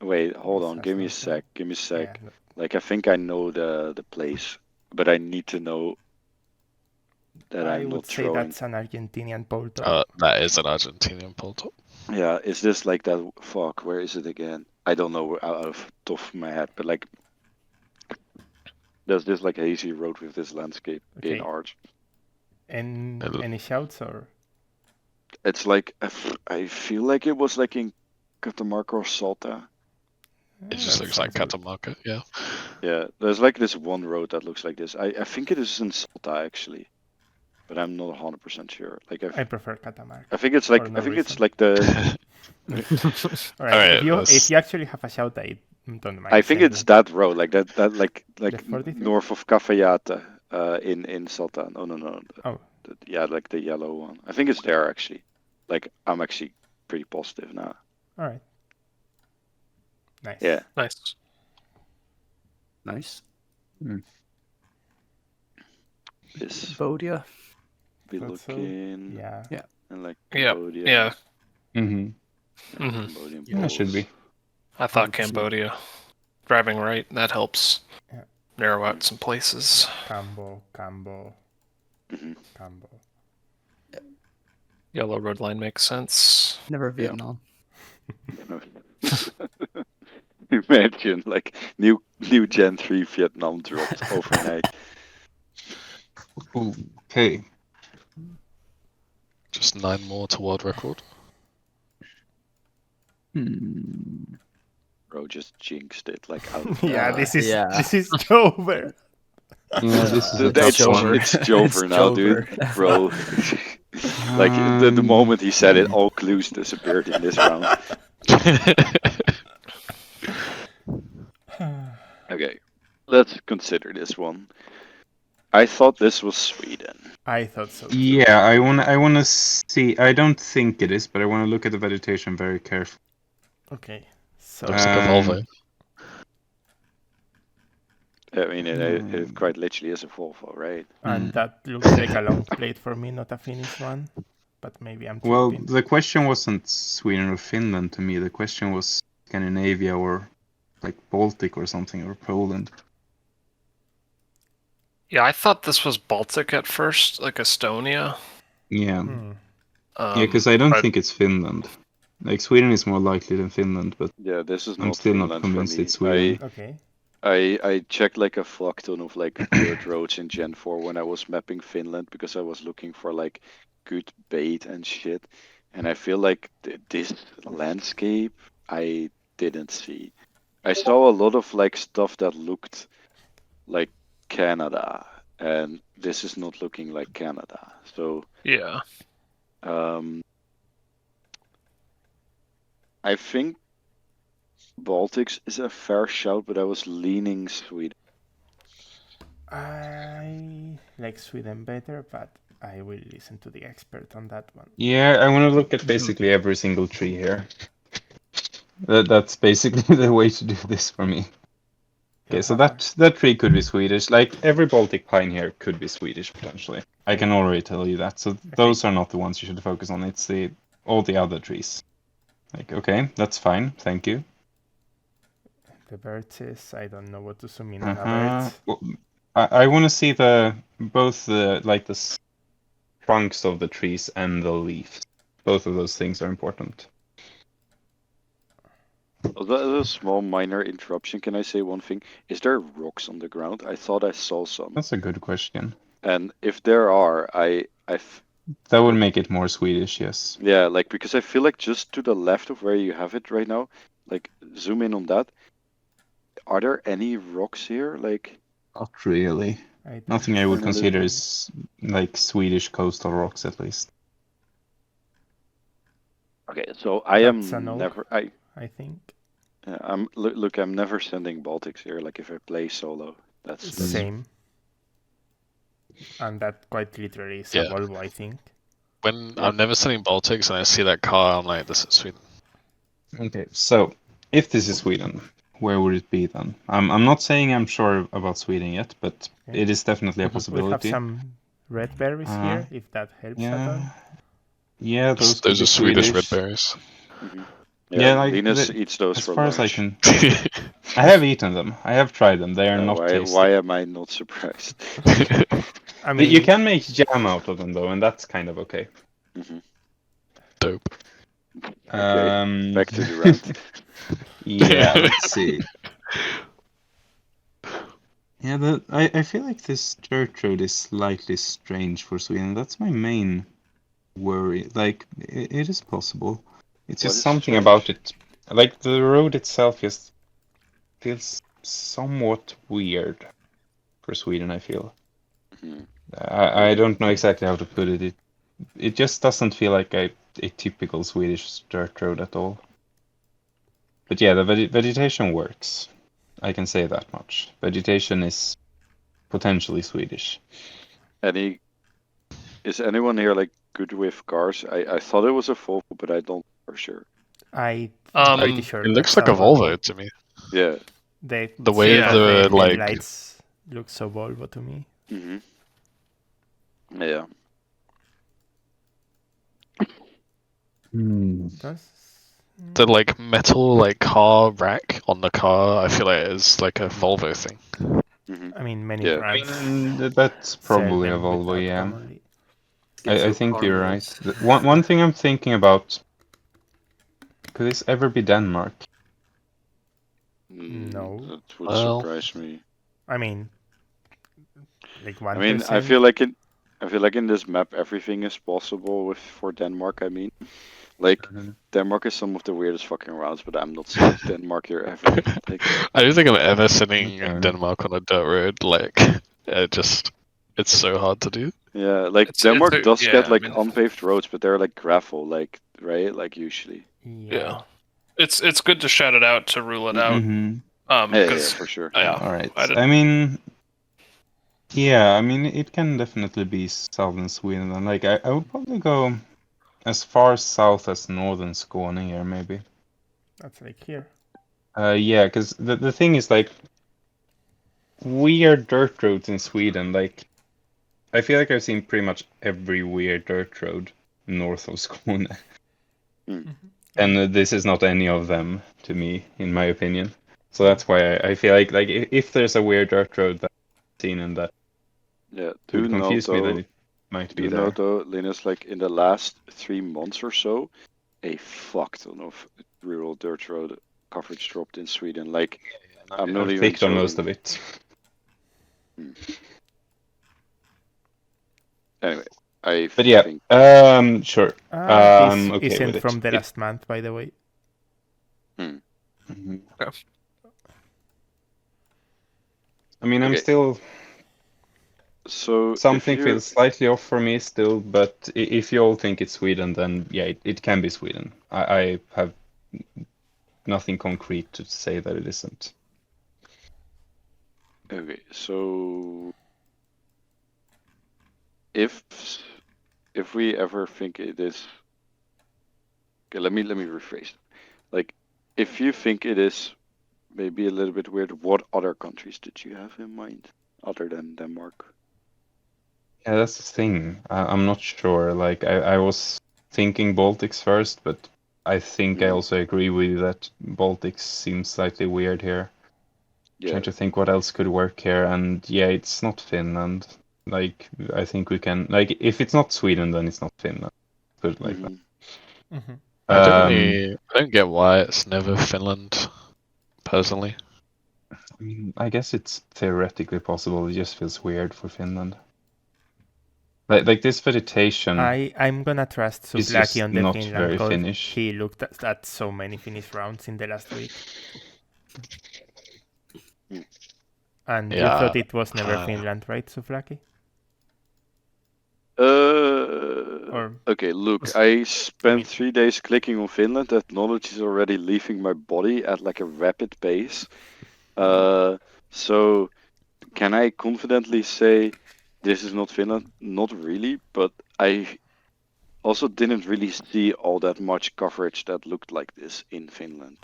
Speaker 1: Wait, hold
Speaker 2: This
Speaker 1: on.
Speaker 2: has
Speaker 1: Give me a
Speaker 2: no
Speaker 1: sec.
Speaker 2: sound.
Speaker 1: Give me a sec.
Speaker 2: Yeah,
Speaker 1: Like I think I know the place, but I need to know that
Speaker 2: I
Speaker 1: I'm
Speaker 2: would
Speaker 1: not
Speaker 2: say
Speaker 1: throwing.
Speaker 2: that's an Argentinian pole top.
Speaker 3: That is an Argentinian pole top.
Speaker 1: Yeah, is this like that? Fuck, where is it again? I don't know out of the top of my head, but like, there's this like hazy road with this landscape in
Speaker 2: Okay.
Speaker 1: art.
Speaker 2: And
Speaker 3: Hello.
Speaker 2: any shouts or?
Speaker 1: It's like I feel like it was like in Catamarca or Salta.
Speaker 3: It just
Speaker 2: That
Speaker 3: looks like
Speaker 2: sounds good.
Speaker 3: Catamarca. Yeah.
Speaker 1: Yeah, there's like this one road that looks like this. I think it is in Salta actually, but I'm not 100% sure. Like
Speaker 2: I prefer Catamarca.
Speaker 1: I think it's like
Speaker 2: for no
Speaker 1: I think it's
Speaker 2: reason.
Speaker 1: like the
Speaker 2: Alright,
Speaker 3: Alright,
Speaker 2: if you actually have a shout, I don't mind.
Speaker 1: I think
Speaker 2: saying
Speaker 1: it's
Speaker 2: it.
Speaker 1: that road like that like
Speaker 2: The 43?
Speaker 1: north of Cafayate in Salta. No.
Speaker 2: Oh.
Speaker 1: Yeah, like the yellow one. I think it's there actually. Like I'm actually pretty positive now.
Speaker 2: Alright. Nice.
Speaker 1: Yeah.
Speaker 5: Nice.
Speaker 4: Nice.
Speaker 1: This
Speaker 4: Cambodia.
Speaker 1: be
Speaker 2: Thought so.
Speaker 1: looking
Speaker 2: Yeah.
Speaker 1: and like
Speaker 5: Yeah.
Speaker 1: Cambodia.
Speaker 5: Yeah.
Speaker 6: Mm-hmm.
Speaker 5: Mhm.
Speaker 1: Cambodian
Speaker 6: Yeah, it should
Speaker 1: poles.
Speaker 6: be.
Speaker 5: I thought
Speaker 4: Let's see.
Speaker 5: Cambodia. Driving right, that helps
Speaker 2: Yeah.
Speaker 5: narrow out some places.
Speaker 2: Cambo.
Speaker 1: Mhm.
Speaker 2: Cambo.
Speaker 5: Yellow road line makes sense.
Speaker 4: Never Vietnam.
Speaker 1: Imagine like new Gen 3 Vietnam dropped overnight.
Speaker 6: Okay.
Speaker 3: Just 9 more to world record.
Speaker 1: Bro just jinxed it like out.
Speaker 2: Yeah,
Speaker 4: Uh,
Speaker 2: this is
Speaker 4: yeah.
Speaker 2: Jover.
Speaker 6: Yeah, this is a
Speaker 1: It's
Speaker 6: tough one.
Speaker 1: It's Jover now, dude. Bro. Like the moment he said it, all clues disappeared in this round. Okay, let's consider this one. I thought this was Sweden.
Speaker 2: I thought so. Too.
Speaker 6: Yeah, I wanna see. I don't think it is, but I wanna look at the vegetation very carefully.
Speaker 2: Okay. So
Speaker 3: Looks like a Volvo.
Speaker 1: I mean, it quite literally is a Volvo, right?
Speaker 2: and that looks like a long plate for me, not a finish one. but maybe I'm too
Speaker 6: Well,
Speaker 2: deep in.
Speaker 6: the question wasn't Sweden or Finland to me. The question was Scandinavia or like Baltic or something, or Poland.
Speaker 5: Yeah, I thought this was Baltic at first, like Estonia.
Speaker 6: Yeah.
Speaker 2: Hmm.
Speaker 6: Yeah, because I don't
Speaker 5: but
Speaker 6: think it's Finland. Like Sweden is more likely than Finland, but
Speaker 1: Yeah, this is
Speaker 6: I'm
Speaker 1: not
Speaker 6: still not
Speaker 1: Finland for
Speaker 6: convinced
Speaker 1: me.
Speaker 6: it's Sweden.
Speaker 2: Okay.
Speaker 1: I checked like a fuck ton of like dirt roads in Gen 4 when I was mapping Finland because I was looking for like good bait and shit. And I feel like this landscape I didn't see. I saw a lot of like stuff that looked like Canada, and this is not looking like Canada. So
Speaker 5: yeah,
Speaker 1: um, I think Baltics is a fair shout, but I was leaning Sweden.
Speaker 2: I like Sweden better, but I will listen to the expert on that one.
Speaker 6: Yeah, I want to look at basically every single tree here. That's basically the way to do this for me. Okay, so that tree could be Swedish. Like every Baltic pine here could be Swedish potentially. I can already tell you that. So those are not the ones you should focus on. It's all the other trees. Like, okay, that's fine. Thank you.
Speaker 2: The birches, I don't know what to zoom in on a birch.
Speaker 6: Well, I want to see both the trunks of the trees and the leaves. Both of those things are important.
Speaker 1: A small minor interruption. Can I say one thing? Is there rocks on the ground? I thought I saw some.
Speaker 6: That's a good question.
Speaker 1: And if there are,
Speaker 6: That would make it more Swedish, yes.
Speaker 1: yeah, like because I feel like just to the left of where you have it right now, like zoom in on that. Are there any rocks here? Like
Speaker 6: Not really. Nothing I would
Speaker 1: Kinda
Speaker 6: consider
Speaker 1: little.
Speaker 6: is like Swedish coastal rocks, at least.
Speaker 1: okay, so I
Speaker 2: That's a
Speaker 1: am
Speaker 2: no.
Speaker 1: never
Speaker 2: I think.
Speaker 1: look, I'm never sending Baltics here. Like if I play solo, that's
Speaker 2: Same. And that quite literally is
Speaker 3: Yeah.
Speaker 2: a Volvo, I think.
Speaker 3: When
Speaker 1: Yeah.
Speaker 3: I'm never sending Baltics and I see that car, I'm like, this is Sweden.
Speaker 6: Okay, so if this is Sweden, where would it be then? I'm not saying I'm sure about Sweden yet, but
Speaker 2: Okay.
Speaker 6: it is definitely a
Speaker 2: We have
Speaker 6: possibility.
Speaker 2: some red berries here, if that helps at all.
Speaker 6: Yeah, those could
Speaker 3: Those
Speaker 6: be
Speaker 3: are Swedish red berries.
Speaker 1: Mm-hmm.
Speaker 6: Yeah, like
Speaker 1: Linus eats those
Speaker 6: as
Speaker 1: for
Speaker 6: far
Speaker 1: lunch.
Speaker 6: as I can. I have eaten them. I have tried them. They are not tasty.
Speaker 1: Why am I not surprised?
Speaker 2: I mean,
Speaker 6: You can make jam out of them though, and that's kind of okay.
Speaker 1: Mm-hmm.
Speaker 3: Dope.
Speaker 1: Okay, back to the rant.
Speaker 6: Yeah, let's see. Yeah, I feel like this dirt road is slightly strange for Sweden. That's my main worry. Like, it is possible. It's
Speaker 1: What
Speaker 6: just
Speaker 1: is
Speaker 6: something
Speaker 1: strange?
Speaker 6: about it. Like, the road itself just feels somewhat weird for Sweden, I feel.
Speaker 1: Mm-hmm.
Speaker 6: I don't know exactly how to put it. It just doesn't feel like a typical Swedish dirt road at all. But yeah, the vegetation works. I can say that much. Vegetation is potentially Swedish.
Speaker 1: Is anyone here like good with cars? I thought it was a Volvo, but I don't know for sure.
Speaker 2: I'm
Speaker 5: Um,
Speaker 2: pretty sure
Speaker 3: It looks
Speaker 2: that's
Speaker 3: like a Volvo to me.
Speaker 1: Yeah.
Speaker 2: The
Speaker 3: way
Speaker 2: shape of
Speaker 3: the,
Speaker 2: the
Speaker 3: like-
Speaker 2: headlights looks so Volvo to me.
Speaker 1: Mm-hmm. Yeah.
Speaker 2: Does
Speaker 3: The like metal like car rack on the car, I feel like is like a Volvo thing.
Speaker 1: Mm-hmm.
Speaker 2: I mean many
Speaker 1: Yeah.
Speaker 2: brands
Speaker 6: That's
Speaker 2: sell
Speaker 6: probably a
Speaker 2: them with
Speaker 6: Volvo,
Speaker 2: that
Speaker 6: yeah.
Speaker 2: commonly.
Speaker 6: I think you're right. One thing I'm thinking about, could this ever be Denmark?
Speaker 2: No.
Speaker 1: That would
Speaker 3: Well-
Speaker 1: surprise me.
Speaker 2: I mean, like 1%.
Speaker 1: I mean, I feel like in this map everything is possible for Denmark. I mean, like Denmark is some of the weirdest fucking routes, but I'm not saying Denmark here ever. Like,
Speaker 3: I don't think I'm ever sending
Speaker 6: Okay.
Speaker 3: Denmark on a dirt road. Like, it's so hard to do.
Speaker 1: yeah, like
Speaker 5: It's
Speaker 1: Denmark
Speaker 5: a-
Speaker 1: does
Speaker 5: yeah,
Speaker 1: get
Speaker 5: I
Speaker 1: like
Speaker 5: mean-
Speaker 1: unpaved roads, but they're like gravel, like right, like usually.
Speaker 5: yeah. It's good to shout it out to rule it out.
Speaker 6: Mhm.
Speaker 1: Yeah,
Speaker 5: Because
Speaker 1: for sure.
Speaker 5: yeah,
Speaker 6: All right.
Speaker 5: I did-
Speaker 6: I mean, yeah, I mean, it can definitely be southern Sweden. And like, I would probably go as far south as northern Skåne here, maybe.
Speaker 2: That's like here.
Speaker 6: Yeah, because the thing is like, weird dirt roads in Sweden. Like, I feel like I've seen pretty much every weird dirt road north of Skåne.
Speaker 1: Mm.
Speaker 6: And this is not any of them to me, in my opinion. So that's why I feel like if there's a weird dirt road that I've seen and that
Speaker 1: Yeah,
Speaker 6: would confuse me, then it might be
Speaker 1: do
Speaker 6: there.
Speaker 1: note though, Linus, like in the last 3 months or so, a fuck ton of rural dirt road coverage dropped in Sweden. Like, I'm not
Speaker 6: I've
Speaker 1: even
Speaker 6: clicked on most
Speaker 1: joking.
Speaker 6: of it.
Speaker 1: Anyway, I
Speaker 6: But yeah,
Speaker 1: think
Speaker 6: sure.
Speaker 2: This
Speaker 6: Okay
Speaker 2: isn't
Speaker 6: with it.
Speaker 2: from the last month, by the way.
Speaker 6: Mhm.
Speaker 5: Okay.
Speaker 6: I mean, I'm
Speaker 1: Okay.
Speaker 6: still.
Speaker 1: so.
Speaker 6: Something
Speaker 1: if
Speaker 6: feels slightly off for me still, but if you all think it's Sweden, then yeah, it can be Sweden. I have nothing concrete to say that it isn't.
Speaker 1: Okay, so if we ever think it is, okay, let me rephrase. Like, if you think it is maybe a little bit weird, what other countries did you have in mind other than Denmark?
Speaker 6: Yeah, that's the thing. I'm not sure. Like, I was thinking Baltics first, but I think I also agree with you that Baltics seems slightly weird here.
Speaker 1: Yeah.
Speaker 6: Trying to think what else could work here, and yeah, it's not Finland. Like, I think we can, like, if it's not Sweden, then it's not Finland. Put it like that.
Speaker 3: I don't get why it's never Finland, personally.
Speaker 6: I mean, I guess it's theoretically possible. It just feels weird for Finland. Like this vegetation
Speaker 2: I'm gonna trust
Speaker 6: is
Speaker 2: Sublaki
Speaker 6: just
Speaker 2: on the
Speaker 6: not
Speaker 2: Finland
Speaker 6: very
Speaker 2: call.
Speaker 6: Finnish.
Speaker 2: He looked at so many Finnish rounds in the last week. And you
Speaker 3: Yeah,
Speaker 2: thought it was never Finland, right, Sublaki?
Speaker 1: Okay, look, I spent 3 days clicking on Finland. That knowledge is already leaving my body at like a rapid pace. So can I confidently say this is not Finland? Not really, but I also didn't really see all that much coverage that looked like this in Finland.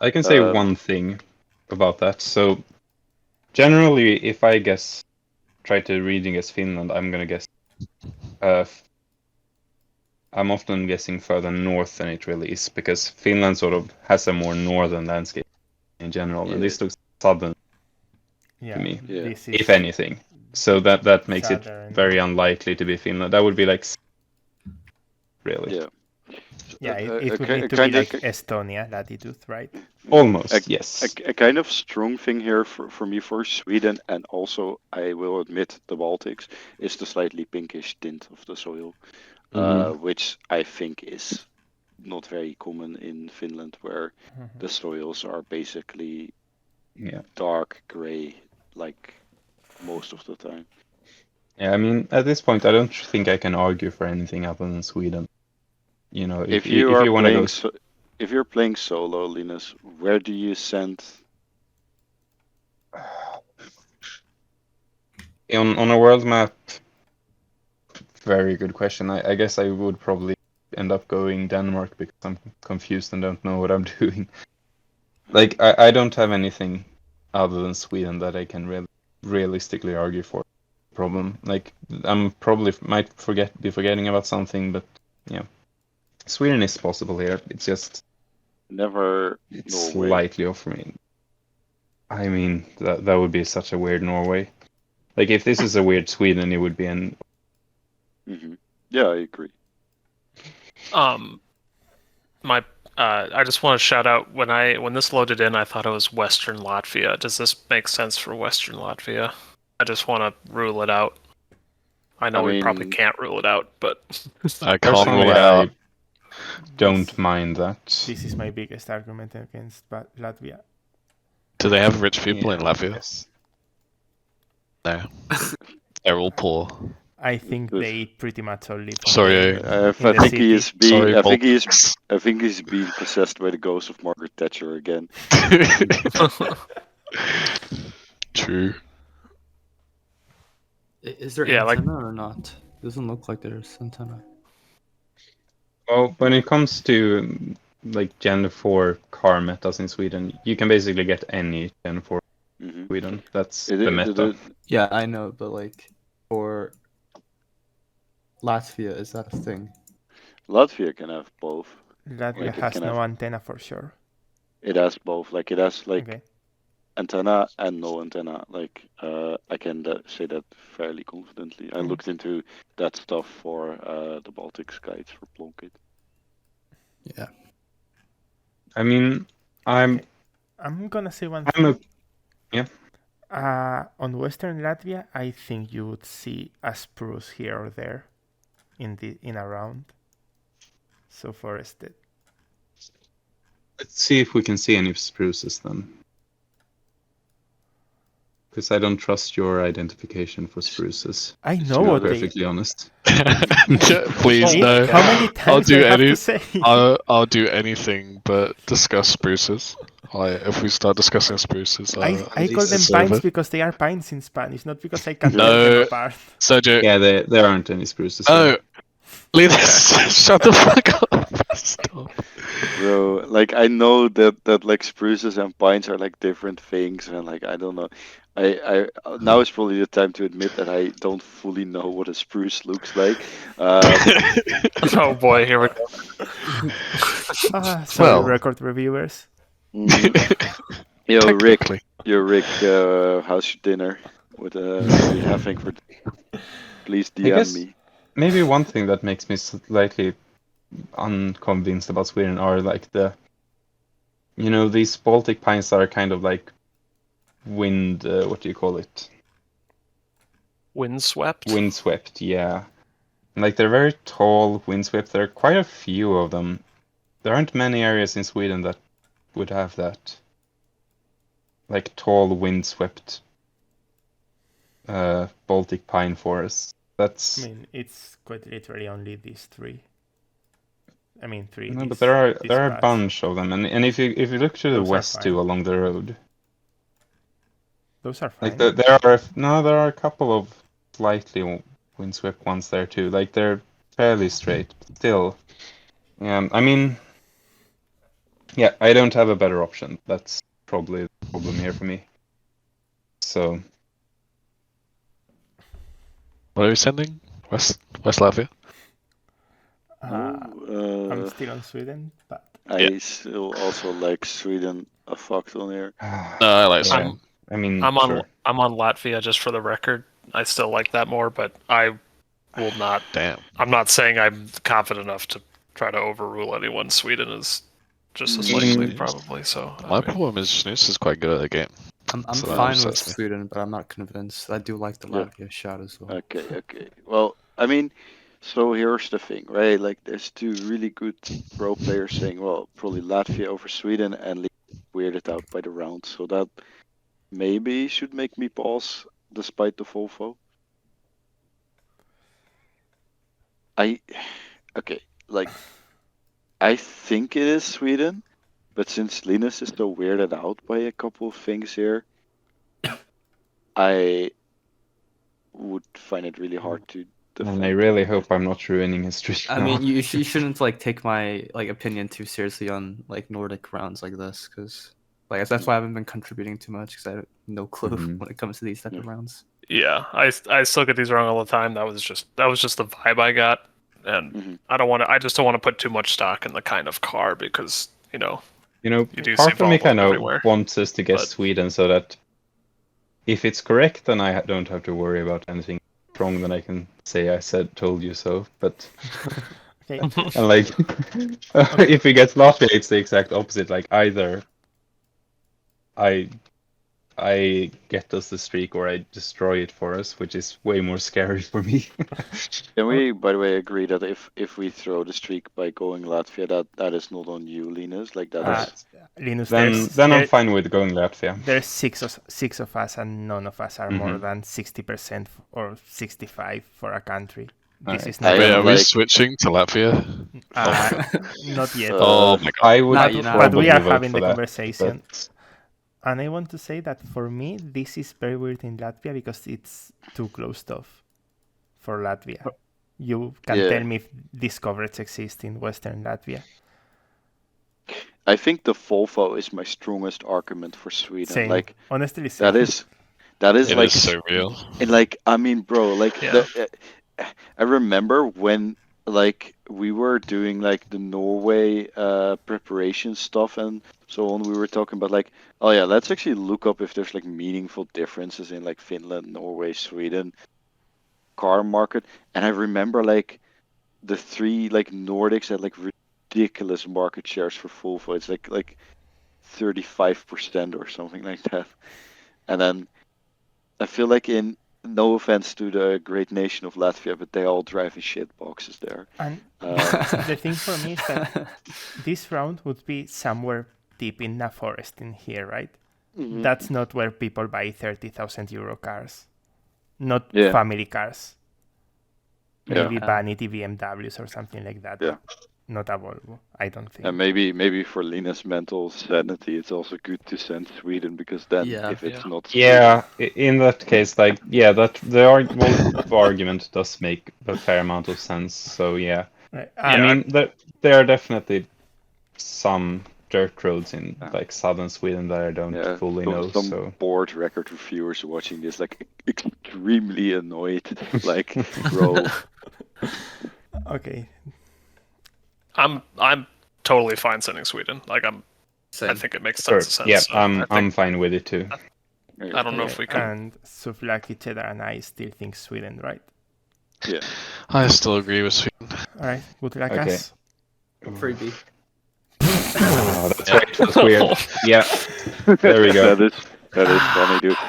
Speaker 6: I can say one thing about that. So generally, if I try to reading as Finland, I'm gonna guess. I'm often guessing further north than it really is because Finland sort of has a more northern landscape in general, and this looks southern to me, if anything. So that makes it very unlikely to be Finland. That would be like really.
Speaker 1: Yeah.
Speaker 2: Yeah, it would need to be like Estonia latitude, right?
Speaker 6: Almost, yes.
Speaker 1: A kind of strong thing here for me for Sweden, and also I will admit the Baltics, is the slightly pinkish tint of the soil, which I think is not very common in Finland, where the soils are basically dark gray, like most of the time.
Speaker 6: Yeah, I mean, at this point, I don't think I can argue for anything other than Sweden. You know, if you want to go,
Speaker 1: if you're playing solo, Linus, where do you send?
Speaker 6: On a world map, very good question. I guess I would probably end up going Denmark because I'm confused and don't know what I'm doing. Like, I don't have anything other than Sweden that I can realistically argue for. Problem. Like, I'm probably might be forgetting about something, but yeah, Sweden is possible here. It's just it's slightly off for me. I mean, that would be such a weird Norway. Like, if this is a weird Sweden, it would be an.
Speaker 1: Yeah, I agree.
Speaker 5: I just want to shout out when this loaded in, I thought it was Western Latvia. Does this make sense for Western Latvia? I just want to rule it out. I know we probably can't rule it out, but
Speaker 3: I can't rule it out.
Speaker 6: Don't mind that.
Speaker 2: This is my biggest argument against Latvia.
Speaker 3: Do they have rich people in Latvia?
Speaker 6: Yes.
Speaker 3: No. They're all poor.
Speaker 2: I think they pretty much all live.
Speaker 3: Sorry,
Speaker 1: I think he is being. I think he's being possessed by the ghost of Margaret Thatcher again.
Speaker 3: True.
Speaker 4: Is there antenna or not? Doesn't look like there's antenna.
Speaker 6: Well, when it comes to like Gen 4 car metas in Sweden, you can basically get any Gen 4 in Sweden. That's the meta.
Speaker 4: Yeah, I know, but like for Latvia, is that a thing?
Speaker 1: Latvia can have both.
Speaker 2: Latvia
Speaker 1: Like it
Speaker 2: has
Speaker 1: can
Speaker 2: no
Speaker 1: have,
Speaker 2: antenna for sure.
Speaker 1: it has both. Like it has like
Speaker 2: Okay.
Speaker 1: antenna and no antenna. Like I can say that fairly confidently. I
Speaker 2: Mm.
Speaker 1: looked into that stuff for the Baltic Skies for Plunkett.
Speaker 4: Yeah.
Speaker 6: I mean, I'm
Speaker 2: Okay. I'm gonna say one
Speaker 6: I'm
Speaker 2: thing.
Speaker 6: yeah.
Speaker 2: On Western Latvia, I think you would see a spruce here or there in a round. So forested.
Speaker 6: Let's see if we can see any spruces then. Because I don't trust your identification for spruces.
Speaker 2: I
Speaker 6: To
Speaker 2: know
Speaker 6: be
Speaker 2: what they.
Speaker 6: perfectly honest.
Speaker 3: Please
Speaker 5: Oh
Speaker 3: no.
Speaker 5: my
Speaker 2: How
Speaker 5: God.
Speaker 2: many
Speaker 3: I'll
Speaker 2: times do I
Speaker 3: do
Speaker 2: have
Speaker 3: any.
Speaker 2: to say?
Speaker 3: I'll do anything but discuss spruces. If we start discussing spruces,
Speaker 2: I call them
Speaker 3: it's
Speaker 2: pines
Speaker 3: over.
Speaker 2: because they are pines in Spanish, not because I can
Speaker 1: No.
Speaker 2: tell them apart.
Speaker 3: Sergio,
Speaker 6: Yeah, there aren't any spruces
Speaker 3: no,
Speaker 6: here.
Speaker 3: Linus, shut the fuck up. Stop.
Speaker 1: Bro, like I know that like spruces and pines are like different things, and like I don't know. Now is probably the time to admit that I don't fully know what a spruce looks like.
Speaker 5: Oh boy, here we go.
Speaker 2: Sorry,
Speaker 3: Well.
Speaker 2: record reviewers.
Speaker 1: Yo, Rick,
Speaker 3: Technically.
Speaker 1: how's your dinner? What are you having for? Please
Speaker 6: I
Speaker 1: DM
Speaker 6: guess
Speaker 1: me.
Speaker 6: maybe one thing that makes me slightly unconvinced about Sweden are like these Baltic pines are kind of like wind, what do you call it?
Speaker 5: Windswept.
Speaker 6: Windswept, yeah. Like they're very tall, windswept. There are quite a few of them. There aren't many areas in Sweden that would have that. Like tall, windswept Baltic pine forests.
Speaker 2: I
Speaker 6: That's
Speaker 2: mean, it's quite literally only these three. I mean, three.
Speaker 6: no, but
Speaker 2: These
Speaker 6: there are a
Speaker 2: paths.
Speaker 6: bunch of them, and if you look to the
Speaker 2: Those are
Speaker 6: west too
Speaker 2: fine.
Speaker 6: along the road,
Speaker 2: Those are
Speaker 6: like
Speaker 2: fine.
Speaker 6: there are a couple of slightly windswept ones there too. Like they're fairly straight, but still. Yeah, I mean, yeah, I don't have a better option. That's probably the problem here for me. So
Speaker 3: What are we sending? West Latvia?
Speaker 2: I'm still on Sweden, but
Speaker 1: I still also like Sweden a fuck ton here.
Speaker 3: No, I like
Speaker 6: yeah,
Speaker 3: Sweden.
Speaker 6: I mean,
Speaker 5: I'm on
Speaker 6: sure.
Speaker 5: I'm on Latvia just for the record. I still like that more, but I will not.
Speaker 3: Damn.
Speaker 5: I'm not saying I'm confident enough to try to overrule anyone. Sweden is just as
Speaker 1: Mm.
Speaker 5: likely,
Speaker 3: Mm.
Speaker 5: probably. So I
Speaker 3: My
Speaker 5: mean,
Speaker 3: problem is Snus is quite good at the game.
Speaker 4: I'm
Speaker 3: So that
Speaker 4: fine with
Speaker 3: upsets me.
Speaker 4: Sweden, but I'm not convinced. I do like the
Speaker 1: Yeah.
Speaker 4: Latvia shot as well.
Speaker 1: Okay. Well, I mean, so here's the thing, right? Like, there's two really good pro players saying, well, probably Latvia over Sweden, and weirded out by the round. So that maybe should make me pause despite the Volvo. Okay, like, I think it is Sweden, but since Linus is so weirded out by a couple of things here, I would find it really hard to defend.
Speaker 6: And I really hope I'm not ruining his streak.
Speaker 4: I
Speaker 6: now.
Speaker 4: mean, you shouldn't like take my like opinion too seriously on like Nordic rounds like this, because like that's why I haven't been contributing too much, because I have no clue
Speaker 6: Mhm.
Speaker 4: when it comes to these type of rounds.
Speaker 5: yeah, I still get these wrong all the time. That was just the vibe I got, and
Speaker 1: Mhm.
Speaker 5: I just don't want to put too much stock in the kind of car because you do
Speaker 6: part
Speaker 5: see
Speaker 6: of me
Speaker 5: Volvo
Speaker 6: kind of
Speaker 5: everywhere.
Speaker 6: wants us to guess
Speaker 5: but-
Speaker 6: Sweden so that if it's correct, then I don't have to worry about anything wrong. Then I can say I told you so. But
Speaker 2: okay.
Speaker 6: and like, if we get Latvia, it's the exact opposite. Like either I get us the streak or I destroy it for us, which is way more scary for me.
Speaker 1: Can we, by the way, agree that if we throw the streak by going Latvia, that is not on you, Linus? Like that is.
Speaker 2: Linus,
Speaker 6: then I'm fine with going Latvia.
Speaker 2: There's six of us, and none of us are more
Speaker 6: Mhm.
Speaker 2: than 60% or 65 for a country. This
Speaker 6: Alright.
Speaker 2: is
Speaker 1: I
Speaker 2: not.
Speaker 1: am
Speaker 3: Wait, are we
Speaker 1: like-
Speaker 3: switching to Latvia?
Speaker 2: Not yet.
Speaker 3: Oh my god.
Speaker 6: I would
Speaker 4: Not yet.
Speaker 2: But we are
Speaker 6: probably vote
Speaker 2: having
Speaker 6: for
Speaker 2: the
Speaker 6: that,
Speaker 2: conversation.
Speaker 6: but-
Speaker 2: And I want to say that for me, this is very weird in Latvia because it's too closed off for Latvia. You can
Speaker 1: Yeah.
Speaker 2: tell me if this coverage exists in Western Latvia.
Speaker 1: I think the Volvo is my strongest argument for Sweden.
Speaker 2: Same.
Speaker 1: Like
Speaker 2: Honestly, same.
Speaker 1: that is
Speaker 3: It
Speaker 1: like
Speaker 3: is so real.
Speaker 1: and like I mean, bro, like
Speaker 5: Yeah.
Speaker 1: I remember when like we were doing like the Norway preparation stuff and so on, we were talking about like, oh yeah, let's actually look up if there's like meaningful differences in like Finland, Norway, Sweden car market. And I remember like the three like Nordics had like ridiculous market shares for Volvo. It's like 35% or something like that. And then I feel like in no offense to the great nation of Latvia, but they all drive in shit boxes there.
Speaker 2: And
Speaker 1: Um,
Speaker 2: the thing for me is that this round would be somewhere deep in the forest in here, right?
Speaker 1: mhm.
Speaker 2: That's not where people buy 30,000 euro cars. Not
Speaker 1: Yeah.
Speaker 2: family cars.
Speaker 1: Yeah.
Speaker 2: Maybe vanity BMWs or something like that.
Speaker 1: Yeah.
Speaker 2: But not a Volvo, I don't think.
Speaker 1: And maybe for Lina's mental sanity, it's also good to send Sweden because then
Speaker 4: Yeah.
Speaker 1: if it's
Speaker 5: Yeah.
Speaker 1: not
Speaker 6: Yeah, in that case, like, yeah, that the Volvo argument does make a fair amount of sense. So yeah,
Speaker 2: Right.
Speaker 6: I mean, there are definitely some dirt roads in
Speaker 1: Yeah.
Speaker 6: like southern Sweden that I don't
Speaker 1: yeah,
Speaker 6: fully
Speaker 1: some,
Speaker 6: know.
Speaker 1: some
Speaker 6: So
Speaker 1: bored record reviewers watching this like extremely annoyed, like, bro.
Speaker 2: Okay.
Speaker 5: I'm totally fine sending Sweden. Like I
Speaker 4: Same.
Speaker 5: think it makes
Speaker 6: sure,
Speaker 5: tons of sense.
Speaker 6: yeah,
Speaker 5: So I
Speaker 6: I'm
Speaker 5: think,
Speaker 6: fine with it too.
Speaker 5: I don't know if we can.
Speaker 2: And Suflaki, Cheddar, and I still think Sweden, right?
Speaker 1: Yeah.
Speaker 3: I still agree with Sweden.
Speaker 2: All right. Good luck,
Speaker 6: Okay.
Speaker 2: us.
Speaker 4: Freebie.
Speaker 6: Oh, that's right. That's weird. Yeah, there we go.
Speaker 1: That is funny, dude.